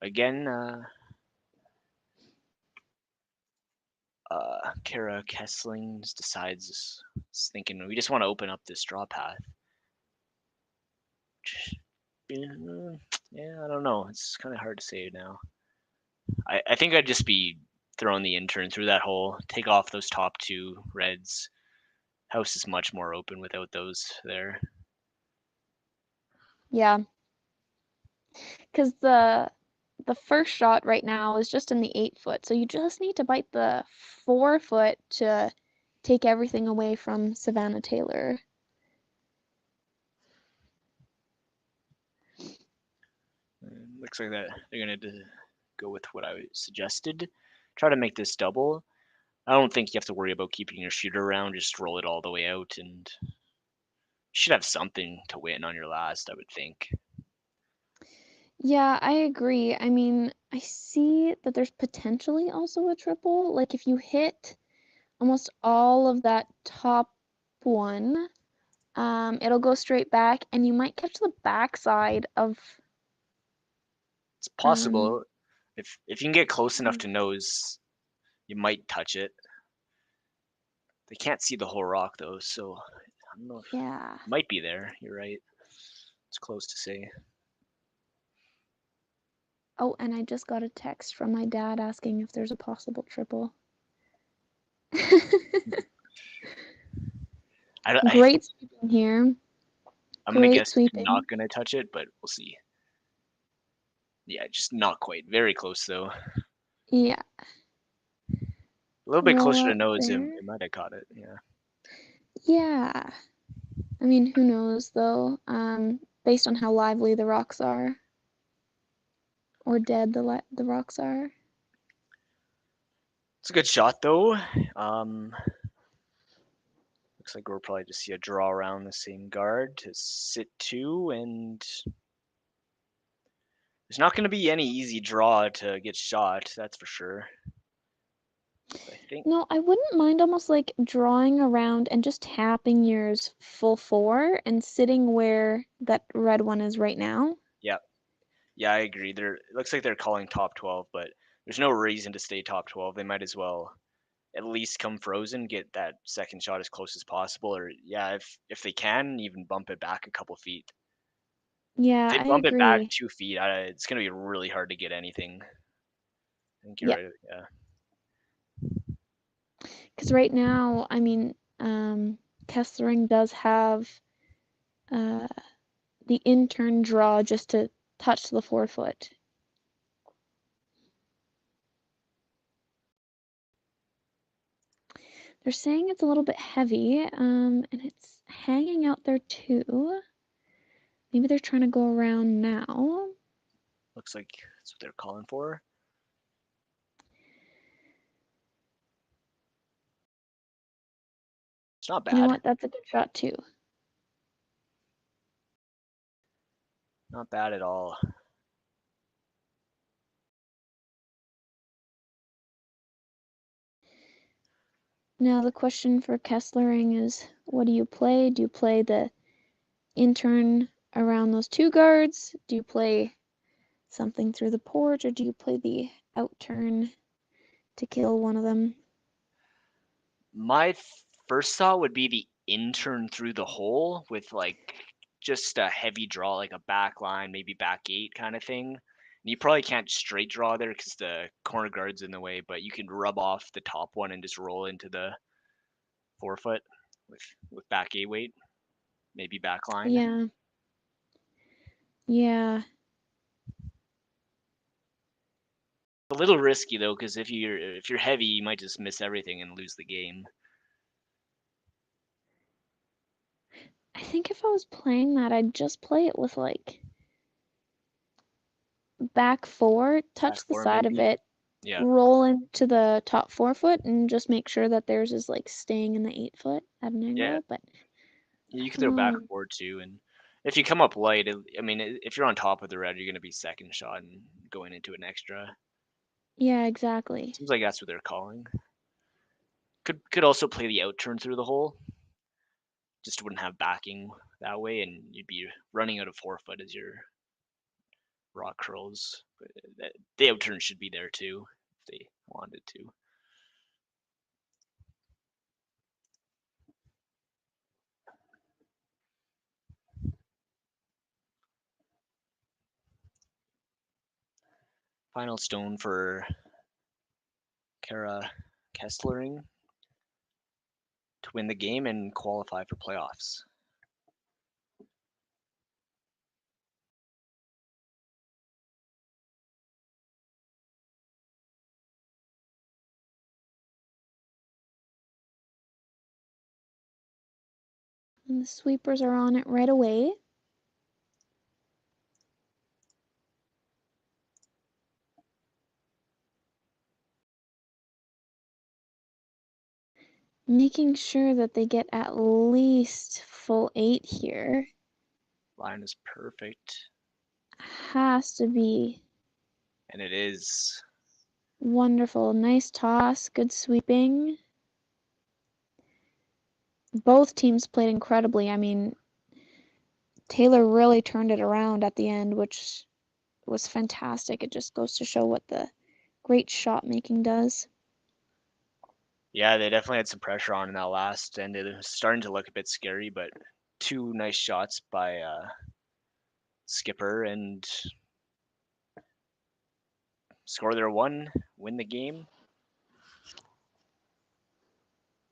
Again, Kara Kesslings decides, is thinking we just want to open up this draw path. Yeah, I don't know. It's kind of hard to say now. I think I'd just be throwing the intern through that hole, take off those top 2 reds. House is much more open without those there. Yeah. Because the first shot right now is just in the 8-foot, so you just need to bite the 4-foot to take everything away from Savannah Taylor. Looks like that they're gonna go with what I suggested. Try to make this double. I don't think you have to worry about keeping your shooter around. Just roll it all the way out, and you should have something to win on your last, I would think. Yeah, I agree. I mean, I see that there's potentially also a triple. Like if you hit almost all of that top one, it'll go straight back, and you might catch the backside of. It's possible. If you can get close enough to nose, you might touch it. They can't see the whole rock though, so I don't know if Yeah. it might be there. You're right. It's close to say. Oh, and I just got a text from my dad asking if there's a possible triple. Great sweeping here. I'm gonna Great guess sweeping. not gonna touch it, but we'll see. Yeah, just not quite. Very close though. Yeah. A little bit Roll closer to up nose, it there. might have caught it. Yeah. Yeah. I mean, who knows though? Based on how lively the rocks are, or dead the rocks are. It's a good shot though. Looks like we'll probably just see a draw around the same guard to sit 2, and there's not going to be any easy draw to get shot, that's for sure. I think. No, I wouldn't mind almost like drawing around and just tapping yours full 4 and sitting where that red one is right now. Yeah. Yeah, I agree. It looks like they're calling top 12, but there's no reason to stay top 12. They might as well at least come frozen, get that second shot as close as possible, or yeah, if they can, even bump it back a couple feet. Yeah, If they I bump it back agree. 2 feet, it's gonna be really hard to get anything. I think you're Yeah. right. Yeah. Because right now, I mean, Kesslering does have the intern draw just to touch the 4-foot. They're saying it's a little bit heavy, and it's hanging out there too. Maybe they're trying to go around now. Looks like that's what they're calling for. It's not bad. You know what? That's a good shot too. Not bad at all. Now the question for Kesslering is, what do you play? Do you play the intern around those 2 guards? Do you play something through the porch, or do you play the outturn to kill one of them? My first thought would be the intern through the hole with like just a heavy draw, like a back line, maybe back 8 kind of thing. And you probably can't straight draw there because the corner guard's in the way, but you can rub off the top one and just roll into the forefoot with back 8 weight, maybe back line. Yeah. Yeah. A little risky though, because if you're heavy, you might just miss everything and lose the game. I think if I was playing that, I'd just play it with like back 4, touch Back the 4 side of maybe. it, Yeah. roll into the top forefoot, and just make sure that theirs is like staying in the 8 foot at an angle. Yeah. But You can throw back um, 4 too, and if you come up light, I mean, if you're on top of the red, you're gonna be second shot and going into an extra. yeah, exactly. Seems like that's what they're calling. Could also play the out turn through the hole. Just wouldn't have backing that way, and you'd be running out of forefoot as your rock curls. But the out turn should be there too if they wanted to. Final stone for Kara Kesslering to win the game and qualify for playoffs. And the sweepers are on it right away. Making sure that they get at least full 8 here. Line is perfect. Has to be And it is. wonderful. Nice toss, good sweeping. Both teams played incredibly. I mean, Taylor really turned it around at the end, which was fantastic. It just goes to show what the great shot making does. Yeah, they definitely had some pressure on in that last, and it was starting to look a bit scary, but 2 nice shots by Skipper and score their 1, win the game.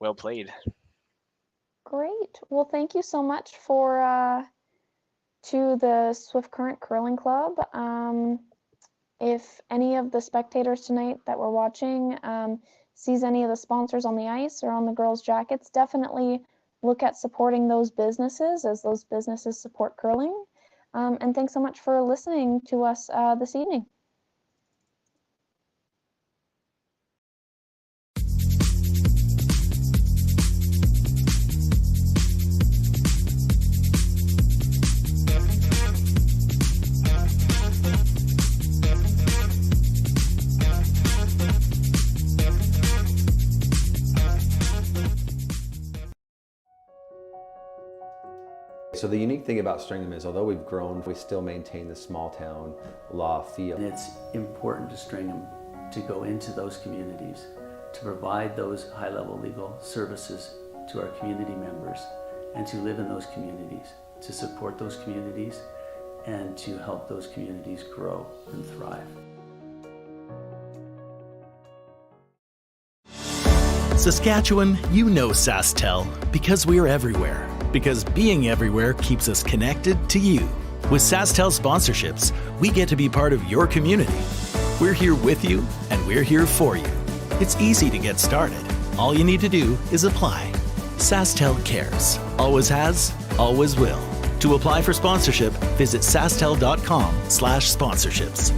Well played. Great. Well, thank you so much for to the Swift Current Curling Club. If any of the spectators tonight that were watching sees any of the sponsors on the ice or on the girls' jackets, definitely look at supporting those businesses as those businesses support curling. And thanks so much for listening to us this evening. So the unique thing about Stringham is, although we've grown, we still maintain the small town law feel. And it's important to Stringham to go into those communities, to provide those high-level legal services to our community members, and to live in those communities, to support those communities, and to help those communities grow and thrive. Saskatchewan, you know Sasktel because we're everywhere. Because being everywhere keeps us connected to you. With Sasktel sponsorships, we get to be part of your community. We're here with you, and we're here for you. It's easy to get started. All you need to do is apply. Sasktel cares. Always has, always will. To apply for sponsorship, visit sastel.com/sponsorships.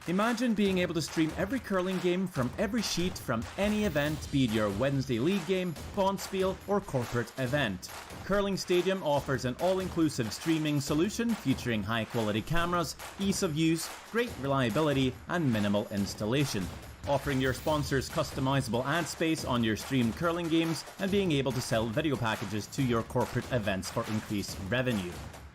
Imagine being able to stream every curling game from every sheet from any event, be it your Wednesday league game, bonspiel, or corporate event. Curling Stadium offers an all-inclusive streaming solution featuring high-quality cameras, ease of use, great reliability, and minimal installation. Offering your sponsors customizable ad space on your streamed curling games and being able to sell video packages to your corporate events for increased revenue.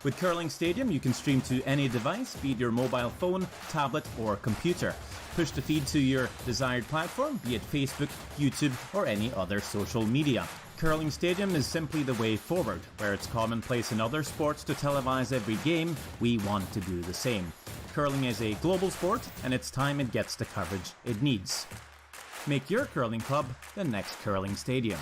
With Curling Stadium, you can stream to any device, be it your mobile phone, tablet, or computer. Push the feed to your desired platform, be it Facebook, YouTube, or any other social media. Curling Stadium is simply the way forward. Where it's commonplace in other sports to televise every game, we want to do the same. Curling is a global sport, and it's time it gets the coverage it needs. Make your curling club the next Curling Stadium.